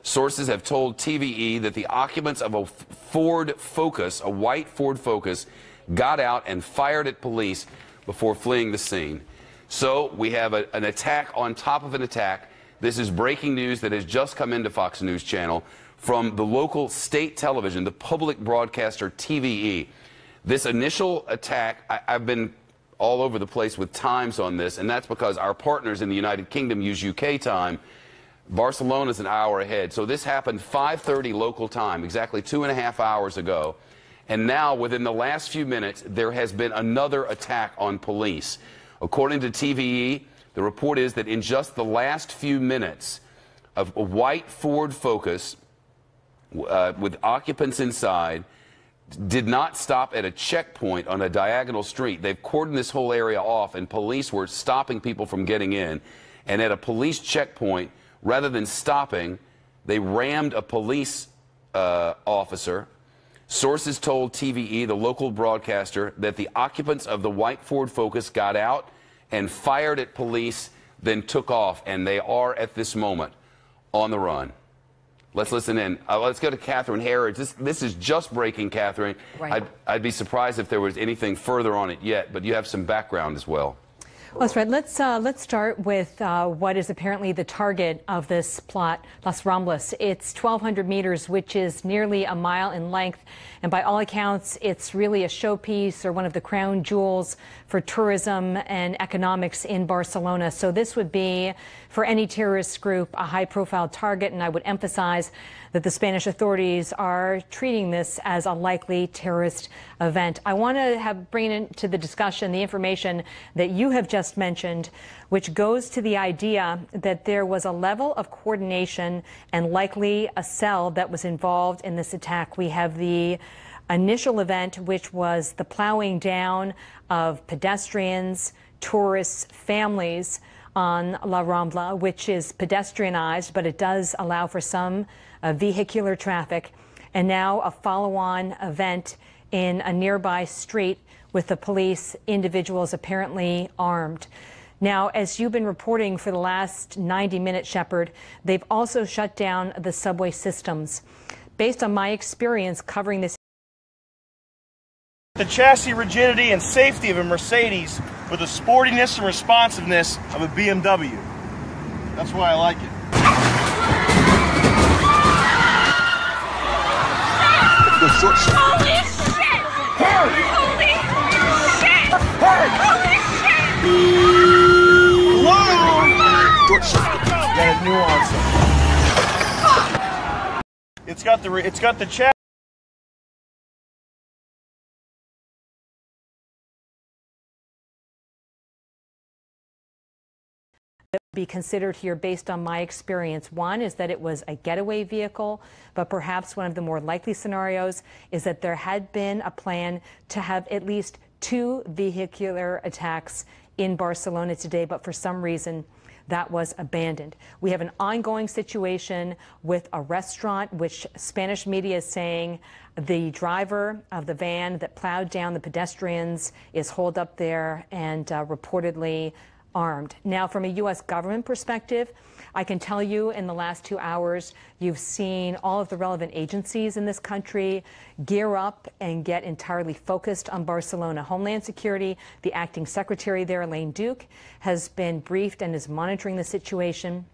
Sources have told TVE that the occupants of a Ford Focus, a white Ford Focus, got out and fired at police before fleeing the scene. So we have an attack on top of an attack. This is breaking news that has just come into Fox News Channel from the local state television, the public broadcaster TVE. This initial attack, I've been all over the place with times on this, and that's because our partners in the United Kingdom use UK time. Barcelona is an hour ahead. So this happened 5:30 local time, exactly 2.5 hours ago. And now, within the last few minutes, there has been another attack on police. According to TVE, the report is that in just the last few minutes, a white Ford Focus with occupants inside did not stop at a checkpoint on a diagonal street. They've cordoned this whole area off, and police were stopping people from getting in. And at a police checkpoint, rather than stopping, they rammed a police officer. Sources told TVE, the local broadcaster, that the occupants of the white Ford Focus got out and fired at police, then took off, and they are at this moment on the run. Let's listen in. Let's go to Catherine Harrods. This is just breaking, Catherine. Right. I'd be surprised if there was anything further on it yet, but you have some background as well. Well, that's right. Let's start with what is apparently the target of this plot, Las Ramblas. It's 1,200 meters, which is nearly a mile in length. And by all accounts, it's really a showpiece or one of the crown jewels for tourism and economics in Barcelona. So this would be, for any terrorist group, a high-profile target. And I would emphasize that the Spanish authorities are treating this as a likely terrorist event. I want to bring into the discussion the information that you have just mentioned, which goes to the idea that there was a level of coordination and likely a cell that was involved in this attack. We have the initial event, which was the plowing down of pedestrians, tourists, families on La Rambla, which is pedestrianized, but it does allow for some vehicular traffic. And now a follow-on event in a nearby street with the police, individuals apparently armed. Now, as you've been reporting for the last 90 minutes, Shepard, they've also shut down the subway systems. Based on my experience covering this, the chassis rigidity and safety of a Mercedes with the sportiness and responsiveness of a BMW. That's why I like it. Holy shit! Holy shit! Holy shit! Got a nuance. It's got the chassis. that would be considered here based on my experience. One is that it was a getaway vehicle, but perhaps one of the more likely scenarios is that there had been a plan to have at least 2 vehicular attacks in Barcelona today, but for some reason that was abandoned. We have an ongoing situation with a restaurant, which Spanish media is saying the driver of the van that plowed down the pedestrians is holed up there and reportedly armed. Now, from a U.S. government perspective, I can tell you in the last 2 hours, you've seen all of the relevant agencies in this country gear up and get entirely focused on Barcelona. Homeland Security, the acting secretary there, Elaine Duke, has been briefed and is monitoring the situation.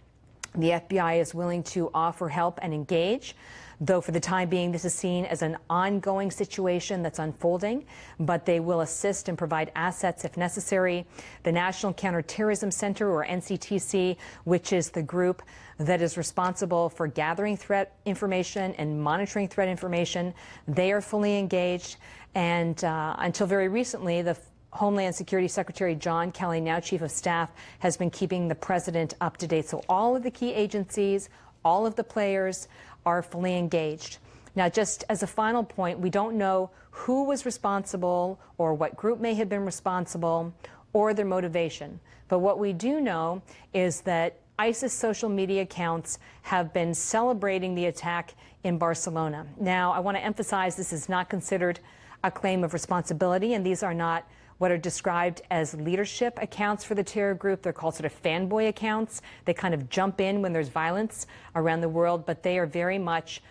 The FBI is willing to offer help and engage, though for the time being this is seen as an ongoing situation that's unfolding, but they will assist and provide assets if necessary. The National Counterterrorism Center, or NCTC, which is the group that is responsible for gathering threat information and monitoring threat information, they are fully engaged. And until very recently, the Homeland Security Secretary John Kelly, now Chief of Staff, has been keeping the president up to date. So all of the key agencies, all of the players are fully engaged. Now, just as a final point, we don't know who was responsible or what group may have been responsible or their motivation. But what we do know is that ISIS social media accounts have been celebrating the attack in Barcelona. Now, I want to emphasize this is not considered a claim of responsibility, and these are not what are described as leadership accounts for the terror group. They're called sort of fanboy accounts. They kind of jump in when there's violence around the world, but they are very much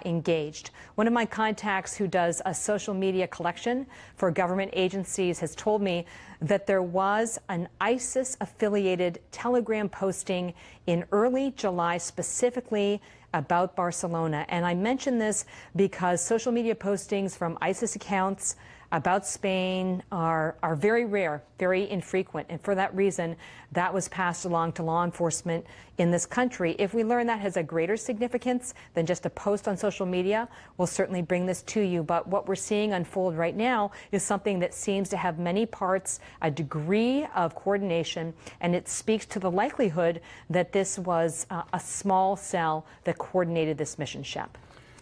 engaged. One of my contacts who does a social media collection for government agencies has told me that there was an ISIS-affiliated Telegram posting in early July specifically about Barcelona. And I mention this because social media postings from ISIS accounts about Spain are very rare, very infrequent. And for that reason, that was passed along to law enforcement in this country. If we learn that has a greater significance than just a post on social media, we'll certainly bring this to you. But what we're seeing unfold right now is something that seems to have many parts, a degree of coordination, and it speaks to the likelihood that this was a small cell that coordinated this mission, Shep.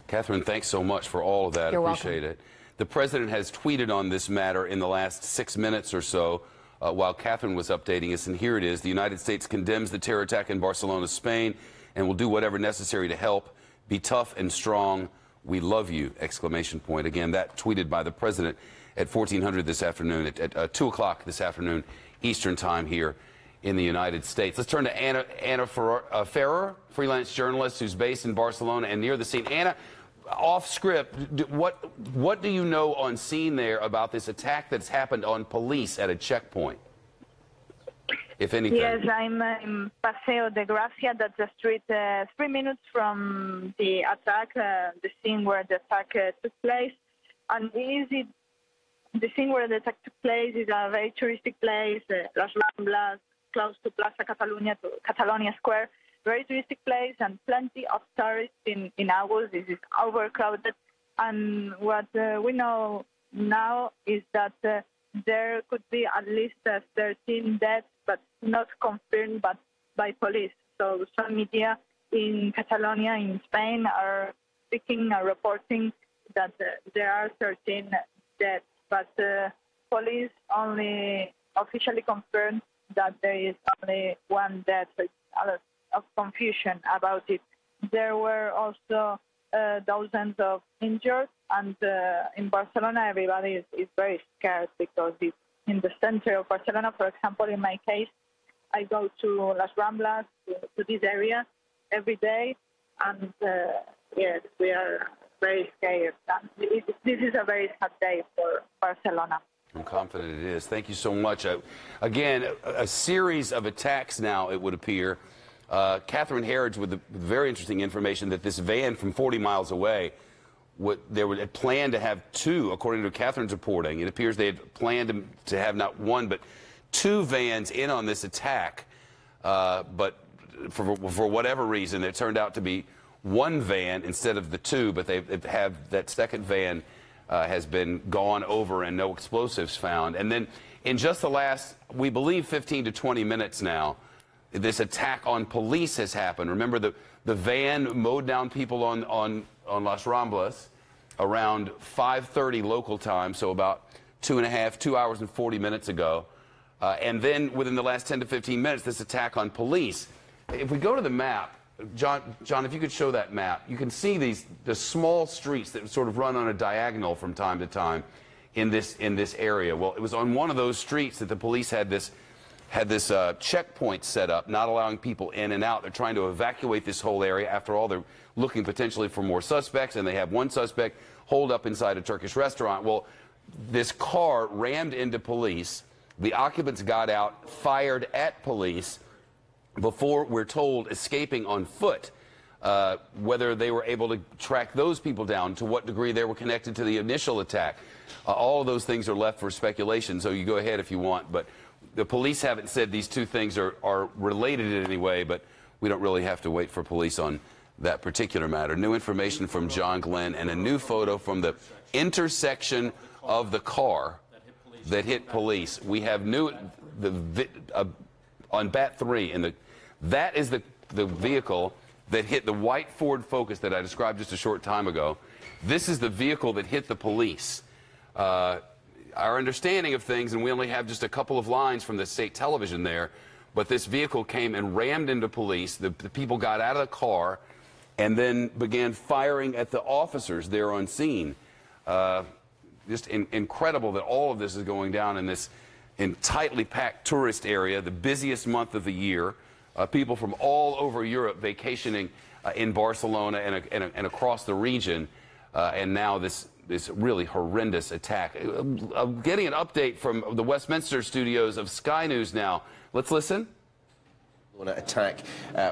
Catherine, thanks so much for all of that. You're Appreciate welcome. it. The president has tweeted on this matter in the last 6 minutes or so while Catherine was updating us, and here it is. The United States condemns the terror attack in Barcelona, Spain, and will do whatever necessary to help. Be tough and strong. We love you! Exclamation point. Again, that tweeted by the president at 1400 this afternoon, at 2 o'clock this afternoon, Eastern time here in the United States. Let's turn to Anna Ferrer, freelance journalist who's based in Barcelona and near the scene. Anna, off script, what do you know on scene there about this attack that's happened on police at a checkpoint, if anything? Yes, I'm in Paseo de Gracia. That's a street 3 minutes from the attack, the scene where the attack took place. And the scene where the attack took place is a very touristic place, Las Ramblas, close to Plaza Catalunya, to Catalonia Square. Very touristic place and plenty of tourists in August. This is overcrowded. And what we know now is that there could be at least 13 deaths, but not confirmed by police. So some media in Catalonia, in Spain, are speaking, are reporting that there are 13 deaths, but police only officially confirmed that there is only one death. So it's a lot of confusion about it. There were also dozens of injured, and in Barcelona everybody is very scared because it's in the center of Barcelona. For example, in my case, I go to Las Ramblas, to this area every day, and yes, we are very scared. This is a very sad day for Barcelona. I'm confident it is. Thank you so much. Again, a series of attacks now, it would appear. Catherine Herridge with the very interesting information that this van from 40 miles away, they had planned to have two, according to Catherine's reporting. It appears they had planned to have not one, but two vans in on this attack. But for whatever reason, it turned out to be one van instead of the two, but they have that second van has been gone over and no explosives found. And then in just the last, we believe, 15 to 20 minutes now, this attack on police has happened. Remember, the van mowed down people on Las Ramblas around 5:30 local time, so about 2 hours and 40 minutes ago. And then within the last 10 to 15 minutes, this attack on police. If we go to the map, John, if you could show that map, you can see the small streets that sort of run on a diagonal from time to time in this area. Well, it was on one of those streets that the police had this checkpoint set up, not allowing people in and out. They're trying to evacuate this whole area. After all, they're looking potentially for more suspects, and they have one suspect holed up inside a Turkish restaurant. Well, this car rammed into police. The occupants got out, fired at police before, we're told, escaping on foot. Whether they were able to track those people down, to what degree they were connected to the initial attack. All of those things are left for speculation, so you go ahead if you want. But the police haven't said these two things are related in any way, but we don't really have to wait for police on that particular matter. New information from John Glenn and a new photo from the intersection of the car that hit police. We have on Bat 3, that is the vehicle that hit the white Ford Focus that I described just a short time ago. This is the vehicle that hit the police. Our understanding of things, and we only have just a couple of lines from the state television there, but this vehicle came and rammed into police. The people got out of the car and then began firing at the officers there on scene. just incredible that all of this is going down in this tightly packed tourist area, the busiest month of the year. People from all over Europe vacationing in Barcelona and across the region, and now this really horrendous attack. I'm getting an update from the Westminster studios of Sky News now. Let's listen. Attack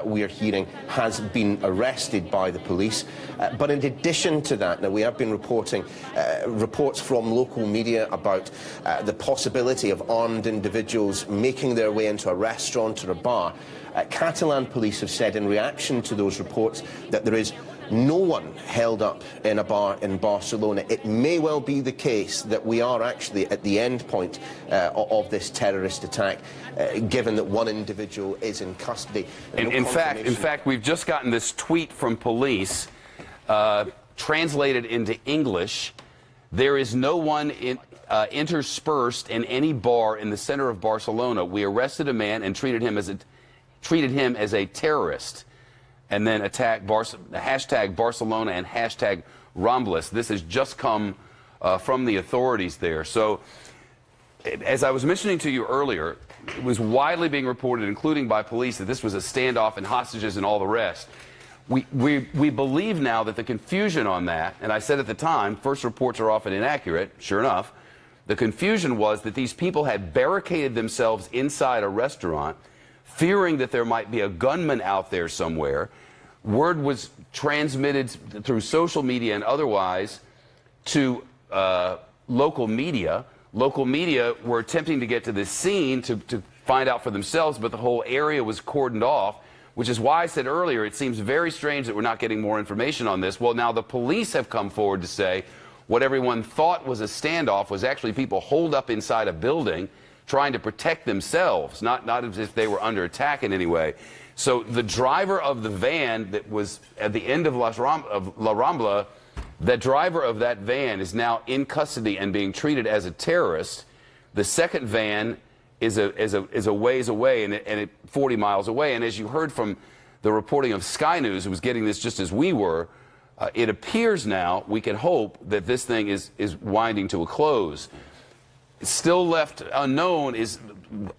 we are hearing has been arrested by the police, but in addition to that, now we have been reporting reports from local media about the possibility of armed individuals making their way into a restaurant or a bar. Catalan police have said in reaction to those reports that there is no one held up in a bar in Barcelona. It may well be the case that we are actually at the end point of this terrorist attack, given that one individual is in custody. In fact, we've just gotten this tweet from police, translated into English. There is no one interspersed in any bar in the center of Barcelona. We arrested a man and treated him as a terrorist. And then hashtag Barcelona and hashtag Rambles. This has just come from the authorities there. So, as I was mentioning to you earlier, it was widely being reported, including by police, that this was a standoff and hostages and all the rest. We believe now that the confusion on that, and I said at the time, first reports are often inaccurate, sure enough, the confusion was that these people had barricaded themselves inside a restaurant, fearing that there might be a gunman out there somewhere. Word was transmitted through social media and otherwise to local media. Local media were attempting to get to this scene to find out for themselves, but the whole area was cordoned off, which is why I said earlier it seems very strange that we're not getting more information on this. Well, now the police have come forward to say what everyone thought was a standoff was actually people holed up inside a building trying to protect themselves, not as if they were under attack in any way. So the driver of the van that was at the end of La Rambla, the driver of that van is now in custody and being treated as a terrorist. The second van is a ways away, and 40 miles away. And as you heard from the reporting of Sky News, who was getting this just as we were, it appears now, we can hope, that this thing is winding to a close. Still left unknown is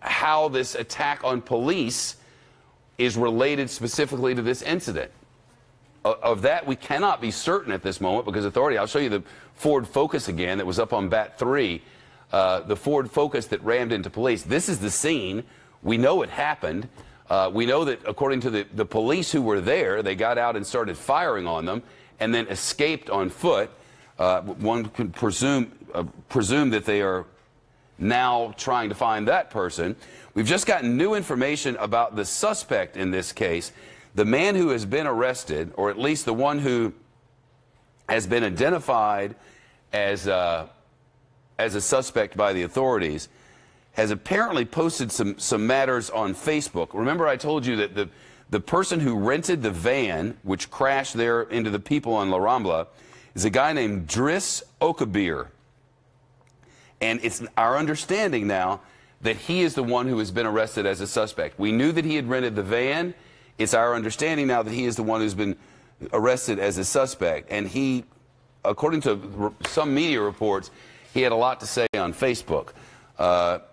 how this attack on police is related specifically to this incident. Of that, we cannot be certain at this moment because authority, I'll show you the Ford Focus again that was up on BAT 3, the Ford Focus that rammed into police. This is the scene. We know it happened. We know that according to the police who were there, they got out and started firing on them and then escaped on foot. One could presume that they are now trying to find that person. We've just gotten new information about the suspect in this case. The man who has been arrested, or at least the one who has been identified as a suspect by the authorities, has apparently posted some matters on Facebook. Remember I told you that the person who rented the van, which crashed there into the people on La Rambla, is a guy named Driss Okabir. And it's our understanding now that he is the one who has been arrested as a suspect. We knew that he had rented the van. It's our understanding now that he is the one who's been arrested as a suspect. And he, according to some media reports, he had a lot to say on Facebook.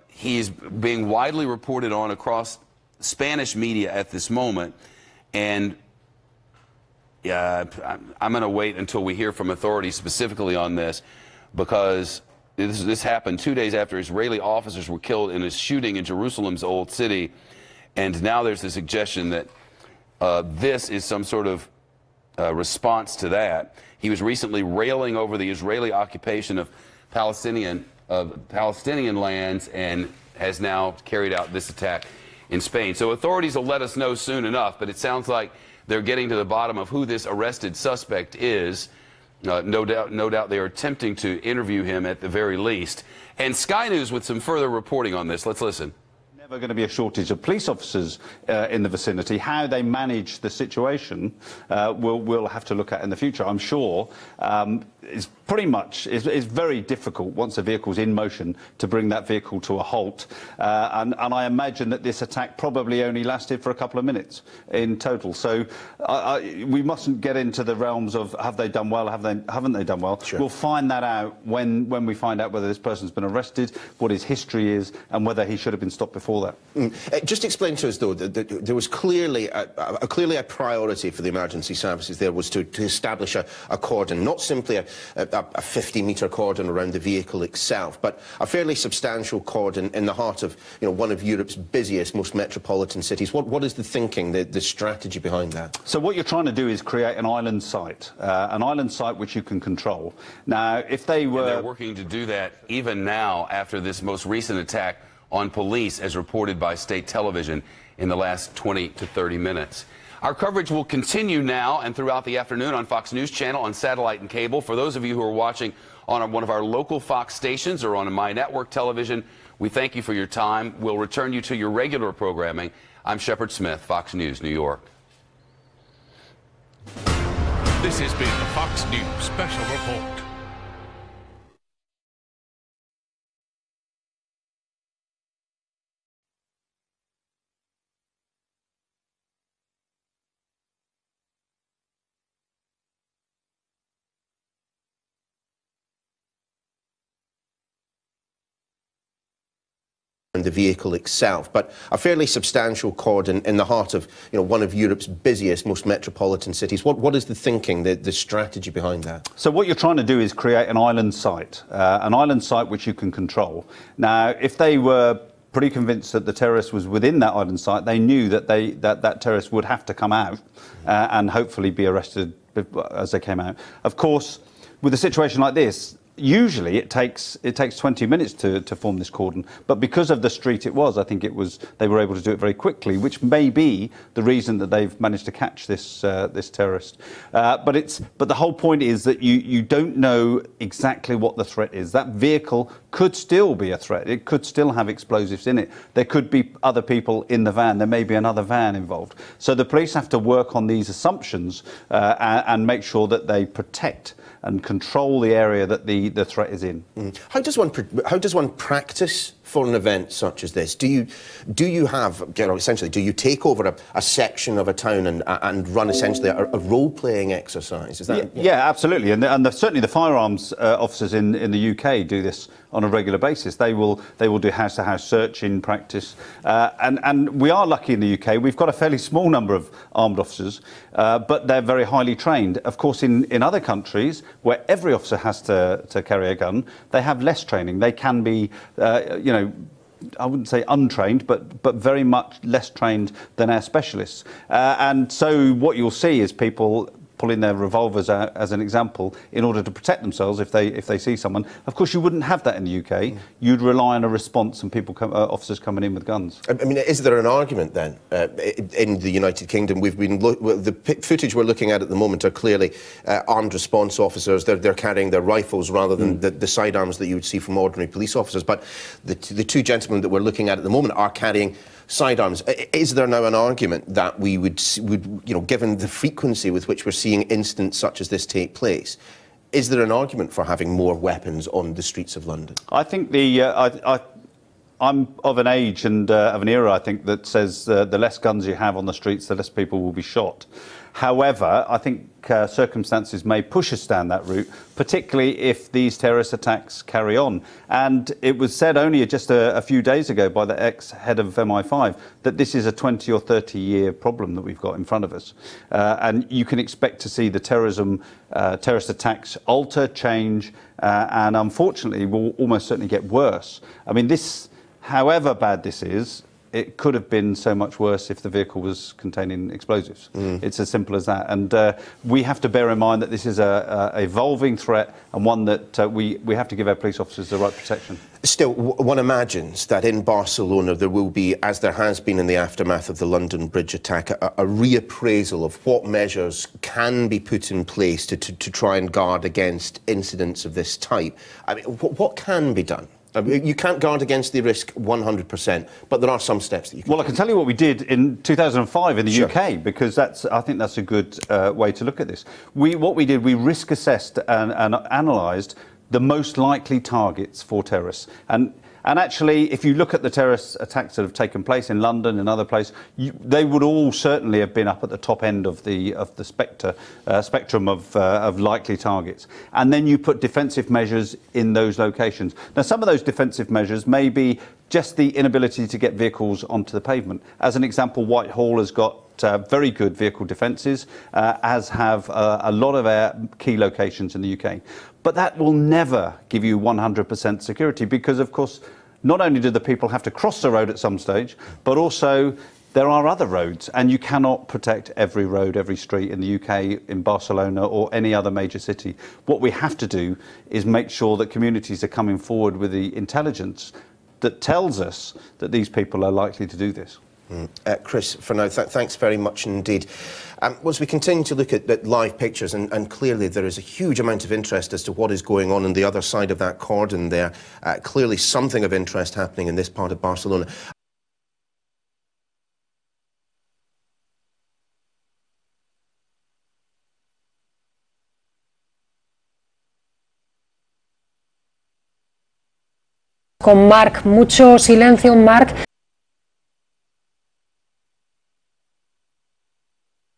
He's being widely reported on across Spanish media at this moment. And I'm going to wait until we hear from authorities specifically on this, because this happened 2 days after Israeli officers were killed in a shooting in Jerusalem's Old City. And now there's the suggestion that this is some sort of response to that. He was recently railing over the Israeli occupation of Palestinian lands and has now carried out this attack in Spain. So authorities will let us know soon enough, but it sounds like they're getting to the bottom of who this arrested suspect is. No doubt they are attempting to interview him at the very least. And Sky News with some further reporting on this. Let's listen. There's going to be a shortage of police officers in the vicinity. How they manage the situation, we'll have to look at in the future. I'm sure it's pretty much it's very difficult once a vehicle's in motion to bring that vehicle to a halt. And I imagine that this attack probably only lasted for a couple of minutes in total. So we mustn't get into the realms of have they done well, haven't they done well. Sure. We'll find that out when we find out whether this person's been arrested, what his history is, and whether he should have been stopped before that. Just explain to us, though, that there was clearly a priority for the emergency services there was to establish a cordon, not simply a 50-metre cordon around the vehicle itself, but a fairly substantial cordon in the heart of, you know, one of Europe's busiest, most metropolitan cities. What is the thinking, the strategy behind that? So what you're trying to do is create an island site which you can control. Now, if they were... And they're working to do that even now after this most recent attack on police, as reported by state television in the last 20 to 30 minutes. Our coverage will continue now and throughout the afternoon on Fox News Channel, on satellite and cable. For those of you who are watching on one of our local Fox stations or on My Network television, we thank you for your time. We'll return you to your regular programming. I'm Shepard Smith, Fox News, New York. This has been the Fox News Special Report. The vehicle itself, but a fairly substantial cordon in the heart of, you know, one of Europe's busiest, most metropolitan cities. What is the thinking, the strategy behind that? So what you're trying to do is create an island site which you can control. Now, if they were pretty convinced that the terrorist was within that island site, they knew that that terrorist would have to come out and hopefully be arrested as they came out. Of course, with a situation like this, usually it takes 20 minutes to form this cordon, but because of the street it was, I think they were able to do it very quickly, which may be the reason that they've managed to catch this terrorist. But the whole point is that you don't know exactly what the threat is. That vehicle could still be a threat. It could still have explosives in it. There could be other people in the van. There may be another van involved. So the police have to work on these assumptions and make sure that they protect and control the area that the threat is in. How does one practice for an event such as this? Do you have, you know, essentially, do you take over a section of a town and run essentially a role-playing exercise? Is that? Yeah, absolutely. And certainly the firearms officers in the UK do this on a regular basis. They will do house-to-house search in practice. And we are lucky in the UK. We've got a fairly small number of armed officers, but they're very highly trained. Of course, in other countries where every officer has to carry a gun, they have less training. They can be, you know, I wouldn't say untrained, but very much less trained than our specialists. And so what you'll see is people pulling their revolvers out, as an example, in order to protect themselves if they see someone. Of course, you wouldn't have that in the UK. You'd rely on a response and officers coming in with guns. I mean, is there an argument then in the United Kingdom? The footage we're looking at the moment are clearly armed response officers. They're carrying their rifles rather than the sidearms that you would see from ordinary police officers. But the two gentlemen that we're looking at the moment are carrying sidearms. Is there now an argument that we would, you know, given the frequency with which we're seeing incidents such as this take place, is there an argument for having more weapons on the streets of London? I think I'm of an age and of an era, I think, that says the less guns you have on the streets, the less people will be shot. However, I think circumstances may push us down that route, particularly if these terrorist attacks carry on. And it was said only just a few days ago by the ex-head of MI5 that this is a 20 or 30-year problem that we've got in front of us. And you can expect to see the terrorist attacks alter, change, and unfortunately will almost certainly get worse. I mean, this, however bad this is, it could have been so much worse if the vehicle was containing explosives. It's as simple as that. And we have to bear in mind that this is an evolving threat and one that we have to give our police officers the right protection. Still, one imagines that in Barcelona there will be, as there has been in the aftermath of the London Bridge attack, a reappraisal of what measures can be put in place to try and guard against incidents of this type. I mean, what can be done? You can't guard against the risk 100%, but there are some steps that you can Well, I can tell you what we did in 2005 in the Sure. UK, because I think that's a good way to look at this. What we did, we risk assessed and analysed the most likely targets for terrorists. And actually, if you look at the terrorist attacks that have taken place in London and other places, they would all certainly have been up at the top end of the spectrum of likely targets. And then you put defensive measures in those locations. Now, some of those defensive measures may be just the inability to get vehicles onto the pavement. As an example, Whitehall has got very good vehicle defences, as have a lot of our key locations in the UK. But that will never give you 100% security, because, of course, not only do the people have to cross the road at some stage, but also there are other roads, and you cannot protect every road, every street in the UK, in Barcelona or any other major city. What we have to do is make sure that communities are coming forward with the intelligence that tells us that these people are likely to do this. Chris, for now, thanks very much indeed. As we continue to look at live pictures, and clearly there is a huge amount of interest as to what is going on the other side of that cordon there, clearly something of interest happening in this part of Barcelona. Con Mark, mucho silencio, Mark.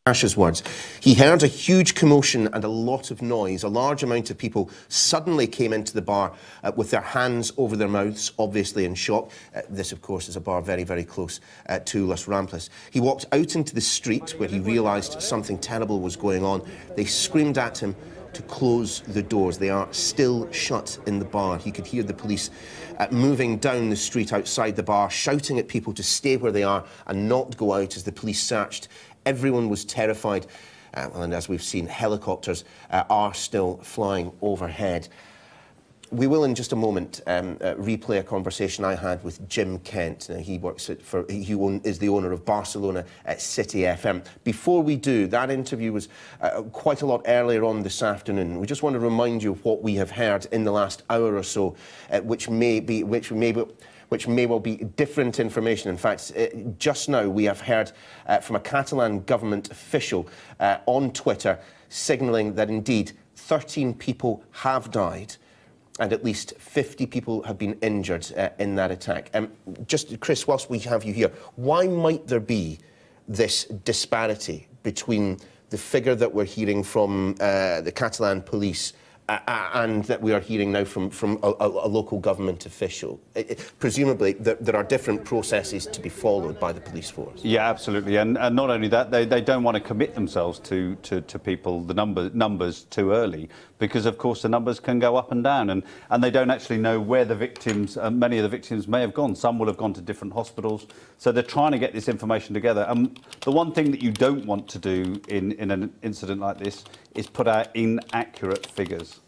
Ash's words. He heard a huge commotion and a lot of noise. A large amount of people suddenly came into the bar with their hands over their mouths, obviously in shock. This, of course, is a bar very, very close to Las Ramblas. He walked out into the street where he realised something terrible was going on. They screamed at him to close the doors. They are still shut in the bar. He could hear the police moving down the street outside the bar, shouting at people to stay where they are and not go out as the police searched. Everyone was terrified, and as we've seen, helicopters are still flying overhead. We will, in just a moment, replay a conversation I had with Jim Kent. Now, he works is the owner of Barcelona City FM. Before we do, that interview was quite a lot earlier on this afternoon. We just want to remind you of what we have heard in the last hour or so, which may well be different information. In fact, just now we have heard from a Catalan government official on Twitter signalling that indeed 13 people have died and at least 50 people have been injured in that attack. Just, Chris, whilst we have you here, why might there be this disparity between the figure that we're hearing from the Catalan police and that we are hearing now from a local government official? Presumably, there are different processes to be followed by the police force. Yeah, absolutely. And not only that, they don't want to commit themselves to people, the numbers too early, because, of course, the numbers can go up and down. And they don't actually know where the victims, many of the victims may have gone. Some will have gone to different hospitals. So they're trying to get this information together. And the one thing that you don't want to do in an incident like this is put out inaccurate figures.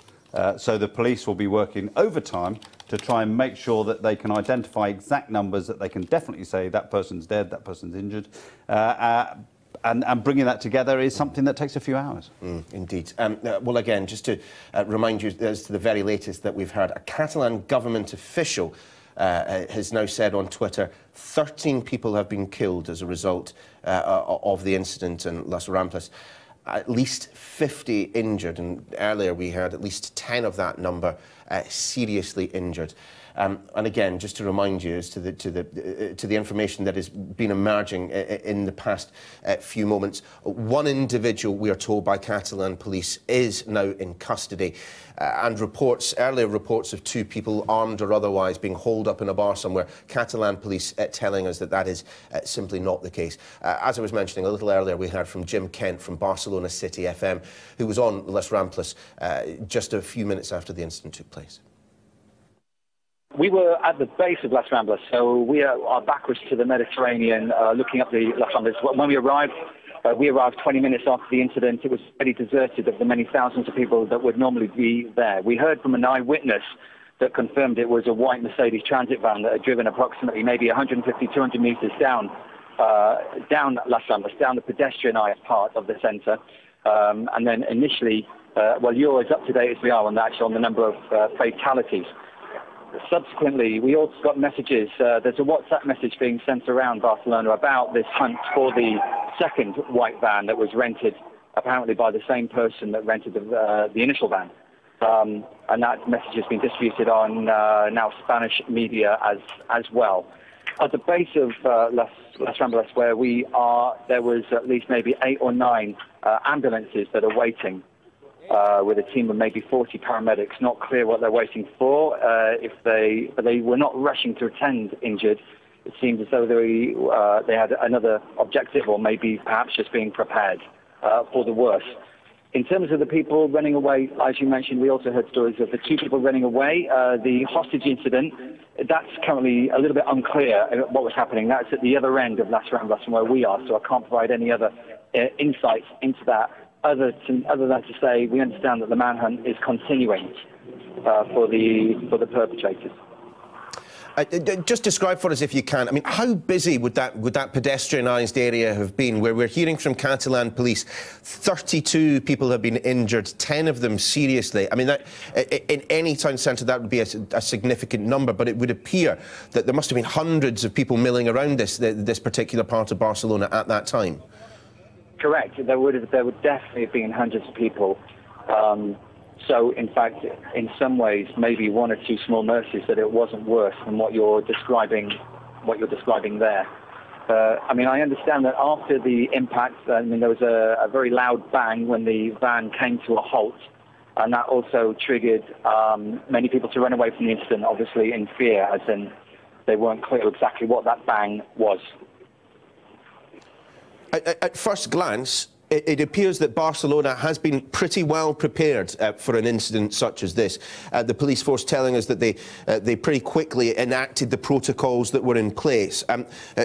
So the police will be working overtime to try and make sure that they can identify exact numbers, that they can definitely say that person's dead, that person's injured. And bringing that together is something that takes a few hours. Indeed. Well, again, just to remind you as to the very latest that we've heard, a Catalan government official has now said on Twitter 13 people have been killed as a result of the incident in Las Ramblas. At least 50 injured, and earlier we heard at least 10 of that number seriously injured. And again, just to remind you as to the information that has been emerging in the past few moments, one individual, we are told by Catalan police, is now in custody. And earlier reports of 2 people, armed or otherwise, being holed up in a bar somewhere. Catalan police telling us that that is simply not the case. As I was mentioning a little earlier, we heard from Jim Kent from Barcelona City FM, who was on Las Ramblas just a few minutes after the incident took place. We were at the base of Las Ramblas, so we are backwards to the Mediterranean, looking up the Las Ramblas. When we arrived 20 minutes after the incident. It was already deserted of the many thousands of people that would normally be there. We heard from an eyewitness that confirmed it was a white Mercedes transit van that had driven approximately maybe 150, 200 metres down Las Ramblas, down the pedestrianised part of the centre. And then initially, well, you're as up to date as we are on the number of fatalities. subsequently, we also got messages. There's a WhatsApp message being sent around Barcelona about this hunt for the second white van that was rented, apparently by the same person that rented the initial van. And that message has been distributed on now Spanish media as well. At the base of Las Ramblas, where we are, there was at least maybe 8 or 9 ambulances that are waiting, with a team of maybe 40 paramedics. Not clear what they're waiting for. But they were not rushing to attend injured. It seemed as though they had another objective, or maybe perhaps just being prepared for the worst. In terms of the people running away, as you mentioned, we also heard stories of the 2 people running away. The hostage incident, that's currently a little bit unclear what was happening. That's at the other end of Las Ramblas from where we are, so I can't provide any other insights into that, other than to say we understand that the manhunt is continuing for the perpetrators. Just describe for us, if you can, I mean, how busy would that pedestrianised area have been? Where we're hearing from Catalan police, 32 people have been injured, 10 of them seriously. I mean, that, in any town centre, that would be a significant number, but it would appear that there must have been hundreds of people milling around this particular part of Barcelona at that time. Correct. There would definitely have been hundreds of people. So, in fact, in some ways, maybe 1 or 2 small mercies that it wasn't worse than what you're describing there. I mean, I understand that after the impact, I mean, there was a very loud bang when the van came to a halt, and that also triggered many people to run away from the incident, obviously in fear, as in they weren't clear exactly what that bang was. At first glance, it appears that Barcelona has been pretty well prepared for an incident such as this. The police force telling us that they pretty quickly enacted the protocols that were in place.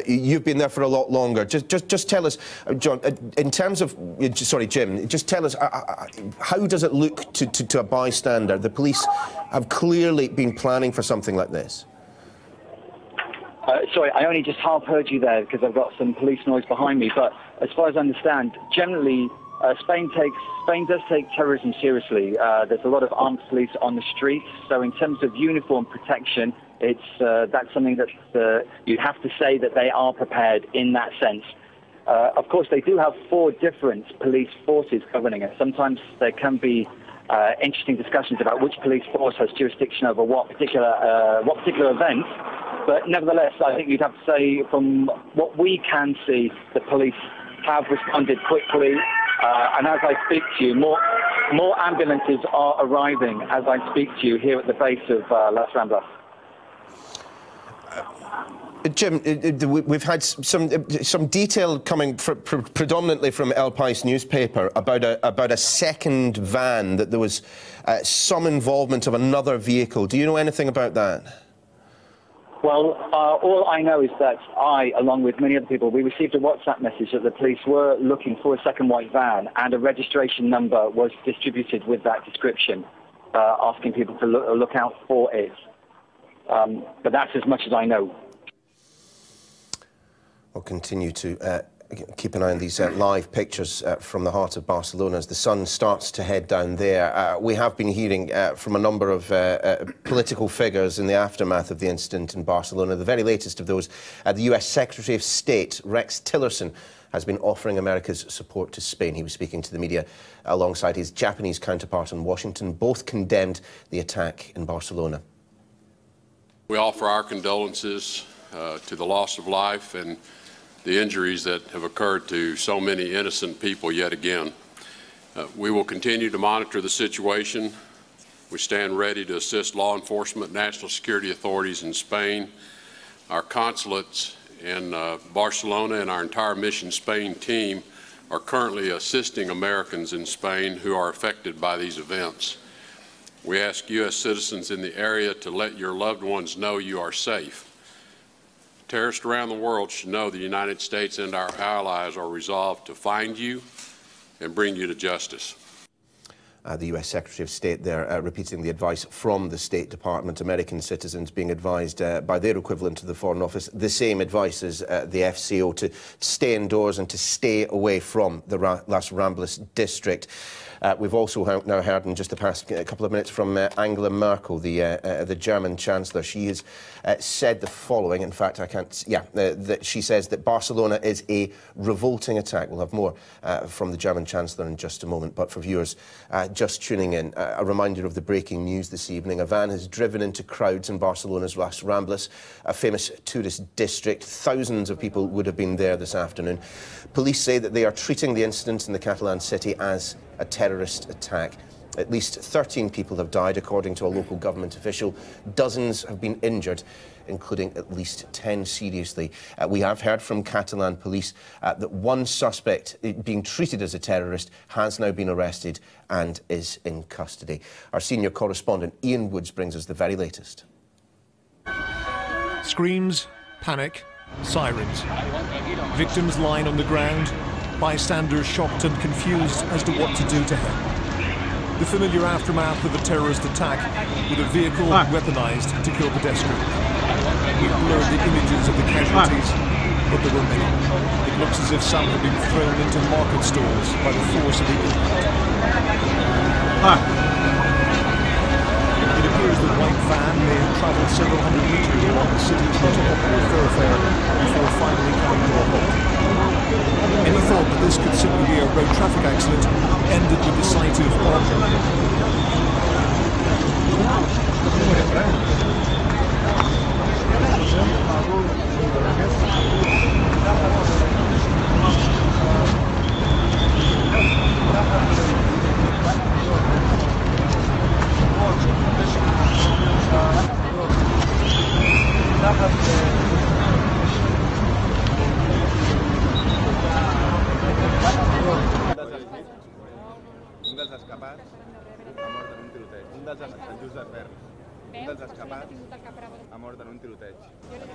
You've been there for a lot longer. Just tell us, John, in terms of, sorry, Jim, just tell us, how does it look to a bystander? The police have clearly been planning for something like this. Sorry, I only just half heard you there because I've got some police noise behind me. But as far as I understand, generally, Spain does take terrorism seriously. There's a lot of armed police on the streets. So in terms of uniform protection, that's something that you have to say that they are prepared in that sense. Of course, they do have 4 different police forces governing it. Sometimes there can be interesting discussions about which police force has jurisdiction over what particular event. But nevertheless, I think you'd have to say, from what we can see, the police have responded quickly. And as I speak to you, more ambulances are arriving as I speak to you here at the base of Las Ramblas. Jim, we've had some detail coming predominantly from El País newspaper about a second van, that there was some involvement of another vehicle. Do you know anything about that? Well, all I know is that I, along with many other people, we received a WhatsApp message that the police were looking for a second white van, and a registration number was distributed with that description, asking people to look out for it. But that's as much as I know. We'll continue to keep an eye on these live pictures from the heart of Barcelona as the sun starts to head down there. We have been hearing from a number of political figures in the aftermath of the incident in Barcelona. The very latest of those, the US Secretary of State, Rex Tillerson, has been offering America's support to Spain. He was speaking to the media alongside his Japanese counterpart in Washington. Both condemned the attack in Barcelona. We offer our condolences to the loss of life and the injuries that have occurred to so many innocent people yet again. We will continue to monitor the situation. We stand ready to assist law enforcement, national security authorities in Spain. Our consulates in Barcelona and our entire Mission Spain team are currently assisting Americans in Spain who are affected by these events. We ask U.S. citizens in the area to let your loved ones know you are safe. Terrorists around the world should know the United States and our allies are resolved to find you and bring you to justice. The US Secretary of State there repeating the advice from the State Department. American citizens being advised by their equivalent of the Foreign Office, the same advice as the FCO, to stay indoors and to stay away from the Las Ramblas district. We've also now heard in just the past couple of minutes from Angela Merkel, the German Chancellor. She has said the following. In fact, that she says that Barcelona is a revolting attack. We'll have more from the German Chancellor in just a moment. But for viewers just tuning in, a reminder of the breaking news this evening. A van has driven into crowds in Barcelona's Las Ramblas, a famous tourist district. Thousands of people would have been there this afternoon. Police say that they are treating the incident in the Catalan city as a terrorist attack. At least 13 people have died, according to a local government official. Dozens have been injured, including at least 10 seriously. We have heard from Catalan police that one suspect being treated as a terrorist has now been arrested and is in custody. Our senior correspondent Ian Woods brings us the very latest. Screams, panic, sirens. Victims lying on the ground, bystanders shocked and confused as to what to do to her. The familiar aftermath of a terrorist attack with a vehicle weaponised to kill pedestrians. We've blurred the images of the casualties, but there were many. It looks as if some had been thrown into market stalls by the force of the impact. It appears the white van may have travelled several hundred metres along the city's most popular thoroughfare before finally coming to a halt. Any thought that this could simply be a road traffic accident ended with the sight of Un dels escapats ha mort en un tiroteig. Un dels Sant Just d'Esvern. Un dels escapats ha mort en un tiroteig.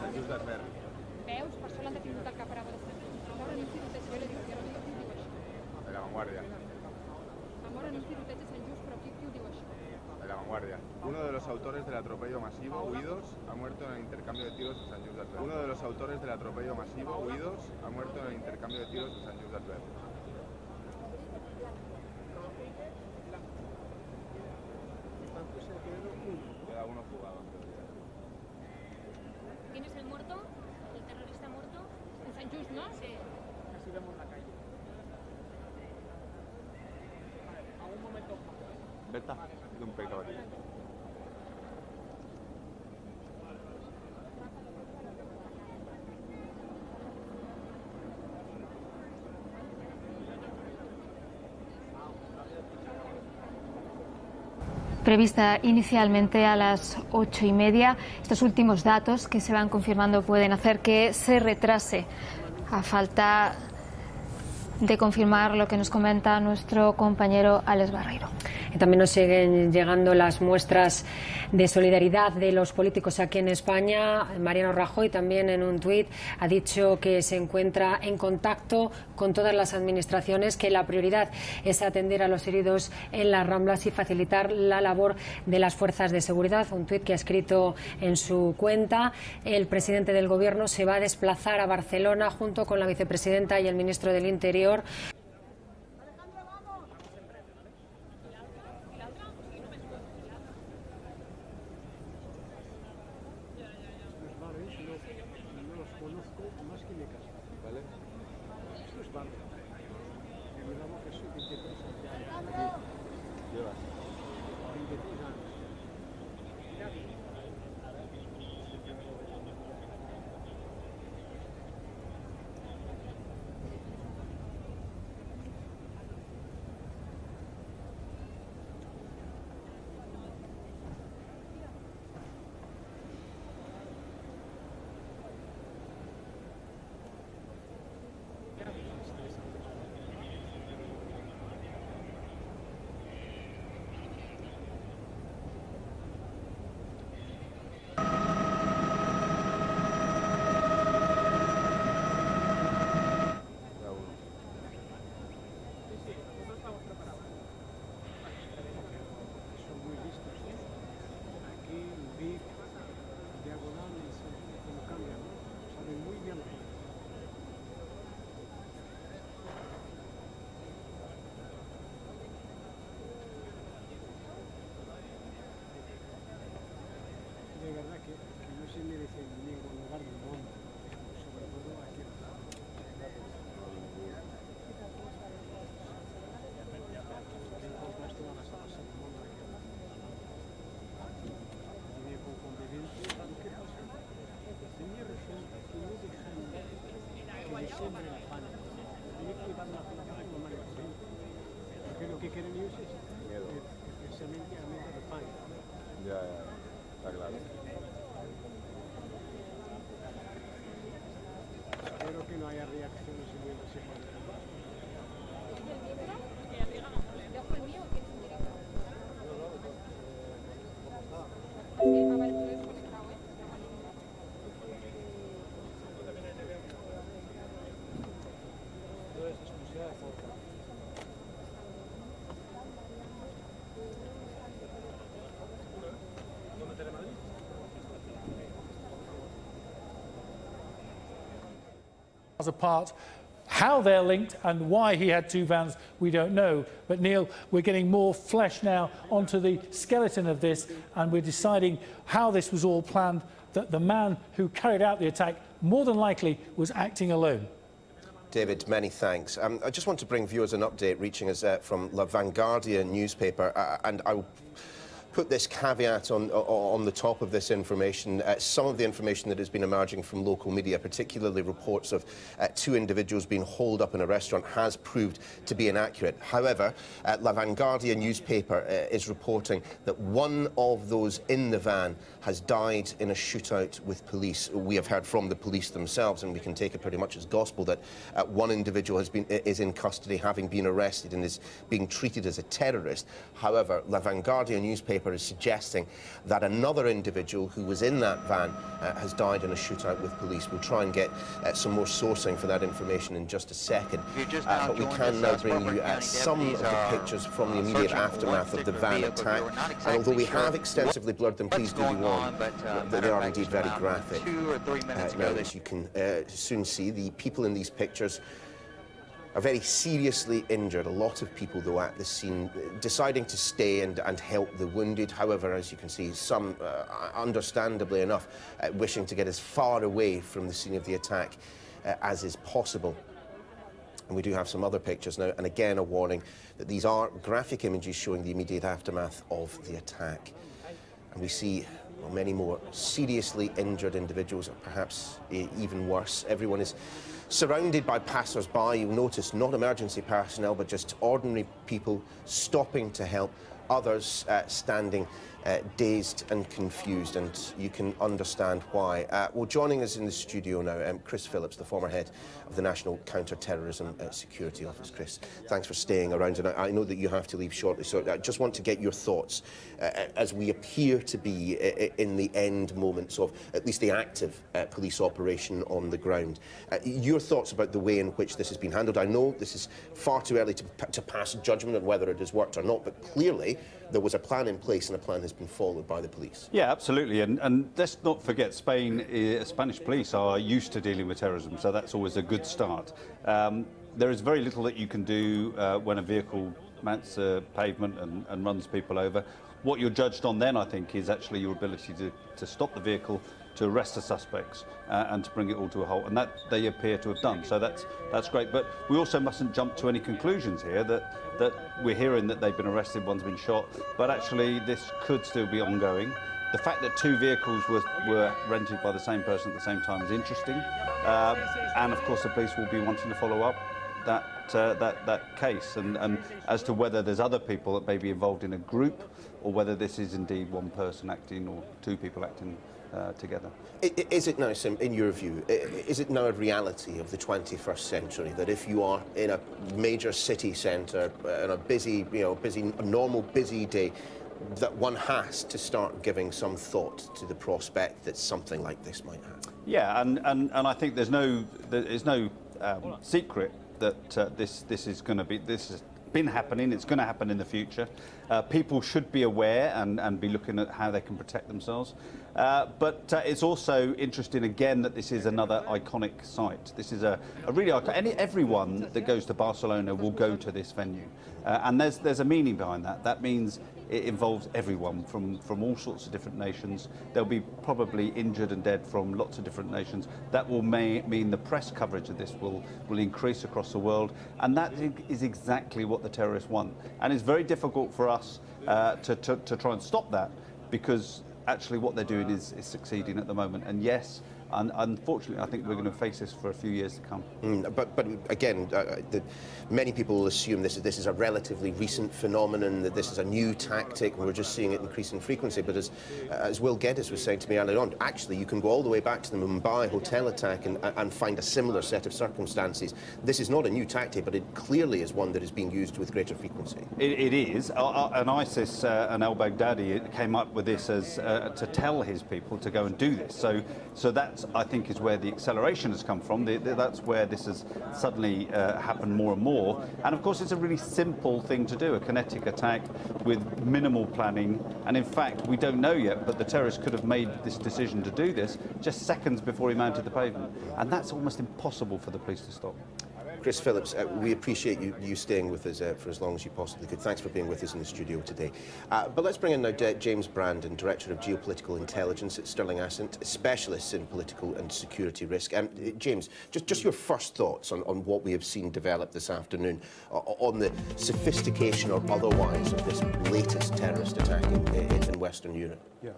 Sant Just d'Esvern. Veus? Per això l'han detingut al Capravo de Sant Just. Ha mort en un tiroteig, jo li dic, jo no dic qui diu això. De La Vanguardia. Ha mort en un tiroteig de Sant Just, però qui ho diu això? De La Vanguardia. Uno de los autores del atropello masivo huidos ha muerto en el intercambio de tiros en Sant Just d'Esvern. Uno de los autores del atropello masivo huidos ha muerto en el intercambio de tiros en Sant Just d'Esvern. Queda uno jugado. ¿Quién es el muerto? ¿El terrorista muerto? En Sant Just, ¿no? Sí. Así vemos la calle. A un momento. Berta, de un pecado. Prevista inicialmente a las 8:30. Estos últimos datos que se van confirmando pueden hacer que se retrase a falta de confirmar lo que nos comenta nuestro compañero Alex Barreiro. Y también nos siguen llegando las muestras de solidaridad de los políticos aquí en España. Mariano Rajoy también en un tuit ha dicho que se encuentra en contacto con todas las administraciones, que la prioridad es atender a los heridos en las Ramblas y facilitar la labor de las fuerzas de seguridad. Un tuit que ha escrito en su cuenta. El presidente del Gobierno se va a desplazar a Barcelona junto con la vicepresidenta y el ministro del Interior. posible desde ningún lugar del mundo. Sobre todo aquí en porque lo que quieren ellos es especialmente a mí de pan. Ya, está claro. Espero que no haya reacciones y miedo así por el apart. How they're linked and why he had two vans, we don't know. But Neil, we're getting more flesh now onto the skeleton of this, and we're deciding how this was all planned, that the man who carried out the attack more than likely was acting alone. David, many thanks. I just want to bring viewers an update reaching us from La Vanguardia newspaper, and I will put this caveat on the top of this information. Some of the information that has been emerging from local media, particularly reports of two individuals being holed up in a restaurant, has proved to be inaccurate. However, La Vanguardia newspaper is reporting that one of those in the van has died in a shootout with police. We have heard from the police themselves, and we can take it pretty much as gospel, that one individual is in custody, having been arrested, and is being treated as a terrorist. However, La Vanguardia newspaper is suggesting that another individual who was in that van has died in a shootout with police. We'll try and get some more sourcing for that information in just a second. But we can now bring you some of the pictures from the immediate aftermath of the van attack. And although we have extensively blurred them, please do be warned that they are indeed very graphic. Now, as you can soon see, the people in these pictures are very seriously injured. A lot of people, though, at the scene deciding to stay and help the wounded. However, as you can see, some, understandably enough, wishing to get as far away from the scene of the attack as is possible. And we do have some other pictures now, and again a warning that these are graphic images showing the immediate aftermath of the attack. And we see many more seriously injured individuals, or perhaps even worse. Everyone is surrounded by passers-by. You'll notice not emergency personnel, but just ordinary people stopping to help, others standing dazed and confused, and you can understand why. Well, joining us in the studio now, Chris Phillips, the former head of the National Counter-Terrorism Security Office. Chris, thanks for staying around, and I know that you have to leave shortly, so I just want to get your thoughts as we appear to be in the end moments of at least the active police operation on the ground. Your thoughts about the way in which this has been handled. I know this is far too early to pass judgment on whether it has worked or not, but clearly there was a plan in place, and a plan has been followed by the police. Yeah, absolutely, and let's not forget, Spanish police are used to dealing with terrorism, so that's always a good start. There is very little that you can do when a vehicle mounts a pavement and runs people over. What you're judged on then, I think, is actually your ability to stop the vehicle, to arrest the suspects, and to bring it all to a halt, and that they appear to have done. So that's great. But we also mustn't jump to any conclusions here that we're hearing that they've been arrested, one's been shot, but actually this could still be ongoing. The fact that two vehicles were rented by the same person at the same time is interesting, and of course the police will be wanting to follow up that case, and as to whether there's other people that may be involved in a group, or whether this is indeed one person acting or two people acting together. Is it now, Sim, in your view, is it now a reality of the 21st century that if you are in a major city centre on a busy day, that one has to start giving some thought to the prospect that something like this might happen? Yeah, and I think there's no secret that this has been happening. It's going to happen in the future. People should be aware and be looking at how they can protect themselves. But it's also interesting again that this is another iconic site. This is a really iconic. Everyone that goes to Barcelona will go to this venue, and there's a meaning behind that. That means it involves everyone from all sorts of different nations. There'll be probably injured and dead from lots of different nations. That will mean the press coverage of this will increase across the world, and that is exactly what the terrorists want. And it's very difficult for us to try and stop that, because actually what they're doing is succeeding at the moment. And yes, unfortunately, I think we're going to face this for a few years to come. But again, many people will assume this is a relatively recent phenomenon, that this is a new tactic, and we're just seeing it increase in frequency. But as Will Geddes was saying to me earlier on, actually you can go all the way back to the Mumbai hotel attack and find a similar set of circumstances. This is not a new tactic, but it clearly is one that is being used with greater frequency. It is. And ISIS and al-Baghdadi came up with this as to tell his people to go and do this. So that, I think, is where the acceleration has come from. That's where this has suddenly happened more and more. And of course, it's a really simple thing to do, a kinetic attack with minimal planning. And in fact, we don't know yet, but the terrorist could have made this decision to do this just seconds before he mounted the pavement. And that's almost impossible for the police to stop. Chris Phillips, we appreciate you staying with us for as long as you possibly could. Thanks for being with us in the studio today. But let's bring in now James Brandon, Director of Geopolitical Intelligence at Sterling Ascent, specialist in political and security risk. James, just your first thoughts on what we have seen develop this afternoon, on the sophistication or otherwise of this latest terrorist attack in Western Europe. Yeah.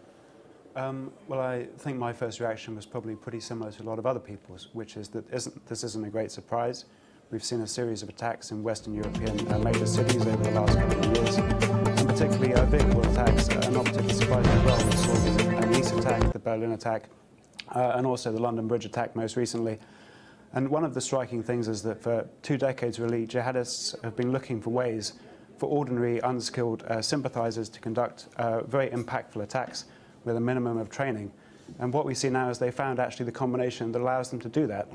Well, I think my first reaction was probably pretty similar to a lot of other people's, which is that this isn't a great surprise. We've seen a series of attacks in Western European major cities over the last couple of years, and particularly vehicle attacks are not particularly surprising as well. We saw the Nice attack, the Berlin attack, and also the London Bridge attack most recently. And one of the striking things is that for 2 decades, really, jihadists have been looking for ways for ordinary, unskilled sympathizers to conduct very impactful attacks with a minimum of training. And what we see now is they found actually the combination that allows them to do that.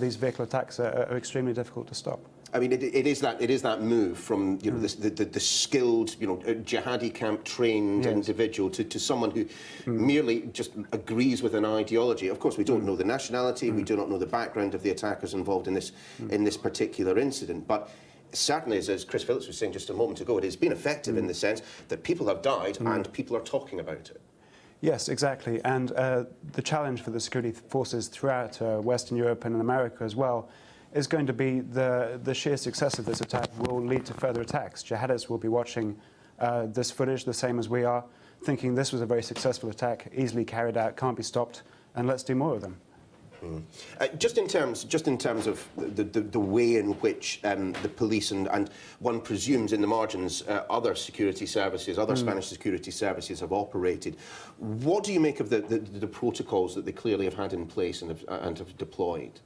These vehicle attacks are extremely difficult to stop. I mean, it is that move from the skilled, jihadi camp trained individual to someone who merely just agrees with an ideology. Of course, we don't know the nationality, we do not know the background of the attackers involved in this particular incident, but certainly, as Chris Phillips was saying just a moment ago, it has been effective in the sense that people have died and people are talking about it. Yes, exactly. And the challenge for the security forces throughout Western Europe and in America as well is going to be the sheer success of this attack will lead to further attacks. Jihadists will be watching this footage the same as we are, thinking this was a very successful attack, easily carried out, can't be stopped, and let's do more of them. Just in terms of the way in which the police and one presumes in the margins other security services, other Spanish security services have operated, what do you make of the protocols that they clearly have had in place and have deployed?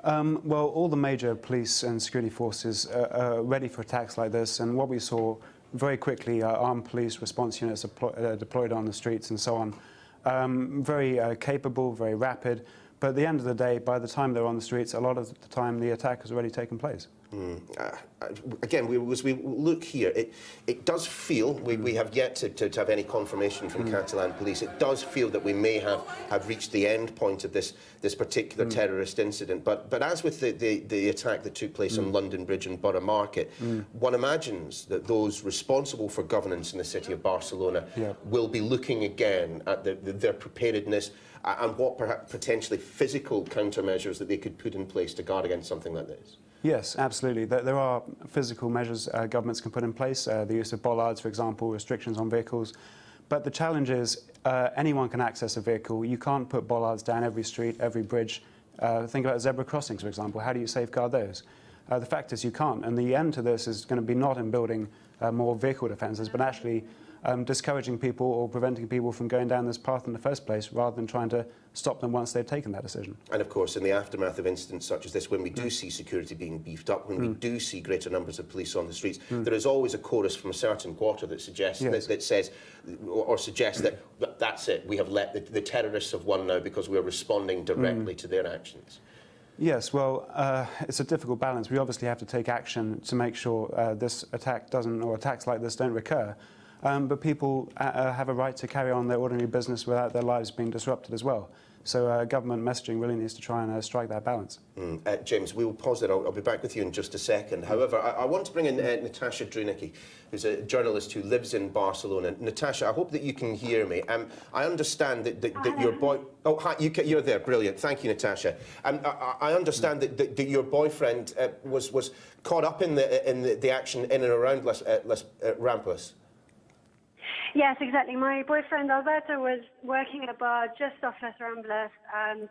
Well, all the major police and security forces are ready for attacks like this, and what we saw very quickly, armed police response units deployed on the streets and so on. Very capable, very rapid. But at the end of the day, by the time they're on the streets, a lot of the time the attack has already taken place. Again, as we look here, it does feel, we have yet to have any confirmation from Catalan police, it does feel that we may have reached the end point of this particular terrorist incident. But as with the attack that took place on London Bridge and Borough Market, one imagines that those responsible for governance in the city of Barcelona will be looking again at their preparedness and what perhaps potentially physical countermeasures that they could put in place to guard against something like this. Yes, absolutely. There are physical measures governments can put in place, the use of bollards, for example, restrictions on vehicles. But the challenge is anyone can access a vehicle. You can't put bollards down every street, every bridge. Think about zebra crossings, for example. How do you safeguard those? The fact is you can't. And the end to this is going to be not in building more vehicle defences, but actually discouraging people or preventing people from going down this path in the first place, rather than trying to stop them once they've taken that decision. And of course, in the aftermath of incidents such as this, when we do see security being beefed up, when we do see greater numbers of police on the streets, there is always a chorus from a certain quarter that suggests that says or suggests that that's it, we have let the terrorists have won now because we're responding directly to their actions. Yes, well, it's a difficult balance. We obviously have to take action to make sure this attack doesn't, or attacks like this don't recur. But people have a right to carry on their ordinary business without their lives being disrupted as well. So government messaging really needs to try and strike that balance. James, we will pause there. I'll be back with you in just a second. However, I want to bring in Natasha Drunicki, who's a journalist who lives in Barcelona. Natasha, I hope that you can hear me. I understand that your boy... Oh, hi, you're there. Brilliant. Thank you, Natasha. I understand that your boyfriend was caught up in the action in and around Las Ramblas. Yes, exactly. My boyfriend Alberto was working at a bar just off Las Ramblas and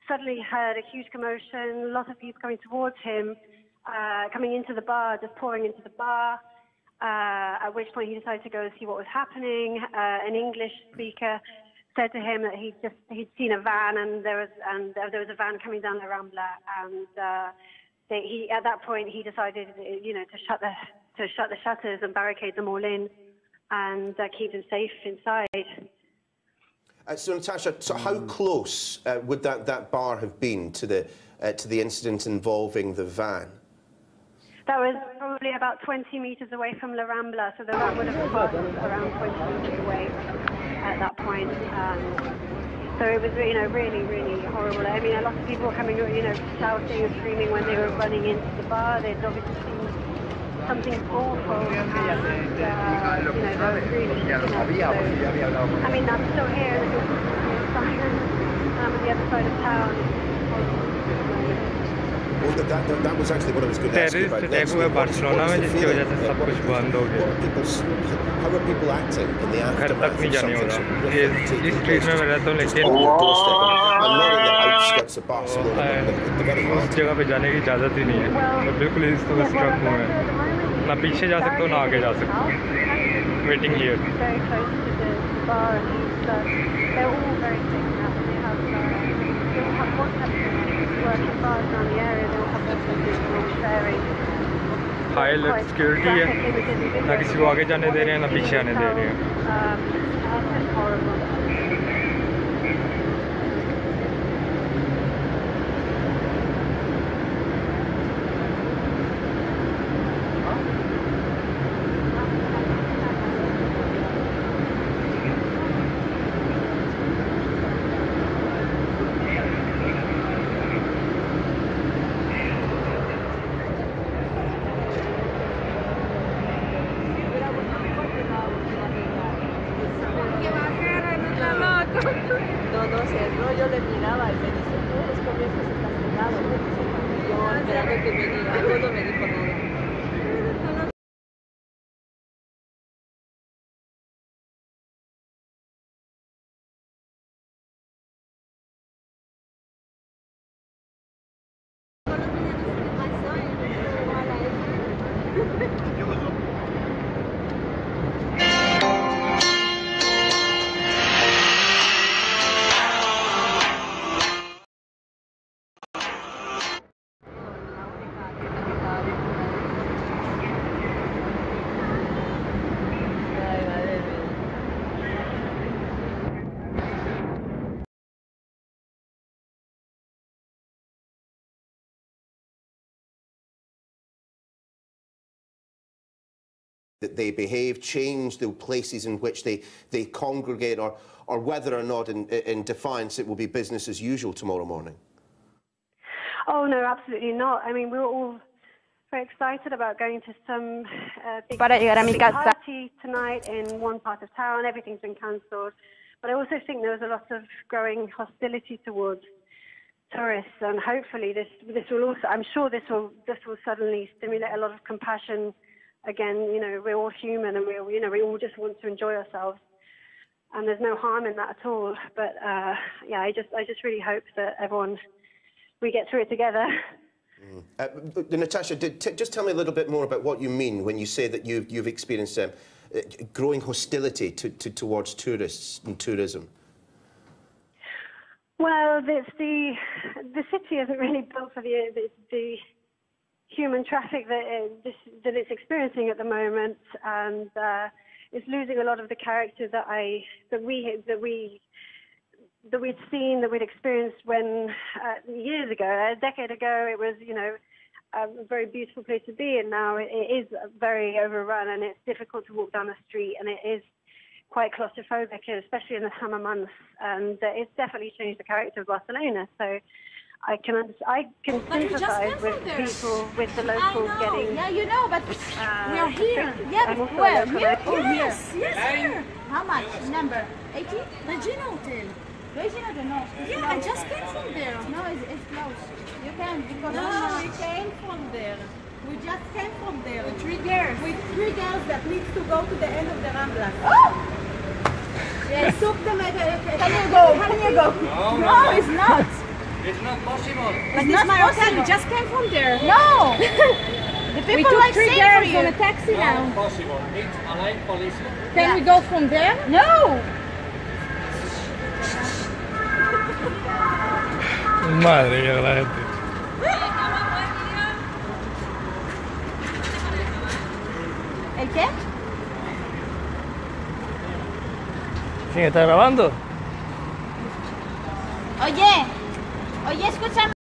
suddenly heard a huge commotion, a lot of people coming towards him, coming into the bar, just pouring into the bar, at which point he decided to go and see what was happening. An English speaker said to him that he'd seen a van and there was a van coming down the Rambla, and at that point he decided, to shut the shutters and barricade them all in and keep them safe inside. So Natasha, how close would that bar have been to the incident involving the van? That was probably about 20 meters away from La Rambla, so the van would have passed around 20 meters away at that point. So it was, really, really horrible. I mean, a lot of people were coming, shouting and screaming when they were running into the bar. They'd obviously seen something awful, and, that was really shocking. So, I mean, I'm still here, on the other side of town. Well, that was actually what I was going to ask you about. Terrorist attack हुआ Barcelona में जिसकी वजह से सब कुछ बंद हो गया। How are people acting in the घर तक aftermath नहीं of जाने हो something रहा। so ये horrific इस स्ट्रीट में मैं रहता हूँ लेकिन I'm not in the outskirts of Barcelona, but the very उस जगह पे जाने की इजाज़त ही नहीं है। मैं बिल्कुल इस तरह स्ट्रक हूँ मैं। ना पीछे जा सकता हूँ ना आगे जा सकता हूँ। Waiting here. Very close to the bar, and they're all very sick now. They all have WhatsApp working bars around the area. They all have WhatsApp groups all sharing. High alert security है। ना किसी को आगे जाने दे रहे हैं ना पीछे आने दे रहे हैं। It's just horrible. Yo le miraba y me dice, tú eres como que se está cerrado. Y yo esperando que me diga, luego no me dijo nada. That they behave, change the places in which they congregate, or whether or not in defiance it will be business as usual tomorrow morning? Oh, no, absolutely not. I mean, we were all very excited about going to some big party tonight in one part of town. Everything's been cancelled. But I also think there was a lot of growing hostility towards tourists, and hopefully this will also, I'm sure this will suddenly stimulate a lot of compassion. Again, we're all human, and we all just want to enjoy ourselves, and there's no harm in that at all. But yeah, I just really hope that we get through it together. Natasha, just tell me a little bit more about what you mean when you say that you've experienced growing hostility towards tourists and tourism. Well, the city isn't really built for the human traffic that it's experiencing at the moment, and it's losing a lot of the character that we'd seen, that we'd experienced when years ago, a decade ago, it was a very beautiful place to be, and now it is very overrun, and it's difficult to walk down the street, and it is quite claustrophobic, especially in the summer months, and it's definitely changed the character of Barcelona. So I can sympathise with people, with the locals getting. Yeah, you know, but we are here. Yeah, well, here. Oh, yes, here. How much? Number 80? Regina Hotel. Regina Hotel, no. Yeah, I just came from there. No, it's closed. You can because we came from there. We just came from there. With 3 girls. With 3 girls that needs to go to the end of the Rambla. Oh! Yes. Took them at Can you go? Can you go? No, it's not. It's not possible. It's not my hotel. We just came from there. No. The people we took like 3 girls on a taxi now. Not possible. It's aligned police. Can we go from there? No. Madre mía, la gente. ¿El qué? ¿Quién está grabando? Oye, escúchame.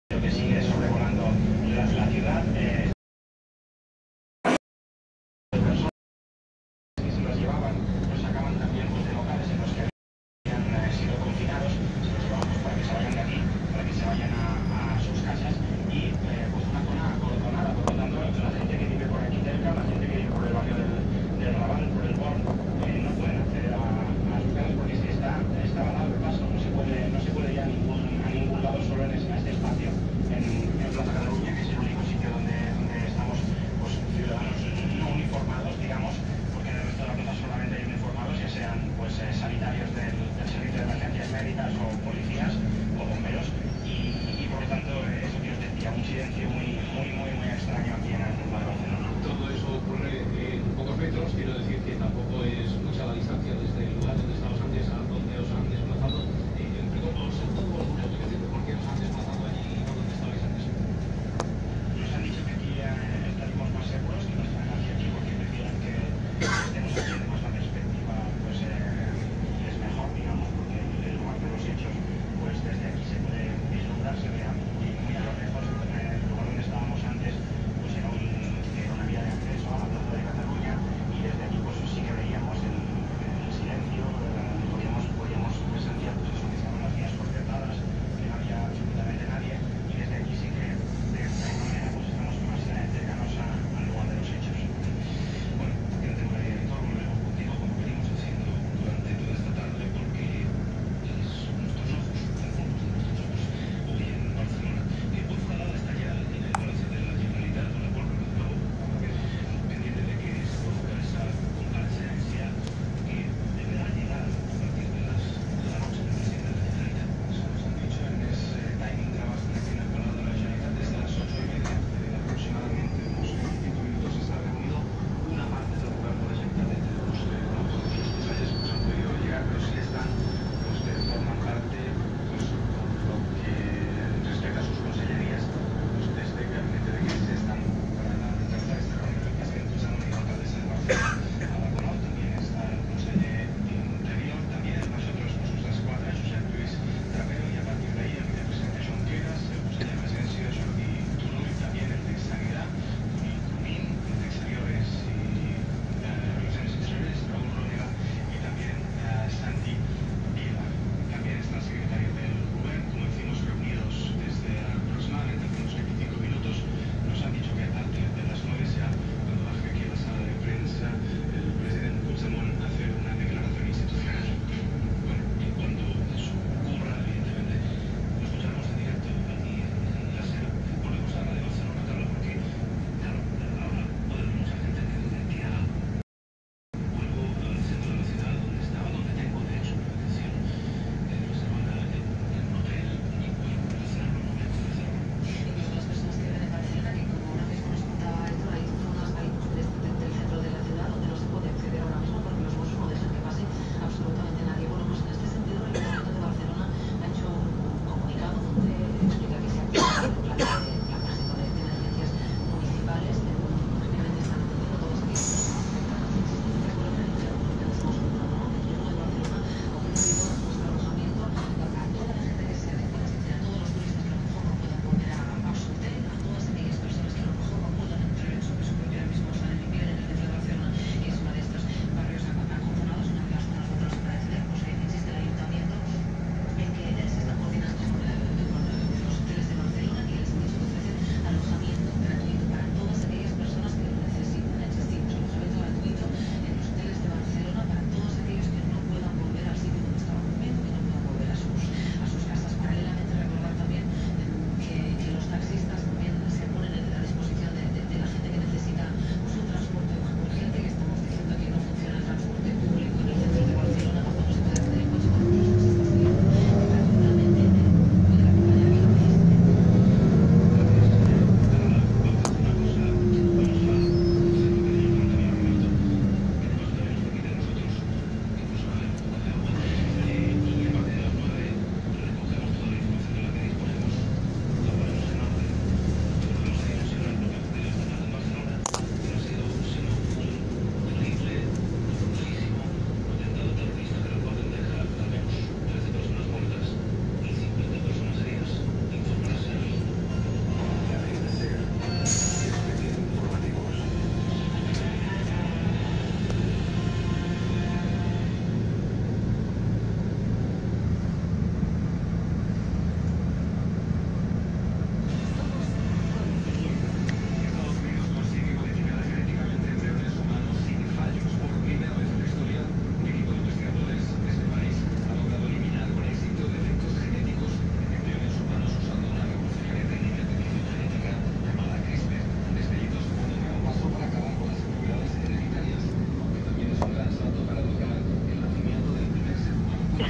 Que sigue sobrevolando la ciudad.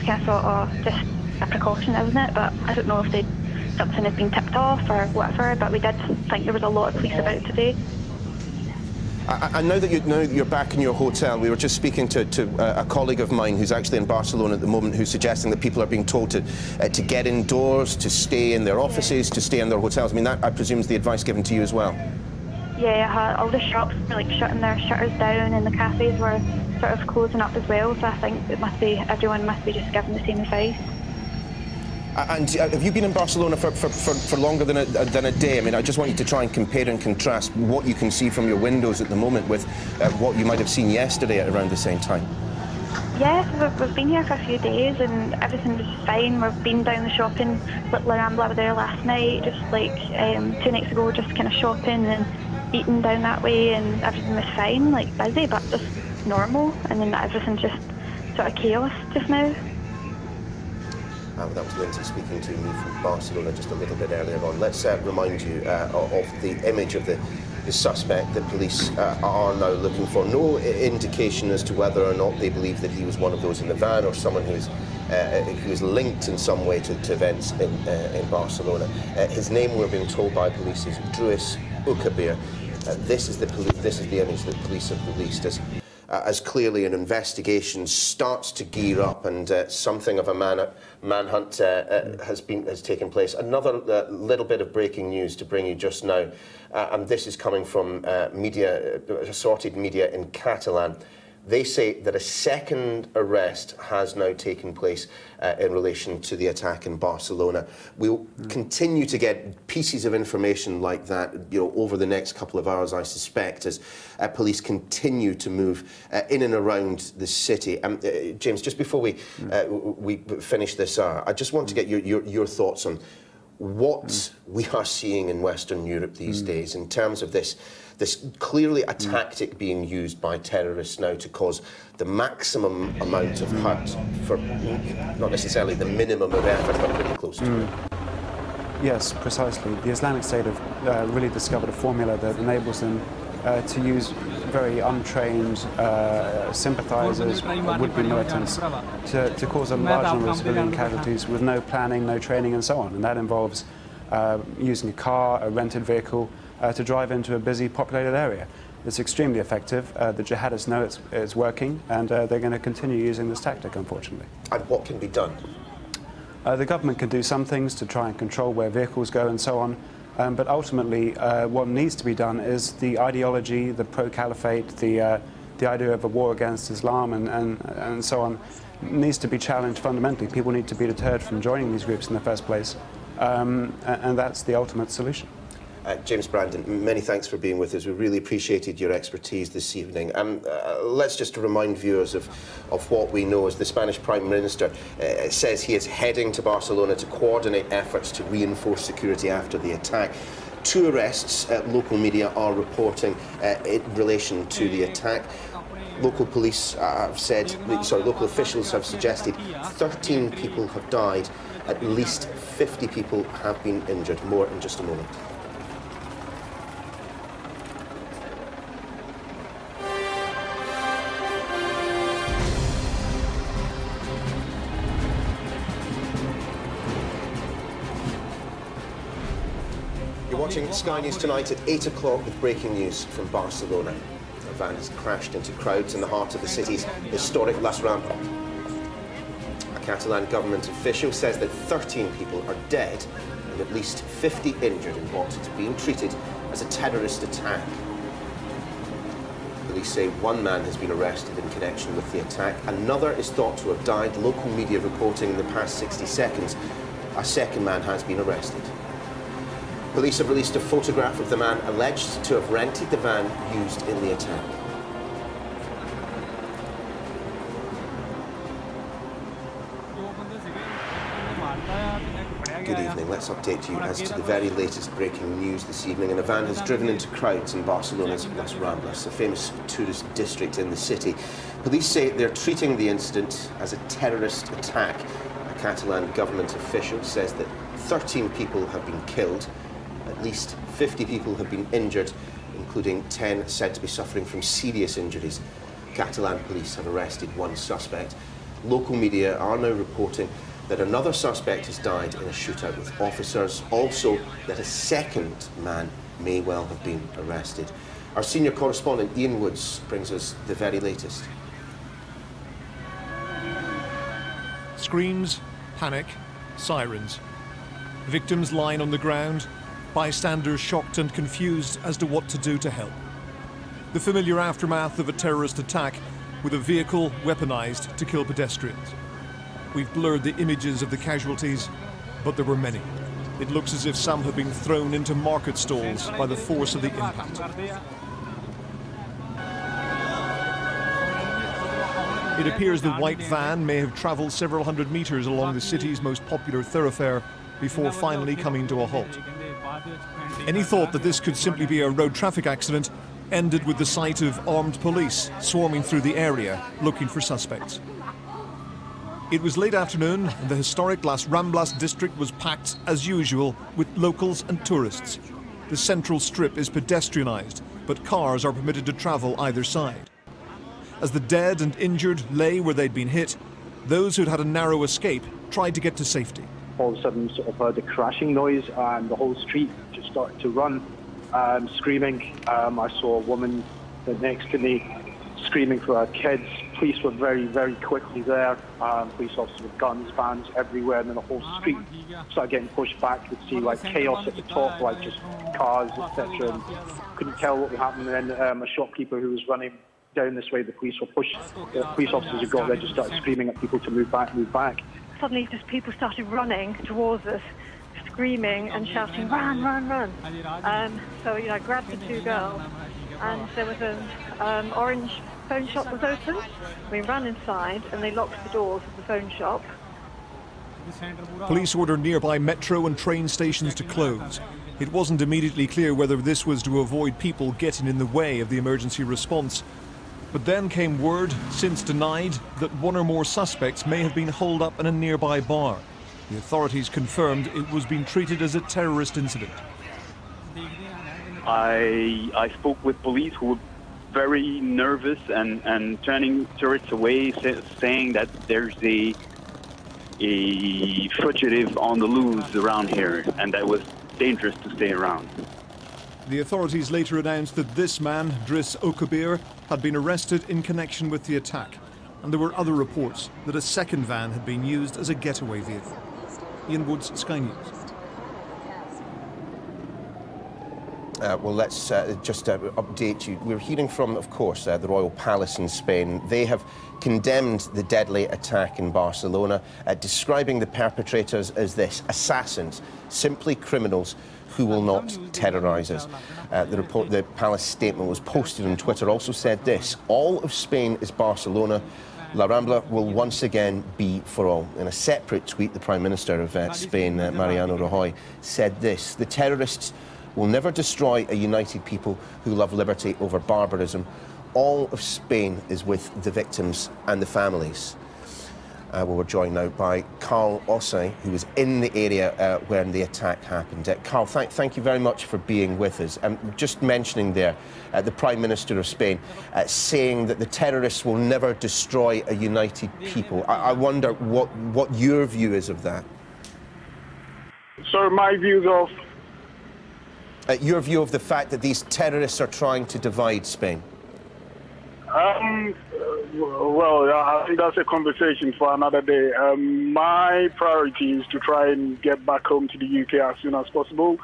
kind of thought, oh, just a precaution, isn't it? But I don't know if something had been tipped off or whatever, but we did think there was a lot of police about today. And now that you're back in your hotel, we were just speaking to a colleague of mine who's actually in Barcelona at the moment, who's suggesting that people are being told to get indoors, to stay in their offices, to stay in their hotels. I mean, that, I presume, is the advice given to you as well? Yeah, all the shops were like shutting their shutters down, and the cafes were sort of closing up as well, so I think everyone must be just given the same advice. And have you been in Barcelona for longer than a day? I mean, I just want you to try and compare and contrast what you can see from your windows at the moment with what you might have seen yesterday at around the same time. Yes, we've been here for a few days and everything was fine. We've been down the shopping, La Rambla, were there last night, just like 2 nights ago, just kind of shopping and eating down that way, and everything was fine, like busy, but just normal, and then everything's just sort of chaos just now. That was Lindsay speaking to me from Barcelona just a little bit earlier on. Let's remind you of the image of the suspect that police are now looking for. No indication as to whether or not they believe that he was one of those in the van or someone who is linked in some way to events in Barcelona. His name, we're being told by police, is Druis Ukabir. This is the image that police have released as clearly an investigation starts to gear up, and something of a manhunt has taken place. Another little bit of breaking news to bring you just now, and this is coming from assorted media in Catalan. They say that a second arrest has now taken place in relation to the attack in Barcelona. We'll continue to get pieces of information like that, over the next couple of hours, I suspect, as police continue to move in and around the city. James, just before we finish this hour, I just want to get your thoughts on what we are seeing in Western Europe these days in terms of this clearly a tactic being used by terrorists now to cause the maximum amount of hurt for not necessarily the minimum of effort, but pretty close to it. Yes, precisely. The Islamic State have really discovered a formula that enables them to use very untrained sympathisers, would-be militants, to cause a large number of civilian casualties with no planning, no training and so on. And that involves using a car, a rented vehicle, to drive into a busy, populated area. It's extremely effective. The jihadists know it's working, and they're going to continue using this tactic, unfortunately. And what can be done? The government can do some things to try and control where vehicles go and so on, but ultimately what needs to be done is the ideology, the pro-caliphate, the idea of a war against Islam and so on needs to be challenged fundamentally. People need to be deterred from joining these groups in the first place, and that's the ultimate solution. James Brandon, many thanks for being with us. We really appreciated your expertise this evening. Let's just remind viewers of what we know as the Spanish Prime Minister says he is heading to Barcelona to coordinate efforts to reinforce security after the attack. 2 arrests, local media are reporting in relation to the attack. Local police have said, local officials have suggested 13 people have died, at least 50 people have been injured. More in just a moment. Watching Sky News tonight at 8 o'clock with breaking news from Barcelona. A van has crashed into crowds in the heart of the city's historic Las Ramblas. A Catalan government official says that 13 people are dead and at least 50 injured in what is being treated as a terrorist attack. Police say 1 man has been arrested in connection with the attack. Another is thought to have died. Local media reporting in the past 60 seconds a second man has been arrested. Police have released a photograph of the man alleged to have rented the van used in the attack. Good evening. Let's update you as to the very latest breaking news this evening. And a van has driven into crowds in Barcelona's Las Ramblas, a famous tourist district in the city. Police say they're treating the incident as a terrorist attack. A Catalan government official says that 13 people have been killed. At least 50 people have been injured, including 10 said to be suffering from serious injuries. Catalan police have arrested 1 suspect. Local media are now reporting that another suspect has died in a shootout with officers, also that a second man may well have been arrested. Our senior correspondent Ian Woods brings us the very latest. Screams, panic, sirens. Victims lying on the ground, bystanders shocked and confused as to what to do to help. The familiar aftermath of a terrorist attack with a vehicle weaponized to kill pedestrians. We've blurred the images of the casualties, but there were many. It looks as if some have been thrown into market stalls by the force of the impact. It appears the white van may have travelled several hundred metres along the city's most popular thoroughfare before finally coming to a halt. Any thought that this could simply be a road traffic accident ended with the sight of armed police swarming through the area looking for suspects. It was late afternoon and the historic Las Ramblas district was packed as usual with locals and tourists. The central strip is pedestrianised, but cars are permitted to travel either side. As the dead and injured lay where they'd been hit, those who'd had a narrow escape tried to get to safety. All of a sudden sort of heard a crashing noise and the whole street just started to run, screaming. I saw a woman next to me screaming for her kids. Police were very, very quickly there. Police officers with guns, vans everywhere, and then the whole street started getting pushed back. You could see like chaos at the top, like just cars, etc. And couldn't tell what was happening. And then a shopkeeper who was running down this way, the police were pushed. The police officers who got there just started screaming at people to move back, move back. Suddenly, just people started running towards us, screaming and shouting, "Run, run, run!" So, I grabbed the two girls, and there was an orange phone shop was open. We ran inside, and they locked the doors of the phone shop. Police ordered nearby metro and train stations to close. It wasn't immediately clear whether this was to avoid people getting in the way of the emergency response. But then came word, since denied, that one or more suspects may have been holed up in a nearby bar. The authorities confirmed it was being treated as a terrorist incident. I spoke with police who were very nervous and turning tourists away, saying that there's a fugitive on the loose around here and that it was dangerous to stay around. The authorities later announced that this man, Driss Okabir, had been arrested in connection with the attack, and there were other reports that a second van had been used as a getaway vehicle. Ian Woods, Sky News. Well, let's just update you. We're hearing from, of course, the Royal Palace in Spain. They have condemned the deadly attack in Barcelona, describing the perpetrators as this: assassins, simply criminals who will not terrorise us. The Palace statement was posted on Twitter, also said this: all of Spain is Barcelona. La Rambla will once again be for all. In a separate tweet, the Prime Minister of Spain, Mariano Rajoy, said this: the terrorists will never destroy a united people who love liberty over barbarism. All of Spain is with the victims and the families. Well, we're joined now by Carl Ossay, who was in the area when the attack happened. Carl, thank you very much for being with us. Just mentioning there, the Prime Minister of Spain saying that the terrorists will never destroy a united people. I wonder what your view is of that. So my views of... your view of the fact that these terrorists are trying to divide Spain. Well, I think that's a conversation for another day. My priority is to try and get back home to the UK as soon as possible.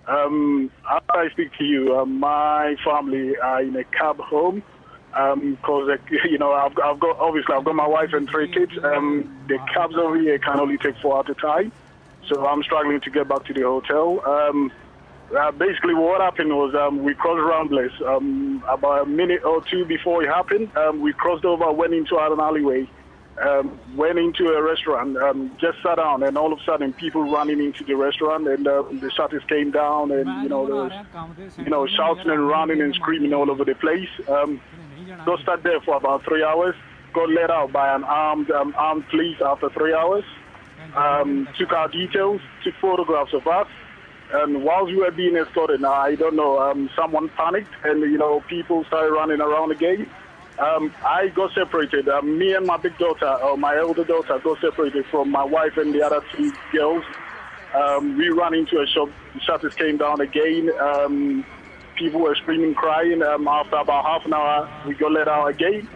After I speak to you, my family are in a cab home because I've got my wife and 3 kids. The cabs over here can only take 4 at a time, so I'm struggling to get back to the hotel. Basically, what happened was we crossed Ramblers about a minute or 2 before it happened. We crossed over, went into an alleyway, went into a restaurant, just sat down, and all of a sudden people running into the restaurant, and the shutters came down, and there was shouting and running and screaming all over the place. Got stuck there for about 3 hours. Got let out by an armed police after 3 hours. Took our details, took photographs of us. And whilst we were being escorted, I don't know, someone panicked and, people started running around again. I got separated. Me and my big daughter, or my elder daughter, got separated from my wife and the other 2 girls. We ran into a shop. The shutters came down again. People were screaming, crying. After about half an hour, we got let out again.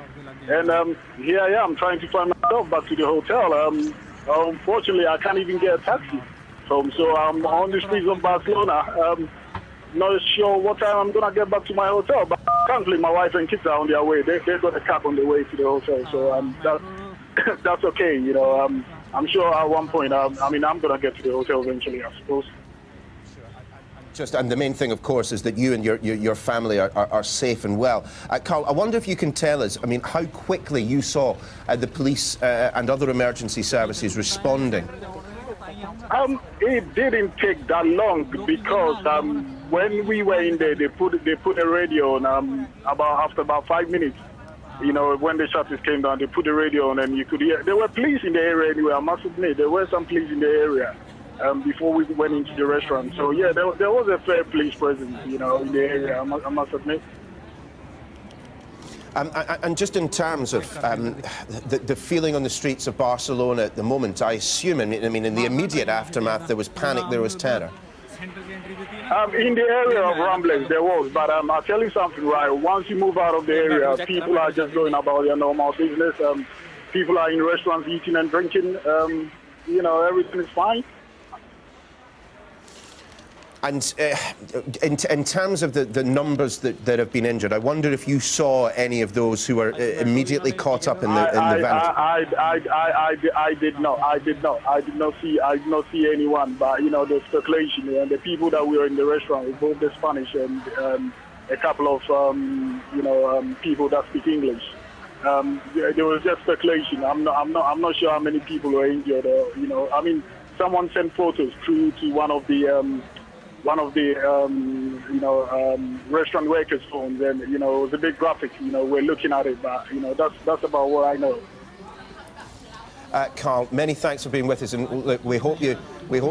And here I am trying to find myself back to the hotel. Unfortunately, I can't even get a taxi. So I'm on the streets of Barcelona. Not sure what time I'm going to get back to my hotel. But currently, my wife and kids are on their way. They got a cab on the way to the hotel. So that's okay. You know, I'm sure at one point, I'm going to get to the hotel eventually, I suppose. And the main thing, of course, is that you and your family are safe and well. Carl, I wonder if you can tell us, how quickly you saw the police and other emergency services responding. It didn't take that long because when we were in there, they put a radio on after about 5 minutes. You know, when the shutters came down, they put the radio on and you could hear. There were police in the area anyway, I must admit. There were some police in the area before we went into the restaurant. So, yeah, there was a fair police presence, you know, in the area, I must admit. And just in terms of the feeling on the streets of Barcelona at the moment, I assume, in the immediate aftermath, there was panic, there was terror. In the area of Ramblers, there was, but I'll tell you something, right? Once you move out of the area, people are just going about their normal business. People are in restaurants eating and drinking. You know, everything is fine. And in terms of the numbers that have been injured, I wonder if you saw any of those who were immediately caught up in the van. I did not see anyone. But you know, the speculation and the people that were in the restaurant, both the Spanish and a couple of people that speak English. There was just speculation. I'm not sure how many people were injured. Someone sent photos through to one of the restaurant workers' phones, and it was a big graphic. We're looking at it, but that's about what I know. Carl, many thanks for being with us, and look, we hope that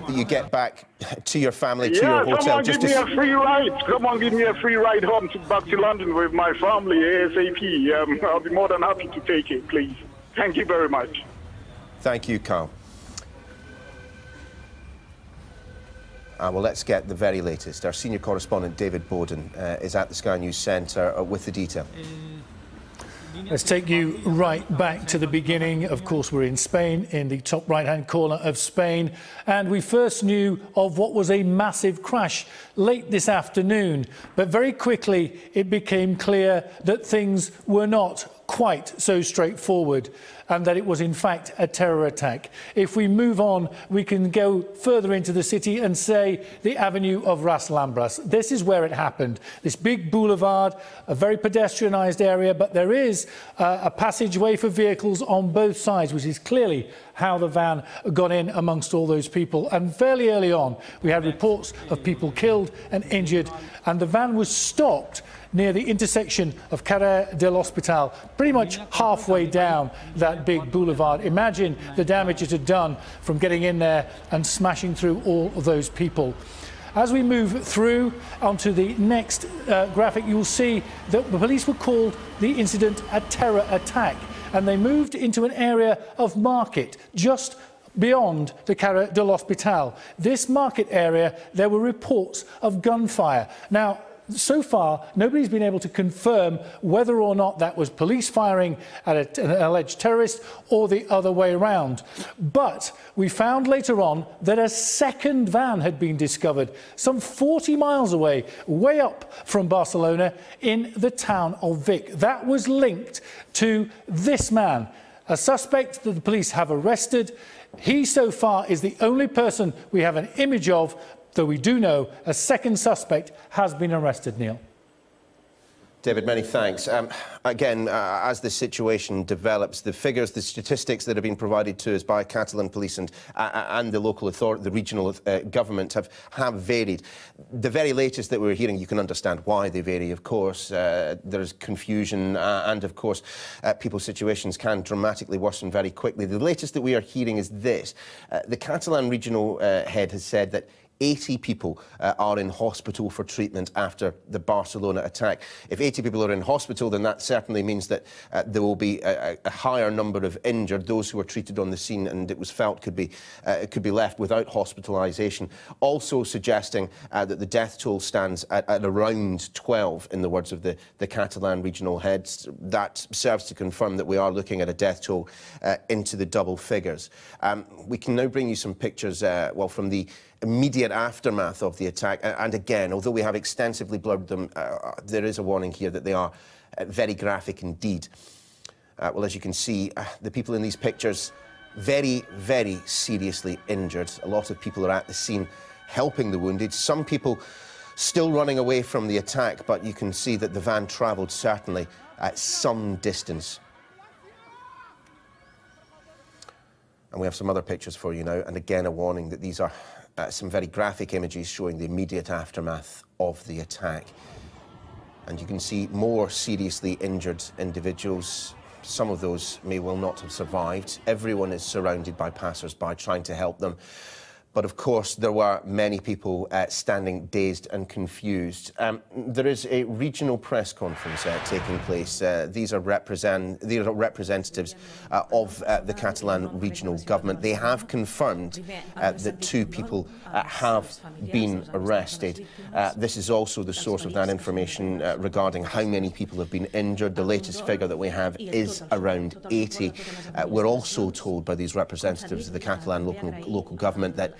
you get back to your family, to your hotel. Someone give me a free ride. Someone give me a free ride home back to London with my family ASAP. I'll be more than happy to take it, please. Thank you very much. Thank you, Carl. Well, let's get the very latest. Our senior correspondent, David Bowden, is at the Sky News Centre with the detail. Let's take you right back to the beginning. Of course, we're in Spain, in the top right-hand corner of Spain, and we first knew of what was a massive crash late this afternoon. But very quickly, it became clear that things were not quite so straightforward, and that it was in fact a terror attack. If we move on, we can go further into the city and say the avenue of Ras Lambras. This is where it happened. This big boulevard, a very pedestrianised area, but there is a passageway for vehicles on both sides, which is clearly how the van got in amongst all those people. And fairly early on, we had reports of people killed and injured, and the van was stopped near the intersection of Carrer del Hospital, pretty much halfway down that big boulevard. Imagine the damage it had done from getting in there and smashing through all of those people. As we move through onto the next graphic, you'll see that the police would call the incident a terror attack, and they moved into an area of market just beyond the Carrer del Hospital. This market area, there were reports of gunfire. Now, so far, nobody's been able to confirm whether or not that was police firing at an alleged terrorist or the other way around. But we found later on that a second van had been discovered some 40 miles away, way up from Barcelona, in the town of Vic. That was linked to this man, a suspect that the police have arrested. He, so far, is the only person we have an image of, though we do know a second suspect has been arrested, Neil. David, many thanks. Again, as this situation develops, the figures, the statistics that have been provided to us by Catalan police and the local authority, the regional government have varied. The very latest that we're hearing, you can understand why they vary, of course. There's confusion and, of course, people's situations can dramatically worsen very quickly. The latest that we are hearing is this. The Catalan regional head has said that 80 people are in hospital for treatment after the Barcelona attack. If 80 people are in hospital, then that certainly means that there will be a higher number of injured, those who were treated on the scene and it was felt could be left without hospitalisation. Also suggesting that the death toll stands at around 12, in the words of the Catalan regional heads. That serves to confirm that we are looking at a death toll into the double figures. We can now bring you some pictures, well, from the immediate aftermath of the attack. And again, although we have extensively blurred them, there is a warning here that they are very graphic indeed. Well, as you can see, the people in these pictures, very, very seriously injured. A lot of people are at the scene helping the wounded. Some people still running away from the attack, but you can see that the van travelled certainly at some distance. And we have some other pictures for you now, and again a warning that these are some very graphic images showing the immediate aftermath of the attack. And you can see more seriously injured individuals. Some of those may well not have survived. Everyone is surrounded by passers-by trying to help them. But of course, there were many people standing dazed and confused. There is a regional press conference taking place. These are representatives of the Catalan regional government. They have confirmed that 2 people have been arrested. This is also the source of that information regarding how many people have been injured. The latest figure that we have is around 80. We're also told by these representatives of the Catalan local government that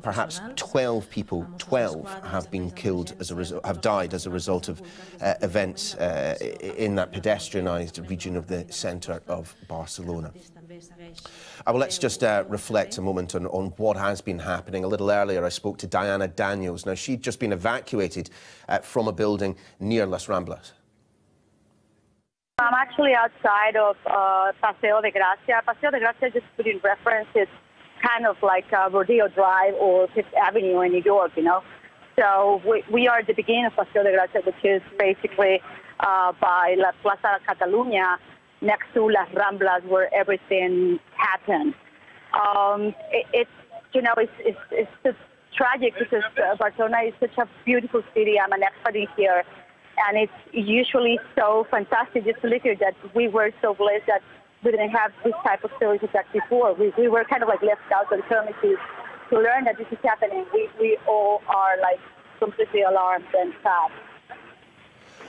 perhaps 12 people, 12 have been killed as a result, have died as a result of events in that pedestrianised region of the centre of Barcelona. Well, let's just reflect a moment on what has been happening. A little earlier, I spoke to Diana Daniels. Now, she'd just been evacuated from a building near Las Ramblas. I'm actually outside of Paseo de Gracia. Paseo de Gracia, just to put in reference, it's kind of like Rodeo Drive or Fifth Avenue in New York, you know. So we are at the beginning of Paseo de Gracia, which is basically by La Plaza Catalunya, next to Las Ramblas, where everything happened. It's just tragic because Barcelona is such a beautiful city. I'm an expert in here, and it's usually so fantastic just to live here that we were so blessed that we didn't have this type of stories attack before. We were kind of like left out and determined to learn that this is happening. We all are like completely alarmed and sad.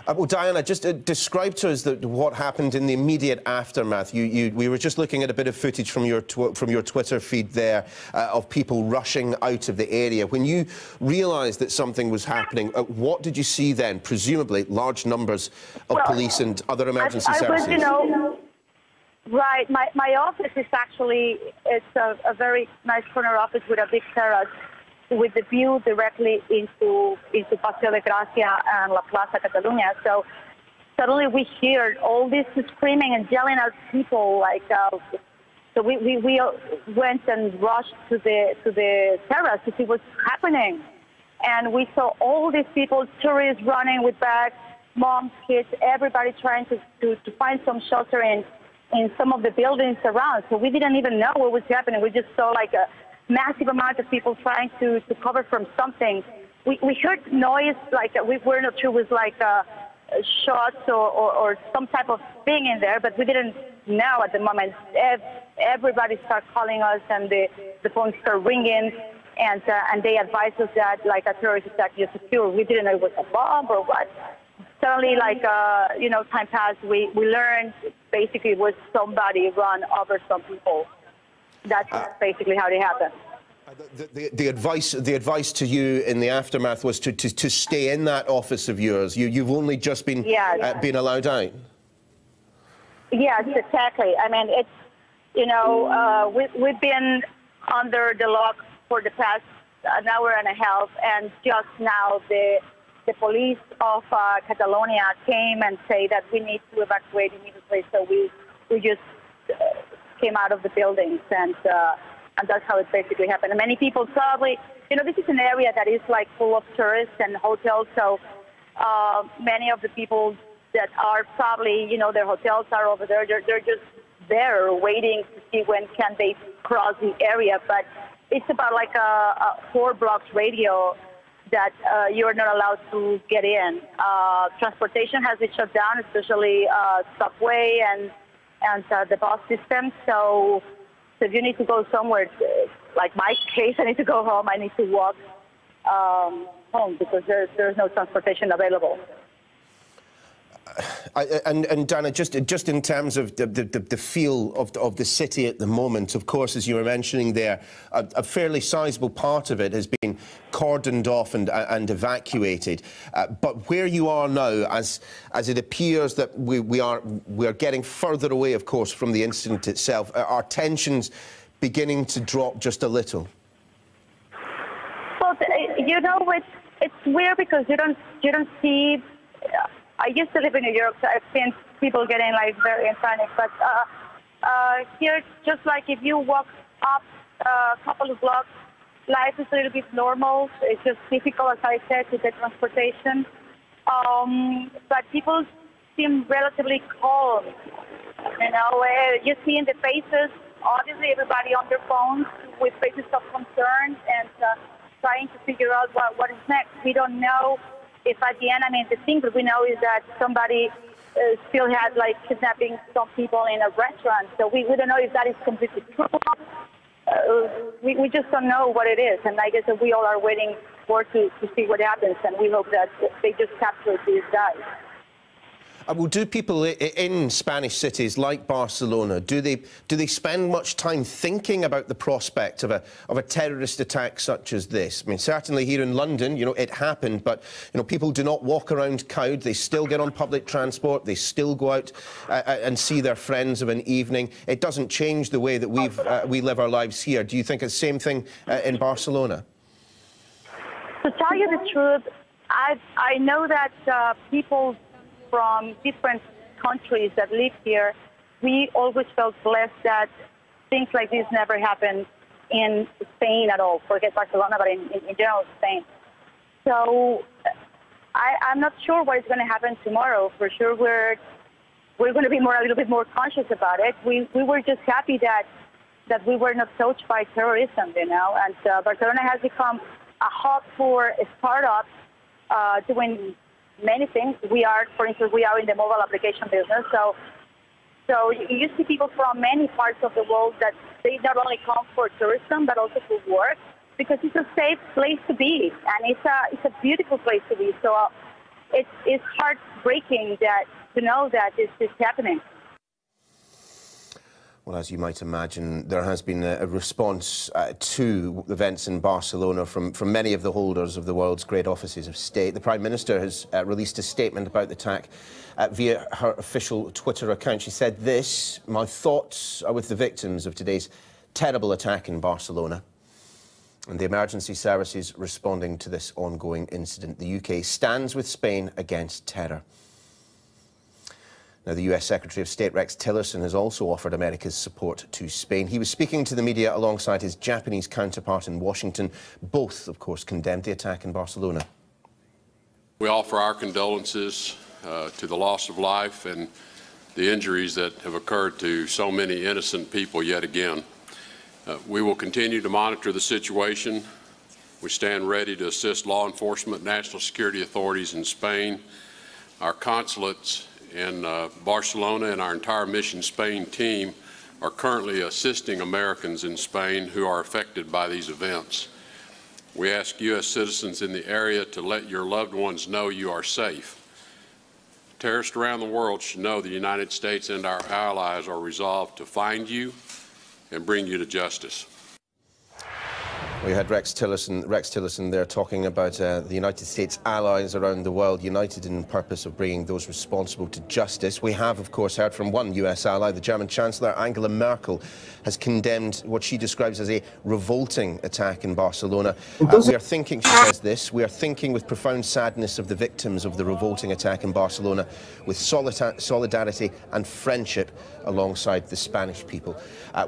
Well, Diana, just describe to us what happened in the immediate aftermath. We were just looking at a bit of footage from your Twitter feed there of people rushing out of the area. When you realised that something was happening, what did you see then? Presumably large numbers of police and other emergency services. Right. My office is actually, it's a very nice corner office with a big terrace with the view directly into Paseo de Gracia and La Plaza Catalunya. So suddenly we hear all this screaming and yelling at people. Like, so we went and rushed to the terrace to see what's happening. And we saw all these people, tourists running with bags, moms, kids, everybody trying to find some shelter in some of the buildings around. So we didn't even know what was happening. We just saw like a massive amount of people trying to cover from something. We heard noise, like we were not sure it was like shots or some type of thing in there, but we didn't know at the moment. Everybody started calling us and the phones started ringing, and they advised us that like a terrorist attack is secure. We didn't know it was a bomb or what. Suddenly, like, time passed, we learned basically it was somebody run over some people. That's basically how it happened. The advice to you in the aftermath was to stay in that office of yours. You've only just been been allowed out. Yes, exactly. I mean, it's we've been under the lock for the past an hour and a half, and just now the police of Catalonia came and say that we need to evacuate immediately. So we just came out of the buildings, and that's how it basically happened. And many people probably, this is an area that is like full of tourists and hotels. So many of the people that are probably, their hotels are over there. They're just there waiting to see when can they cross the area. But it's about like a 4 blocks radio that you're not allowed to get in. Transportation has been shut down, especially subway and the bus system. So if you need to go somewhere, like my case, I need to go home. I need to walk home because there's no transportation available. And Dana, just in terms of the feel of the city at the moment, of course, as you were mentioning there, a fairly sizable part of it has been cordoned off and evacuated. But where you are now, as it appears that we are getting further away, of course, from the incident itself, are tensions beginning to drop just a little? Well, you know, it's weird because you don't see. I used to live in New York, so I've seen people getting like very in panic. But here, just like if you walk up a couple of blocks, life is a little bit normal. It's just difficult, as I said, to get transportation. But people seem relatively calm. You know, you see in the faces, obviously everybody on their phones with faces of concern and trying to figure out what is next. We don't know if at the end, I mean, the thing that we know is that somebody still had like kidnapping some people in a restaurant. So we don't know if that is completely true. We just don't know what it is. And I guess that we all are waiting for to see what happens. And we hope that they just capture these guys. Well, do people in Spanish cities like Barcelona, do they spend much time thinking about the prospect of a terrorist attack such as this? I mean, certainly here in London, you know, it happened, but you know, people do not walk around cowed. They still get on public transport. They still go out and see their friends of an evening. It doesn't change the way that we live our lives here. Do you think it's the same thing in Barcelona? To tell you the truth, I know that people from different countries that live here, we always felt blessed that things like this never happened in Spain at all. Forget Barcelona, but in general, Spain. So I'm not sure what is going to happen tomorrow. For sure, we're going to be a little bit more conscious about it. We were just happy that we were not touched by terrorism, you know. And Barcelona has become a hub for startups doing many things. For instance, we are in the mobile application business. So you see people from many parts of the world that they not only come for tourism but also for work because it's a safe place to be and it's a beautiful place to be. So it's heartbreaking to know that this is happening. Well, as you might imagine, there has been a response to events in Barcelona from many of the holders of the world's great offices of state. The Prime Minister has released a statement about the attack via her official Twitter account. She said this: "My thoughts are with the victims of today's terrible attack in Barcelona and the emergency services responding to this ongoing incident. The UK stands with Spain against terror." Now, the US Secretary of State Rex Tillerson has also offered America's support to Spain. He was speaking to the media alongside his Japanese counterpart in Washington. Both, of course, condemned the attack in Barcelona. We offer our condolences to the loss of life and the injuries that have occurred to so many innocent people yet again. We will continue to monitor the situation. We stand ready to assist law enforcement, national security authorities in Spain, our consulates in Barcelona, and our entire Mission Spain team are currently assisting Americans in Spain who are affected by these events. We ask U.S. citizens in the area to let your loved ones know you are safe. Terrorists around the world should know the United States and our allies are resolved to find you and bring you to justice. We had Rex Tillerson there talking about the United States allies around the world united in purpose of bringing those responsible to justice. We have, of course, heard from one US ally. The German Chancellor, Angela Merkel, has condemned what she describes as a revolting attack in Barcelona. We are thinking, she says this, "We are thinking with profound sadness of the victims of the revolting attack in Barcelona, with solidarity and friendship alongside the Spanish people."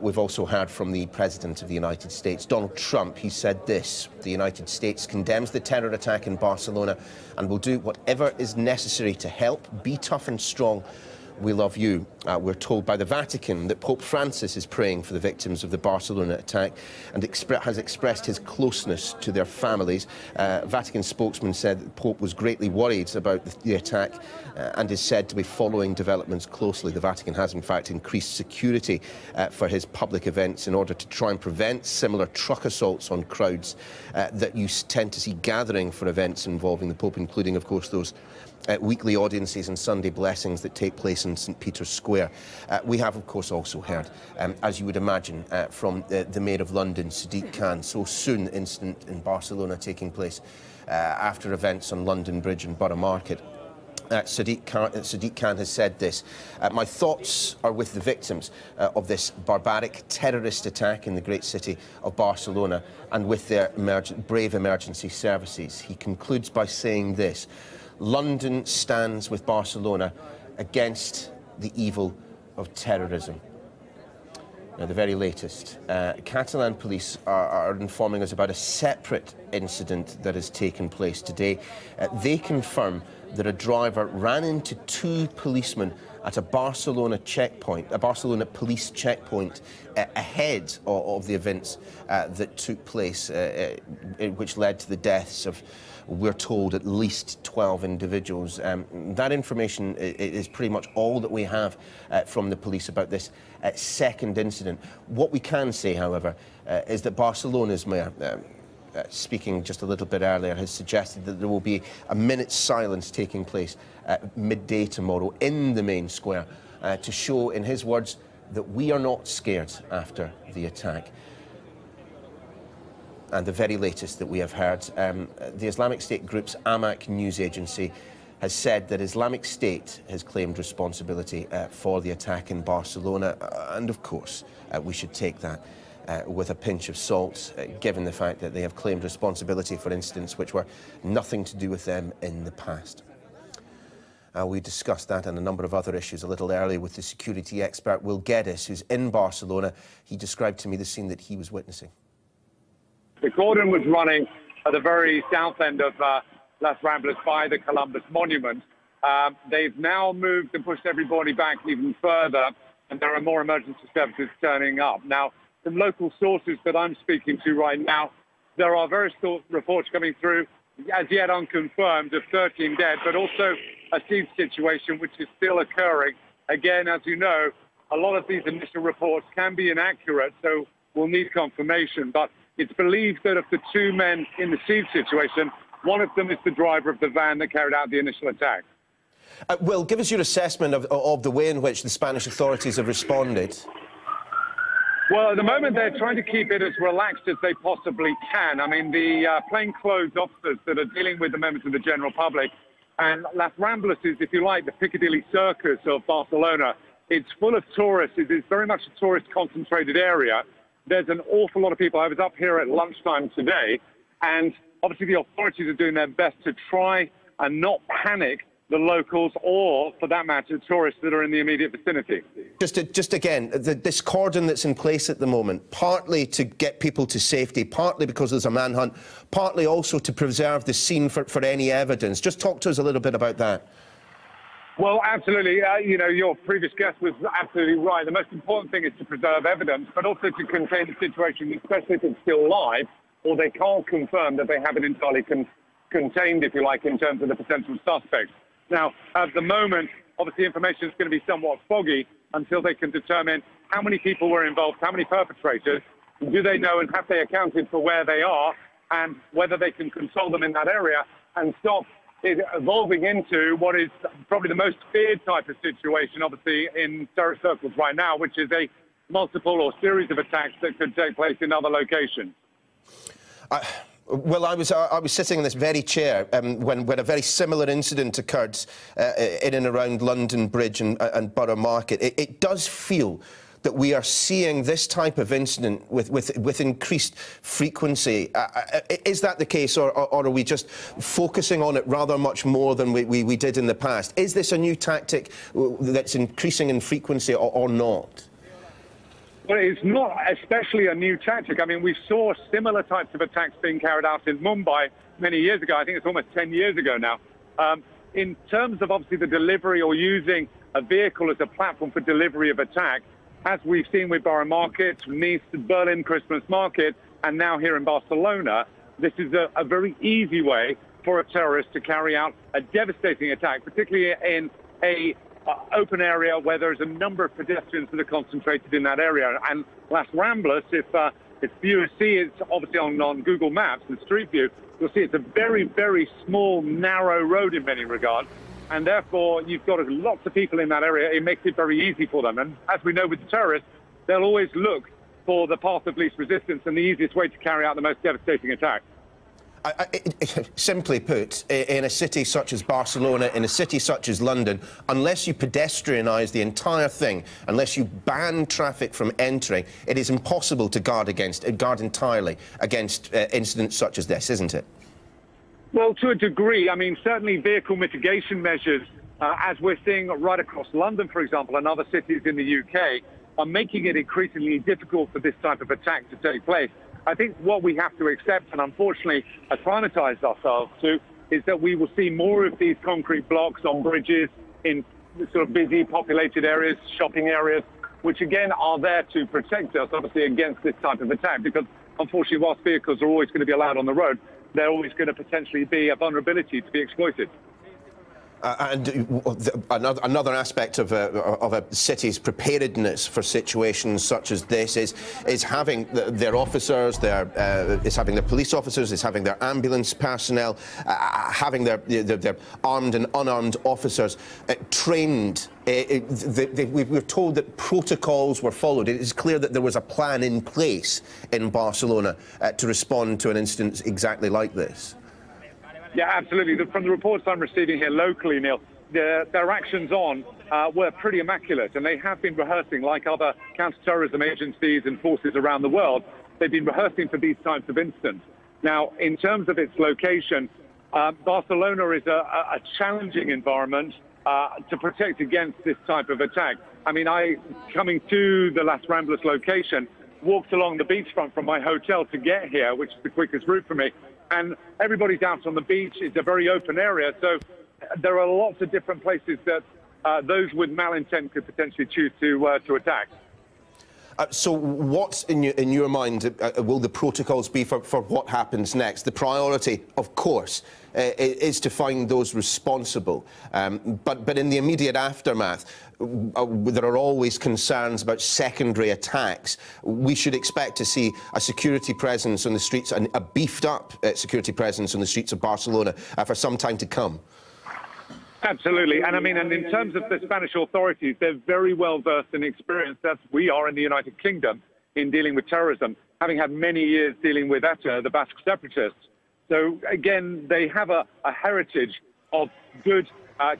We've also heard from the President of the United States, Donald Trump. He said this: "The United States condemns the terror attack in Barcelona and will do whatever is necessary to help. Be tough and strong. we love you. We're told by the Vatican that Pope Francis is praying for the victims of the Barcelona attack and has expressed his closeness to their families. Vatican spokesman said that the Pope was greatly worried about the attack and is said to be following developments closely. The Vatican has, in fact, increased security for his public events in order to try and prevent similar truck assaults on crowds that you tend to see gathering for events involving the Pope, including, of course, those weekly audiences and Sunday blessings that take place in St Peter's Square. We have, of course, also heard, as you would imagine, from the Mayor of London, Sadiq Khan. So soon, the incident in Barcelona taking place after events on London Bridge and Borough Market. Sadiq Khan has said this: my thoughts are with the victims of this barbaric terrorist attack in the great city of Barcelona and with their brave emergency services. He concludes by saying this: London stands with Barcelona against the evil of terrorism. Now, the very latest. Catalan police are informing us about a separate incident that has taken place today. They confirm that a driver ran into two policemen at a Barcelona checkpoint, a Barcelona police checkpoint, ahead of the events that took place, which led to the deaths of, we're told, at least 12 individuals. That information is pretty much all that we have from the police about this second incident. What we can say, however, is that Barcelona's mayor, speaking just a little bit earlier, has suggested that there will be a minute's silence taking place at midday tomorrow in the main square to show, in his words, that we are not scared after the attack. And the very latest that we have heard, the Islamic State group's Amaq news agency has said that Islamic State has claimed responsibility for the attack in Barcelona. And of course, we should take that with a pinch of salt, given the fact that they have claimed responsibility for incidents which were nothing to do with them in the past. We discussed that and a number of other issues a little earlier with the security expert Will Geddes, who's in Barcelona. He described to me the scene that he was witnessing. The cordon was running at the very south end of Las Ramblas by the Columbus Monument. They've now moved and pushed everybody back even further, and there are more emergency services turning up. Now, from local sources that I'm speaking to right now, there are various reports coming through, as yet unconfirmed, of 13 dead, but also a siege situation which is still occurring. Again, as you know, a lot of these initial reports can be inaccurate, so we'll need confirmation. But it's believed that of the two men in the siege situation, one of them is the driver of the van that carried out the initial attack. Will, give us your assessment of the way in which the Spanish authorities have responded. Well, at the moment, they're trying to keep it as relaxed as they possibly can. I mean, the plainclothes officers that are dealing with the members of the general public, and Las Ramblas is, if you like, the Piccadilly Circus of Barcelona. It's full of tourists. It is very much a tourist-concentrated area. There's an awful lot of people. I was up here at lunchtime today, and obviously the authorities are doing their best to try and not panic the locals or, for that matter, tourists that are in the immediate vicinity. Just again, this cordon that's in place at the moment, partly to get people to safety, partly because there's a manhunt, partly also to preserve the scene for any evidence. Just talk to us a little bit about that. Well, absolutely. You know, your previous guest was absolutely right. The most important thing is to preserve evidence, but also to contain the situation, especially if it's still live, or they can't confirm that they have it entirely contained, if you like, in terms of the potential suspects. Now, at the moment, obviously information is going to be somewhat foggy until they can determine how many people were involved, how many perpetrators, do they know and have they accounted for where they are, and whether they can control them in that area and stop it evolving into what is probably the most feared type of situation, obviously, in terrorist circles right now, which is a multiple or series of attacks that could take place in other locations. Well, I was sitting in this very chair when a very similar incident occurred in and around London Bridge and Borough Market. It does feel that we are seeing this type of incident with increased frequency. Is that the case, or are we just focusing on it rather much more than we did in the past? Is this a new tactic that's increasing in frequency or not? Well, it's not especially a new tactic. I mean, we saw similar types of attacks being carried out in Mumbai many years ago. I think it's almost 10 years ago now. In terms of, obviously, the delivery or using a vehicle as a platform for delivery of attack, as we've seen with Borough Market, Nice, Berlin Christmas Market, and now here in Barcelona. This is a very easy way for a terrorist to carry out a devastating attack, particularly in a open area where there's a number of pedestrians that are concentrated in that area. And Las Ramblas, if viewers see it, obviously on Google Maps and Street View, you'll see it's a very, very small, narrow road in many regards. And therefore, you've got lots of people in that area. It makes it very easy for them. And as we know with the terrorists, they'll always look for the path of least resistance and the easiest way to carry out the most devastating attack. Simply put, in a city such as Barcelona, in a city such as London, unless you pedestrianise the entire thing, unless you ban traffic from entering, it is impossible to guard entirely against incidents such as this, isn't it? Well, to a degree. I mean, certainly vehicle mitigation measures, as we're seeing right across London, for example, and other cities in the UK, are making it increasingly difficult for this type of attack to take place. I think what we have to accept, and unfortunately acclimatise ourselves to, is that we will see more of these concrete blocks on bridges in sort of busy, populated areas, shopping areas, which again are there to protect us, obviously, against this type of attack. Because unfortunately, whilst vehicles are always going to be allowed on the road, they're always going to potentially be a vulnerability to be exploited. And another aspect of a city's preparedness for situations such as this is having their officers, is having their police officers, is having their ambulance personnel, having their armed and unarmed officers trained. We were told that protocols were followed. It is clear that there was a plan in place in Barcelona to respond to an incident exactly like this. Yeah, absolutely. From the reports I'm receiving here locally, Neil, their actions were pretty immaculate, and they have been rehearsing, like other counter-terrorism agencies and forces around the world. They've been rehearsing for these types of incidents. Now, in terms of its location, Barcelona is a challenging environment to protect against this type of attack. I mean, coming to the Las Ramblas location, walked along the beachfront from my hotel to get here, which is the quickest route for me. And everybody's out on the beach. It's a very open area, so there are lots of different places that those with malintent could potentially choose to attack. So what, in your mind, will the protocols be for what happens next? The priority, of course, is to find those responsible. But in the immediate aftermath, there are always concerns about secondary attacks. We should expect to see a security presence on the streets, a beefed-up security presence on the streets of Barcelona for some time to come. Absolutely. And I mean, and in terms of the Spanish authorities, they're very well versed and experienced, as we are in the United Kingdom, in dealing with terrorism, having had many years dealing with ETA, the Basque separatists. So again, they have a heritage of good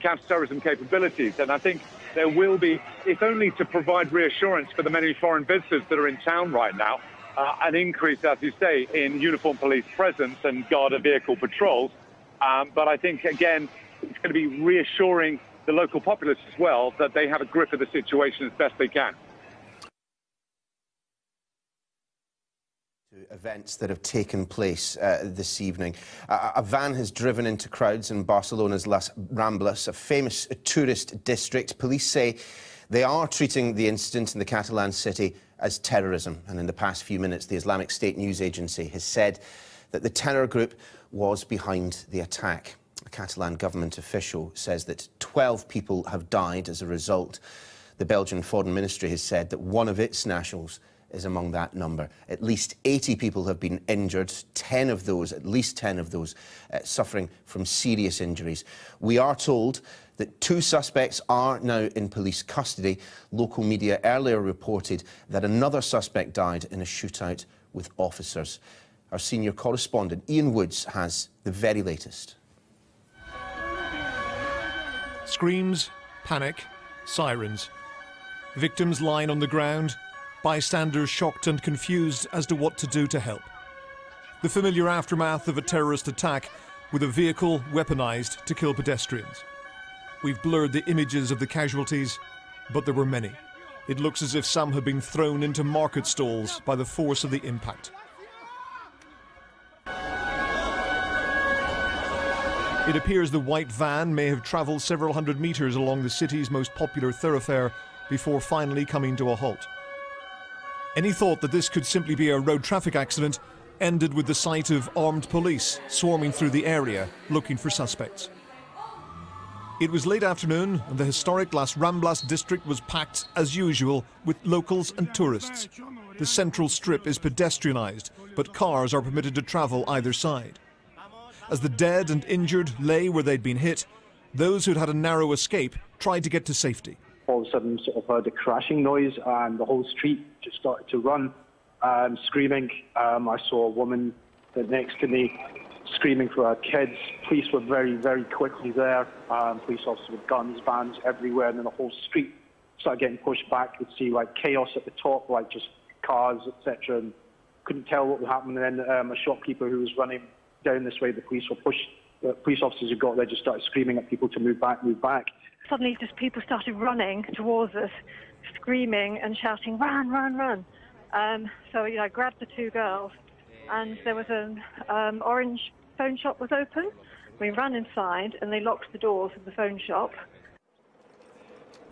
counter-terrorism capabilities. And I think there will be, if only to provide reassurance for the many foreign visitors that are in town right now, an increase, as you say, in uniformed police presence and Garda vehicle patrols. But I think, again, it's going to be reassuring the local populace as well that they have a grip of the situation as best they can. Events that have taken place this evening. A van has driven into crowds in Barcelona's Las Ramblas, a famous tourist district. Police say they are treating the incident in the Catalan city as terrorism. And in the past few minutes, the Islamic State news agency has said that the terror group was behind the attack. A Catalan government official says that 12 people have died as a result. The Belgian Foreign Ministry has said that one of its nationals is among that number. At least 80 people have been injured, at least 10 of those suffering from serious injuries. We are told that 2 suspects are now in police custody. Local media earlier reported that another suspect died in a shootout with officers. Our senior correspondent, Ian Woods, has the very latest. Screams, panic, sirens. Victims lying on the ground, bystanders shocked and confused as to what to do to help. The familiar aftermath of a terrorist attack with a vehicle weaponised to kill pedestrians. We've blurred the images of the casualties, but there were many. It looks as if some had been thrown into market stalls by the force of the impact. It appears the white van may have travelled several hundred metres along the city's most popular thoroughfare before finally coming to a halt. Any thought that this could simply be a road traffic accident ended with the sight of armed police swarming through the area looking for suspects. It was late afternoon and the historic Las Ramblas district was packed as usual with locals and tourists. The central strip is pedestrianised, but cars are permitted to travel either side. As the dead and injured lay where they'd been hit, those who'd had a narrow escape tried to get to safety. All of a sudden, sort of heard a crashing noise, and the whole street just started to run, screaming. I saw a woman next to me screaming for her kids. Police were very, very quickly there. Police officers with guns, vans everywhere, and then the whole street started getting pushed back. You'd see like chaos at the top, like just cars, etc., and couldn't tell what would happen. And then a shopkeeper who was running down this way, the police officers who got there just started screaming at people to move back, move back. Suddenly just people started running towards us, screaming and shouting, run, run, run. So, I grabbed the two girls, and there was an orange phone shop was open. We ran inside and they locked the doors of the phone shop.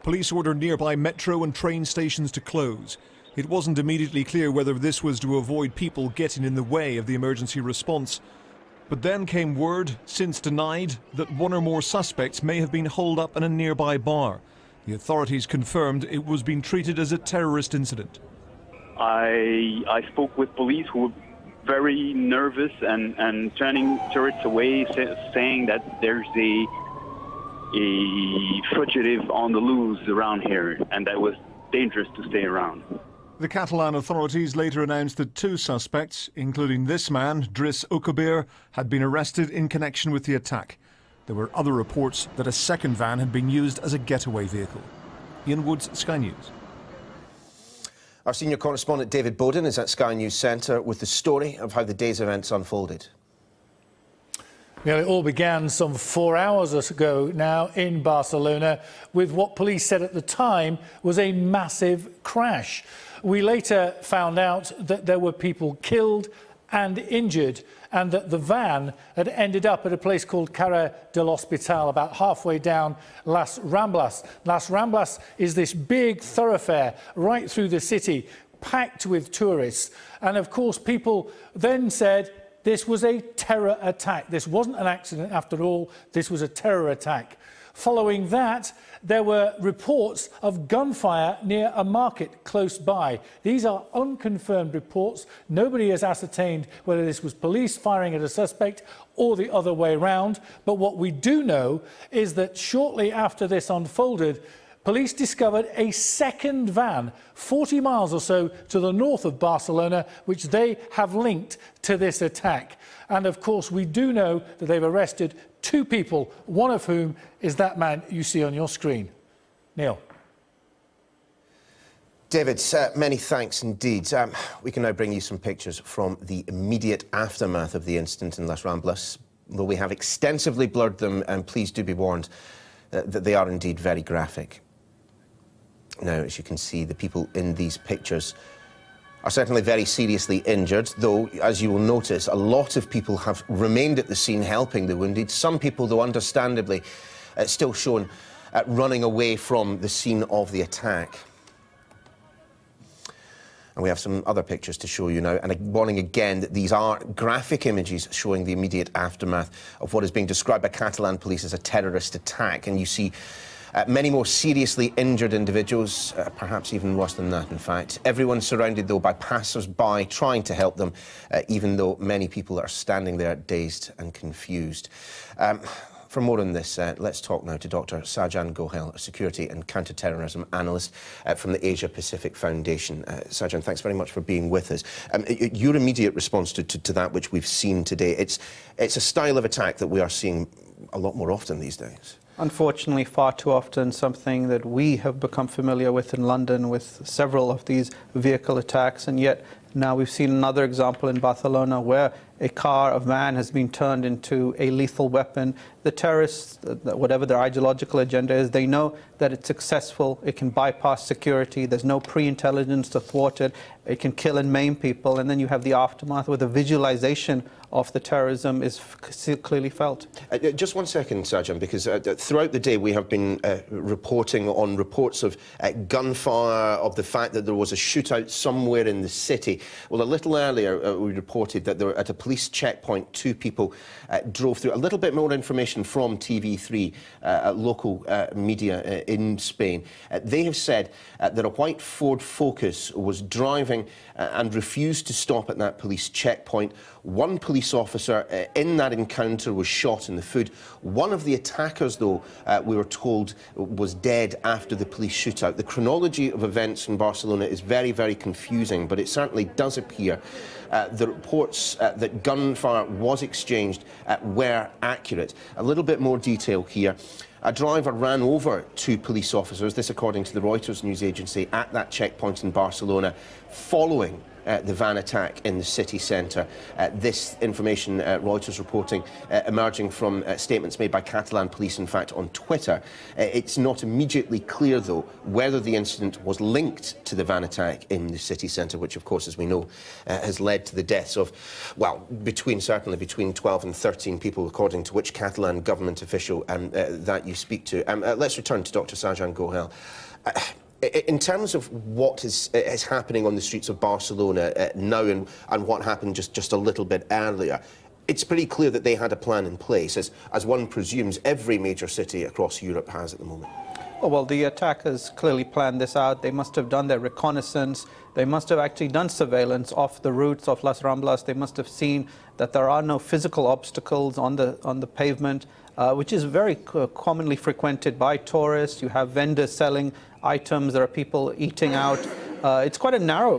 Police ordered nearby metro and train stations to close. It wasn't immediately clear whether this was to avoid people getting in the way of the emergency response. But then came word, since denied, that one or more suspects may have been holed up in a nearby bar. The authorities confirmed it was being treated as a terrorist incident. I spoke with police who were very nervous and turning tourists away, saying that there's a fugitive on the loose around here and that it was dangerous to stay around. The Catalan authorities later announced that two suspects, including this man, Driss Okabir, had been arrested in connection with the attack. There were other reports that a second van had been used as a getaway vehicle. Ian Woods, Sky News. Our senior correspondent David Bowden is at Sky News Centre with the story of how the day's events unfolded. Well, it all began some 4 hours ago now in Barcelona with what police said at the time was a massive crash. We later found out that there were people killed and injured, and that the van had ended up at a place called Carrer del Hospital, about halfway down Las Ramblas. Las Ramblas is this big thoroughfare right through the city, packed with tourists. And of course, people then said this was a terror attack. This wasn't an accident after all, this was a terror attack. Following that, there were reports of gunfire near a market close by. These are unconfirmed reports. Nobody has ascertained whether this was police firing at a suspect or the other way around. But what we do know is that shortly after this unfolded, police discovered a second van 40 miles or so to the north of Barcelona, which they have linked to this attack. And of course, we do know that they've arrested two people, one of whom is that man you see on your screen. Neil. David, many thanks indeed. We can now bring you some pictures from the immediate aftermath of the incident in Las Ramblas. Though we have extensively blurred them, and please do be warned that they are indeed very graphic. Now, as you can see, the people in these pictures are certainly very seriously injured, though, as you will notice, a lot of people have remained at the scene helping the wounded. Some people, though understandably, still shown running away from the scene of the attack. And we have some other pictures to show you now, and a warning again that these are graphic images showing the immediate aftermath of what is being described by Catalan police as a terrorist attack. And you see many more seriously injured individuals, perhaps even worse than that, in fact. Everyone surrounded, though, by passers-by trying to help them, even though many people are standing there dazed and confused. For more on this, let's talk now to Dr. Sajan Gohel, a security and counter-terrorism analyst from the Asia Pacific Foundation. Sajan, thanks very much for being with us. Your immediate response to that which we've seen today, it's a style of attack that we are seeing a lot more often these days. Unfortunately, far too often, something that we have become familiar with in London with several of these vehicle attacks, and yet now we've seen another example in Barcelona where a van has been turned into a lethal weapon. the terrorists, whatever their ideological agenda is, they know that it's successful, it can bypass security, there's no pre-intelligence to thwart it, it can kill and maim people, and then you have the aftermath where the visualization of the terrorism is clearly felt. Just 1 second, Sergeant, because throughout the day we have been reporting on reports of gunfire, of the fact that there was a shootout somewhere in the city. Well, a little earlier we reported that there, at a police checkpoint, 2 people drove through. A little bit more information from TV3, local media in Spain. They have said that a white Ford Focus was driving and refused to stop at that police checkpoint. 1 police officer in that encounter was shot in the foot. One of the attackers, though, we were told, was dead after the police shootout. The chronology of events in Barcelona is very, very confusing, but it certainly does appear the reports that gunfire was exchanged were accurate. A little bit more detail here. A driver ran over 2 police officers, this according to the Reuters news agency, at that checkpoint in Barcelona, following the van attack in the city centre. This information, Reuters reporting, emerging from statements made by Catalan police, in fact, on Twitter. It's not immediately clear, though, whether the incident was linked to the van attack in the city centre, which, of course, as we know, has led to the deaths of, well, certainly between 12 and 13 people, according to which Catalan government official that you speak to. Let's return to Dr. Sajan Gohel. In terms of what is happening on the streets of Barcelona now and what happened just a little bit earlier, it's pretty clear that they had a plan in place, as one presumes every major city across Europe has at the moment. Oh, well, the attackers clearly planned this out. They must have done their reconnaissance. They must have actually done surveillance off the routes of Las Ramblas. They must have seen that there are no physical obstacles on the pavement, which is very commonly frequented by tourists. You have vendors selling items, there are people eating out. It's quite a narrow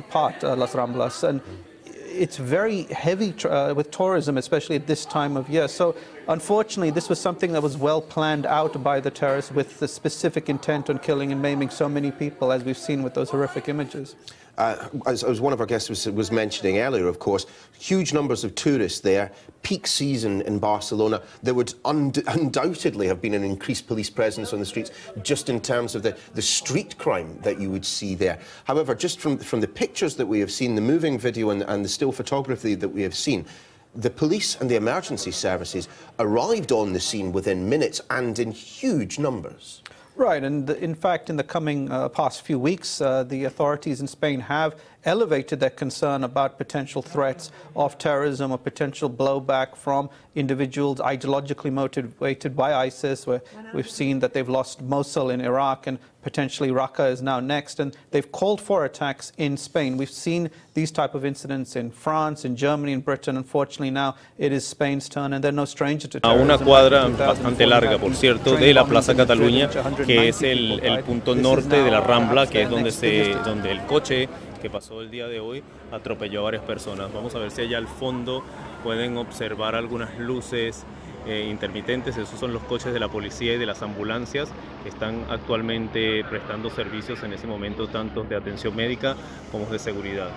part, Las Ramblas, and it's very heavy with tourism, especially at this time of year. So unfortunately, this was something that was well planned out by the terrorists with the specific intent on killing and maiming so many people, as we've seen with those horrific images. As one of our guests was mentioning earlier, of course, huge numbers of tourists there, peak season in Barcelona. There would undoubtedly have been an increased police presence on the streets just in terms of the street crime that you would see there. However, just from the pictures that we have seen, the moving video and the still photography that we have seen, the police and the emergency services arrived on the scene within minutes and in huge numbers. Right, and in fact, in the coming past few weeks, the authorities in Spain have elevated their concern about potential threats of terrorism or potential blowback from individuals ideologically motivated by ISIS, where we've seen that they've lost Mosul in Iraq and potentially Raqqa is now next, and they've called for attacks in Spain. We've seen these type of incidents in France, in Germany, in Britain. Unfortunately, now it is Spain's turn, and they're no stranger to terrorism. A una cuadra bastante larga, por cierto, de la Plaza Cataluña, que es el punto norte de la Rambla, que es donde el coche que pasó el día de hoy atropelló a varias personas. Vamos a ver si allá al fondo pueden observar algunas luces intermitentes. Esos son los coches de la policía y de las ambulancias que están actualmente prestando servicios en ese momento, tanto de atención médica como de seguridad.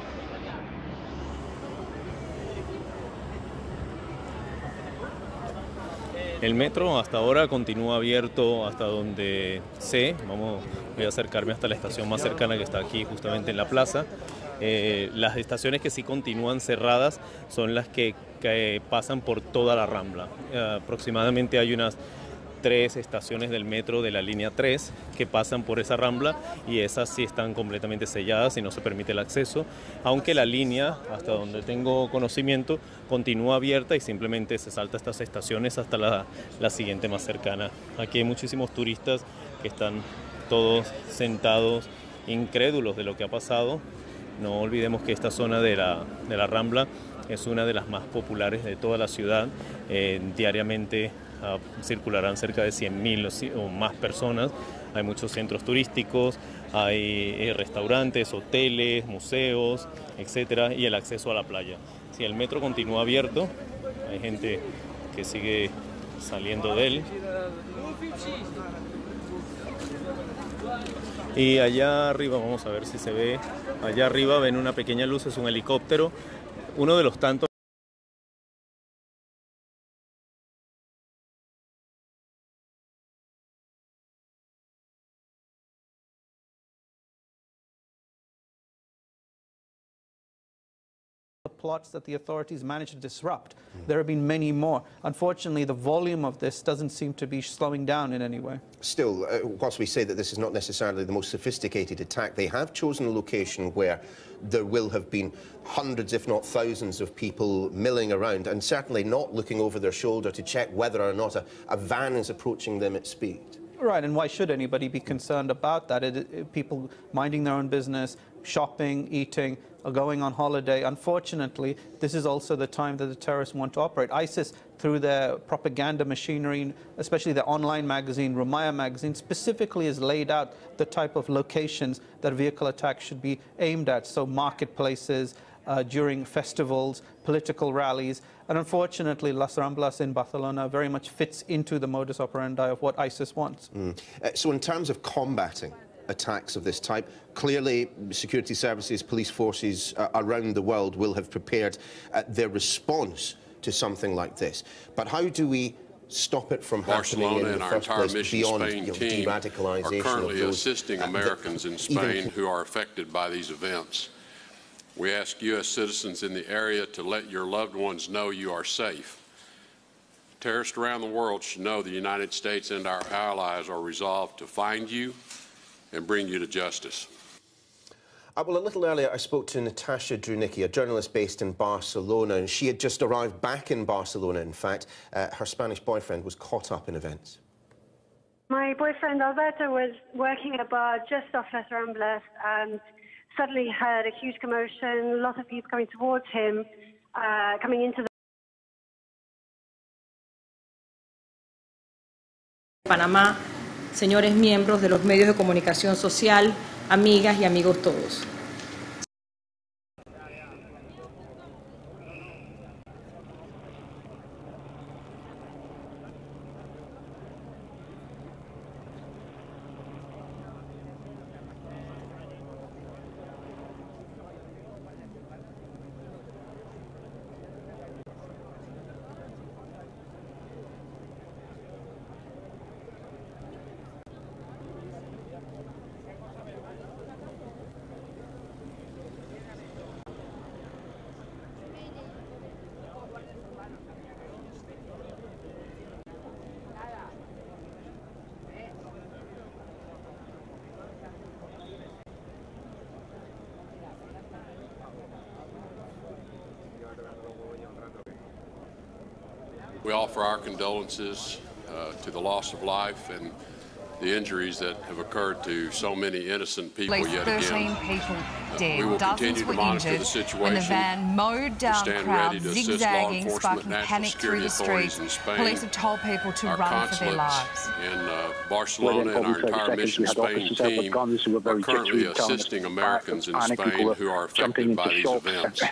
El metro hasta ahora continúa abierto hasta donde sé. Voy a acercarme hasta la estación más cercana, que está aquí justamente en la plaza. Las estaciones que sí continúan cerradas son las que pasan por toda la Rambla. Aproximadamente hay unas 3 estaciones del metro de la línea 3 que pasan por esa Rambla, y esas sí están completamente selladas y no se permite el acceso, aunque la línea, hasta donde tengo conocimiento, continúa abierta y simplemente se salta estas estaciones hasta la siguiente más cercana. Aquí hay muchísimos turistas que están todos sentados, incrédulos de lo que ha pasado. No olvidemos que esta zona de la Rambla es una de las más populares de toda la ciudad. Diariamente circularán cerca de 100.000 o más personas. Hay muchos centros turísticos, hay restaurantes, hoteles, museos, etcétera, y el acceso a la playa. Si el metro continúa abierto, hay gente que sigue saliendo de él. Y allá arriba, vamos a ver si se ve, allá arriba ven una pequeña luz, es un helicóptero, uno de los tantos plots that the authorities managed to disrupt. There have been many more. Unfortunately, the volume of this doesn't seem to be slowing down in any way. Still, whilst we say that this is not necessarily the most sophisticated attack, they have chosen a location where there will have been hundreds, if not thousands, of people milling around and certainly not looking over their shoulder to check whether or not a van is approaching them at speed. Right, and why should anybody be concerned about that? People minding their own business, shopping, eating, or going on holiday. Unfortunately, this is also the time that the terrorists want to operate. ISIS, through their propaganda machinery, especially their online magazine, Rumaya magazine, specifically has laid out the type of locations that vehicle attacks should be aimed at. So marketplaces, during festivals, political rallies, and unfortunately Las Ramblas in Barcelona very much fits into the modus operandi of what ISIS wants. So in terms of combating attacks of this type, clearly security services, police forces around the world will have prepared their response to something like this. But how do we stop it from happening in the first place beyond de-radicalization? Are currently assisting Americans in Spain who are affected by these events. We ask U.S. citizens in the area to let your loved ones know you are safe. Terrorists around the world should know the United States and our allies are resolved to find you and bring you to justice. Well, a little earlier I spoke to Natasha Drunicki, a journalist based in Barcelona, and she had just arrived back in Barcelona, in fact. Her Spanish boyfriend was caught up in events. My boyfriend Alberto was working at a bar just off Las Ramblas and suddenly heard a huge commotion, a lot of people coming towards him, coming into the Panamá, señores miembros de los medios de comunicación social, amigas y amigos todos. We offer our condolences to the loss of life and the injuries that have occurred to so many innocent people yet again. 13 people dead. We will continue Dozens to were monitor injured the situation. when the van mowed down stand ready crowds, to assist law zigzagging, enforcement, sparking national panic through security the authorities streets. in Spain. Police have told people to Our run for their consulates lives. in Barcelona and our entire Mission Spain team are currently assisting Americans in Spain who are affected by these events.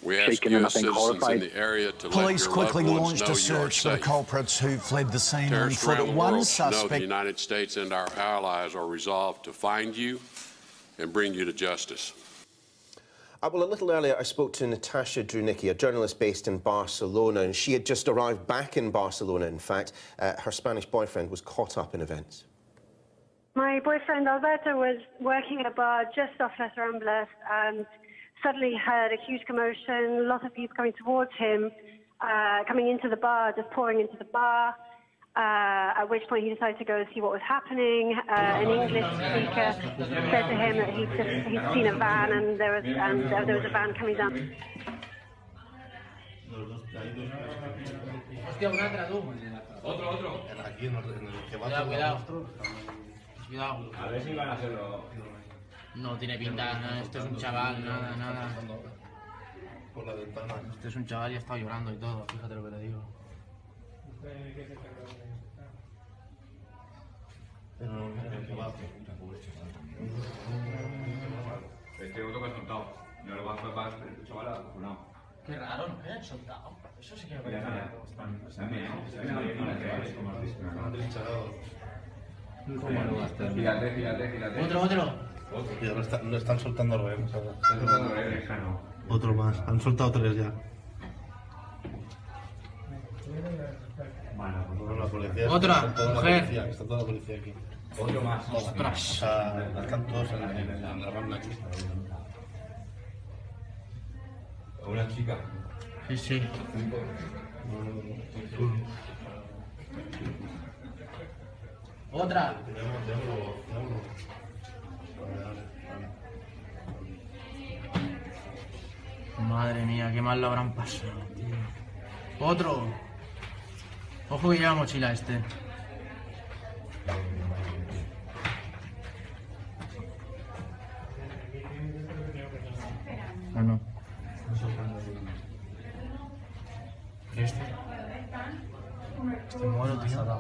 We ask U.S. citizens in the area to Police let your quickly loved launched ones know a you are search for the safe. culprits who fled the scene on Terrorists foot. around the One world should know the suspect. United States and our allies are resolved to find you and bring you to justice. Well, a little earlier I spoke to Natasha Drunicki, a journalist based in Barcelona, and she had just arrived back in Barcelona, in fact. Her Spanish boyfriend was caught up in events. My boyfriend Alberto was working at a bar just off Las Ramblas and suddenly heard a huge commotion, a lot of people coming towards him, coming into the bar, just pouring into the bar, at which point he decided to go and see what was happening. An English speaker said to him that he'd seen a van and there was a van coming down. Otro. Aquí en el que va. Cuidado. A ver si van a hacerlo. No tiene pinta, nada. Esto es un chaval, nada. Por la ventana. Este es un chaval y ha estado llorando y todo, fíjate lo que le digo. Pero no, que va. Este otro que has soltado. No lo vas a pagar, pero este chaval ha vacunado. Qué raro, ¿no? ¿Qué han soltado? Eso sí que me parece. Fíjate. Otro. Lo están soltando rehenes. Otro más. Han soltado 3 ya. La policía. Otra. Mujer. Está toda la policía aquí. Otro más. Ostras. O sea, están todos en la rambla aquí. A una chica. Sí, sí. Otra. Madre mía, qué mal lo habrán pasado, tío. Otro. Ojo que lleva mochila este. Ah, no. Este muero, tío.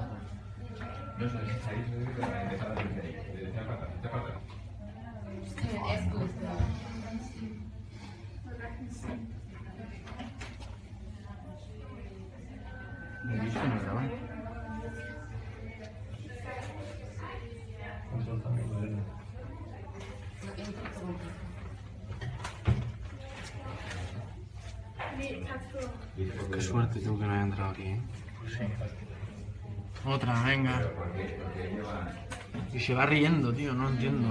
Qué suerte tú que no hayas entrado aquí, ¿eh? Sí. Otra, venga. Y se va riendo, tío, no entiendo.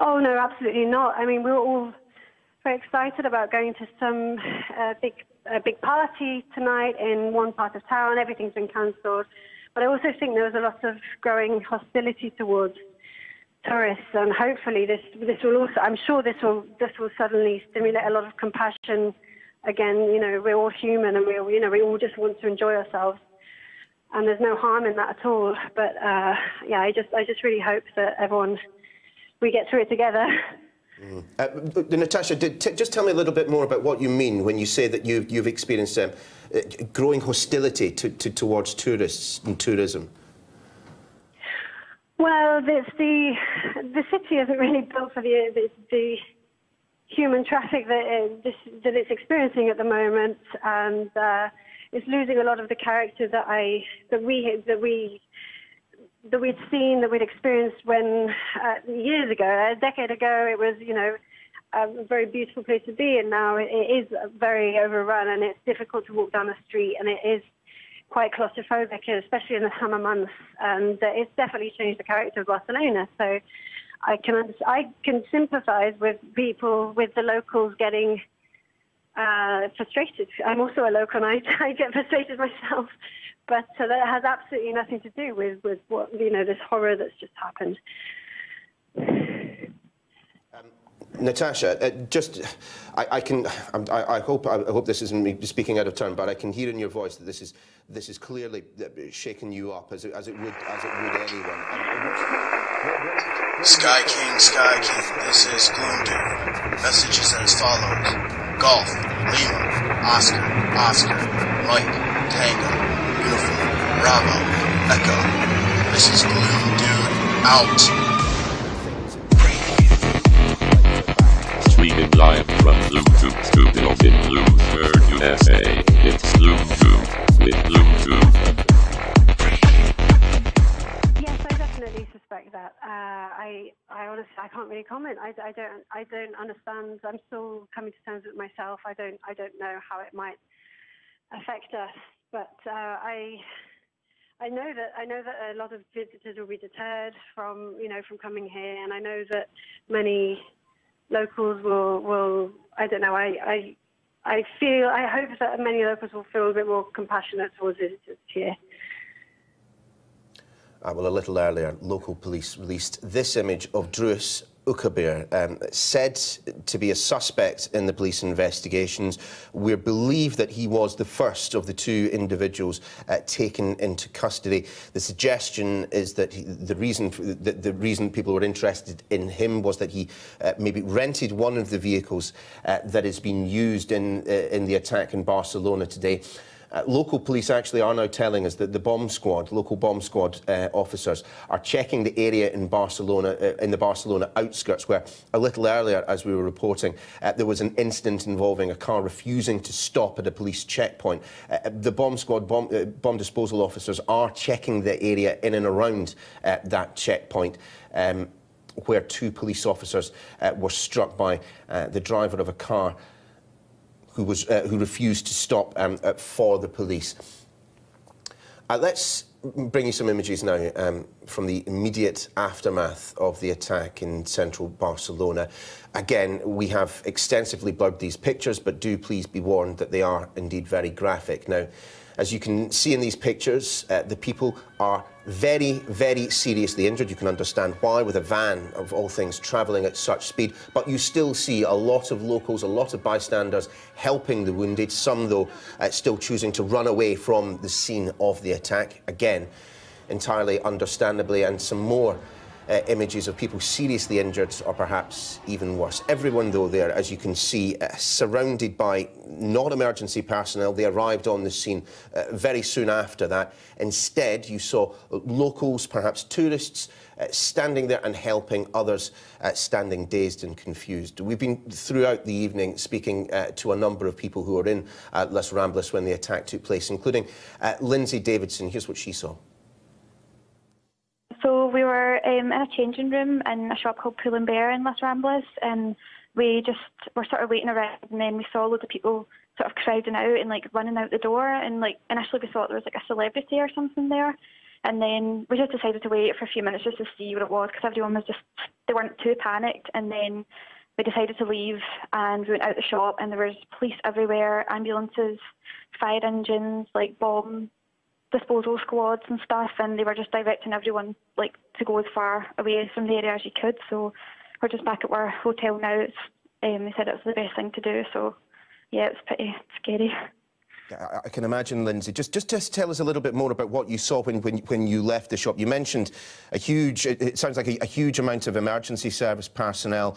Oh, no, absolutely not. I mean, we were all very excited about going to some big party tonight in one part of town. Everything's been cancelled. But I also think there was a lot of growing hostility towards tourists, and hopefully this will also, I'm sure this will suddenly stimulate a lot of compassion. Again, you know, we're all human, and we all just want to enjoy ourselves. And there's no harm in that at all. But yeah, I just really hope that we get through it together. Natasha, just tell me a little bit more about what you mean when you say that you've experienced growing hostility towards tourists and tourism. Well, the city isn't really built for the human traffic that it's experiencing at the moment, and it's losing a lot of the character that we'd seen, that we'd experienced when years ago, a decade ago, it was, you know, a very beautiful place to be, and now it is very overrun, and it's difficult to walk down the street, and it is quite claustrophobic, especially in the summer months, and it's definitely changed the character of Barcelona. So I can sympathise with people, with the locals getting frustrated. I'm also a local, and I get frustrated myself. But that has absolutely nothing to do with what, you know, this horror that's just happened. Natasha, I hope this isn't me speaking out of turn, but I can hear in your voice that this is clearly shaking you up as it would anyone. Sky King, this is Gloomtube. Message is as follows: Golf, Lima, Oscar, Mike, Tango, Uniform, Bravo, Echo. This is Gloomtube out. Streaming live from Gloomtube Studios in Bloomsburg, USA. It's Gloomtube with Gloomtube. Yes, I definitely suspect that. I honestly, I can't really comment. I don't understand. I'm still coming to terms with myself. I don't know how it might affect us. But I know that a lot of visitors will be deterred from coming here, and I know that many locals will. I don't know. I hope that many locals will feel a bit more compassionate towards visitors here. Well, a little earlier, local police released this image of Druce Ukabir, said to be a suspect in the police investigations. We believe that he was the first of the two individuals taken into custody. The suggestion is that the reason people were interested in him was that he maybe rented one of the vehicles that has been used in the attack in Barcelona today. Local police actually are now telling us that the local bomb squad officers are checking the area in Barcelona, in the Barcelona outskirts, where a little earlier, as we were reporting, there was an incident involving a car refusing to stop at a police checkpoint. The bomb squad bomb disposal officers are checking the area in and around that checkpoint, where two police officers were struck by the driver of a car who refused to stop for the police. Let's bring you some images now from the immediate aftermath of the attack in central Barcelona. Again, we have extensively blurred these pictures, but do please be warned that they are indeed very graphic. Now, as you can see in these pictures, the people are very, very seriously injured. You can understand why, with a van, of all things, travelling at such speed. But you still see a lot of locals, a lot of bystanders helping the wounded, some, though, still choosing to run away from the scene of the attack. Again, entirely understandably, and some more images of people seriously injured, or perhaps even worse. Everyone, though, there, as you can see, surrounded by non-emergency personnel. They arrived on the scene very soon after that. Instead, you saw locals, perhaps tourists, standing there and helping, others standing dazed and confused. We've been, throughout the evening, speaking to a number of people who were in Las Ramblas when the attack took place, including Lindsay Davidson. Here's what she saw. So we were in a changing room in a shop called Pull & Bear in Las Ramblas, and we just were sort of waiting around, and then we saw loads of people sort of crowding out and like running out the door, and like initially we thought there was like a celebrity or something there, and then we just decided to wait for a few minutes just to see what it was, because everyone was just, they weren't too panicked, and then we decided to leave and we went out the shop, and there was police everywhere, ambulances, fire engines, like bomb disposal squads and stuff, and they were just directing everyone like to go as far away from the area as you could. So we're just back at our hotel now. They said it was the best thing to do, so yeah, it's pretty scary. I can imagine, Lindsay. Just tell us a little bit more about what you saw when you left the shop. You mentioned a huge, it sounds like a huge amount of emergency service personnel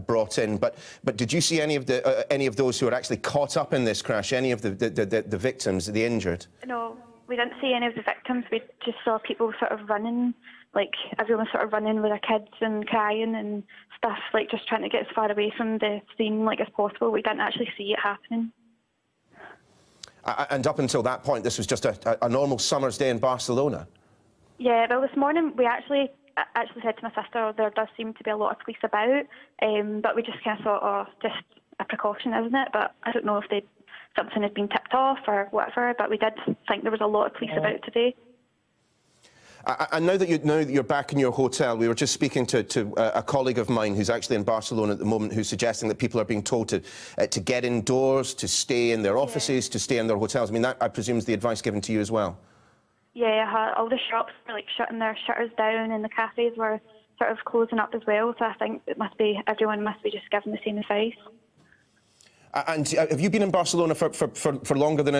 brought in, but did you see any of those who were actually caught up in this crash? Any of the victims, the injured? No. We didn't see any of the victims. We just saw people sort of running, like everyone sort of running with their kids and crying and stuff, like just trying to get as far away from the scene like as possible. We didn't actually see it happening. And up until that point, this was just a normal summer's day in Barcelona? Yeah, well, this morning we actually said to my sister, there does seem to be a lot of police about, but we just kind of thought, oh, just a precaution, isn't it? But I don't know if something had been tipped off or whatever, but we did think there was a lot of police about today. And now that you're back in your hotel, we were just speaking to a colleague of mine who's actually in Barcelona at the moment, who's suggesting that people are being told to get indoors, to stay in their offices, to stay in their hotels. I mean, that, I presume, is the advice given to you as well? Yeah, all the shops were like shutting their shutters down, and the cafes were sort of closing up as well, so I think everyone must be just given the same advice. And have you been in Barcelona for longer than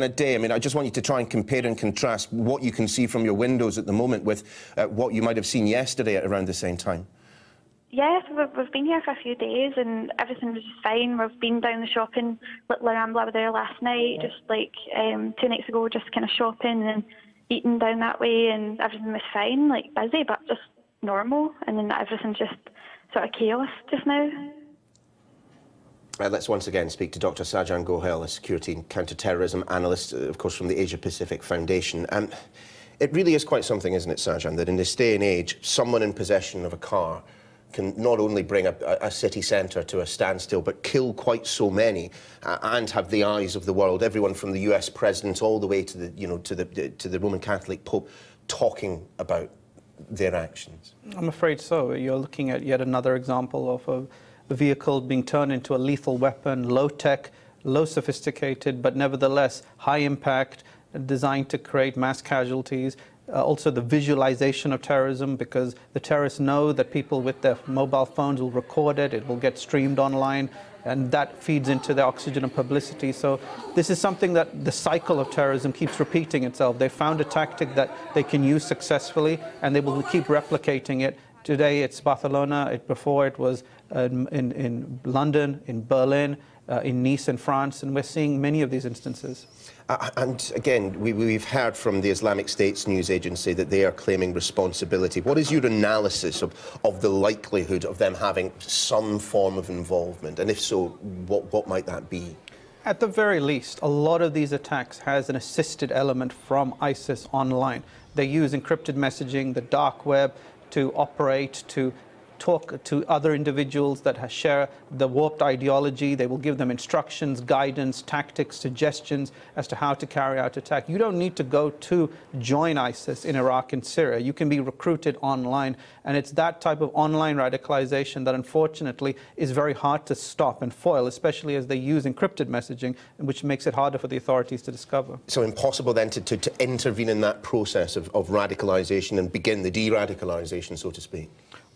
a day? I mean, I just want you to try and compare and contrast what you can see from your windows at the moment with what you might have seen yesterday at around the same time. Yes, we've been here for a few days and everything was just fine. We've been down the shopping. La Rambla were there last night, just like 2 nights ago, just kind of shopping and eating down that way, and everything was fine, like busy, but just normal. And then everything's just sort of chaos just now. Let's once again speak to Dr. Sajan Gohel, a security and counter-terrorism analyst, of course, from the Asia-Pacific Foundation. It really is quite something, isn't it, Sajan, that in this day and age, someone in possession of a car can not only bring a city centre to a standstill, but kill quite so many and have the eyes of the world, everyone from the US president all the way to the Roman Catholic Pope, talking about their actions. I'm afraid so. You're looking at yet another example of a vehicle being turned into a lethal weapon, low-tech, low-sophisticated, but nevertheless high-impact, designed to create mass casualties. also the visualization of terrorism, because the terrorists know that people with their mobile phones will record it, it will get streamed online, and that feeds into the oxygen of publicity. So this is something that the cycle of terrorism keeps repeating itself. They found a tactic that they can use successfully, and they will keep replicating it. Today it's Barcelona, before it was in London, in Berlin, in Nice in France, and we're seeing many of these instances. And again, we've heard from the Islamic State's news agency that they are claiming responsibility. What is your analysis of the likelihood of them having some form of involvement? And if so, what might that be? At the very least, a lot of these attacks has an assisted element from ISIS online. They use encrypted messaging, the dark web, to operate, to talk to other individuals that share the warped ideology. They will give them instructions, guidance, tactics, suggestions as to how to carry out attack. You don't need to go to join ISIS in Iraq and Syria. You can be recruited online, and it's that type of online radicalization that unfortunately is very hard to stop and foil, especially as they use encrypted messaging, which makes it harder for the authorities to discover. So impossible then to intervene in that process of radicalization and begin the de-radicalization, so to speak?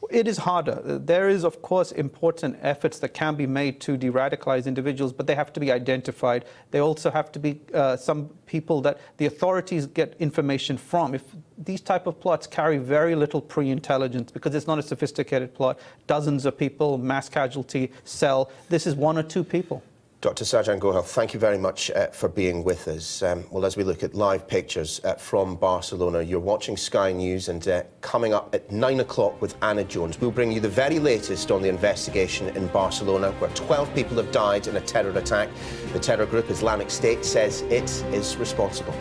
It is harder. There is, of course, important efforts that can be made to de-radicalize individuals, but they have to be identified. They also have to be some people that the authorities get information from. If these type of plots carry very little pre-intelligence, because it's not a sophisticated plot, dozens of people, mass casualty, cell, this is one or two people. Dr. Sajjan Gohel, thank you very much for being with us. Well, as we look at live pictures from Barcelona, you're watching Sky News, and coming up at 9 o'clock with Anna Jones, we'll bring you the very latest on the investigation in Barcelona, where 12 people have died in a terror attack. The terror group Islamic State says it is responsible.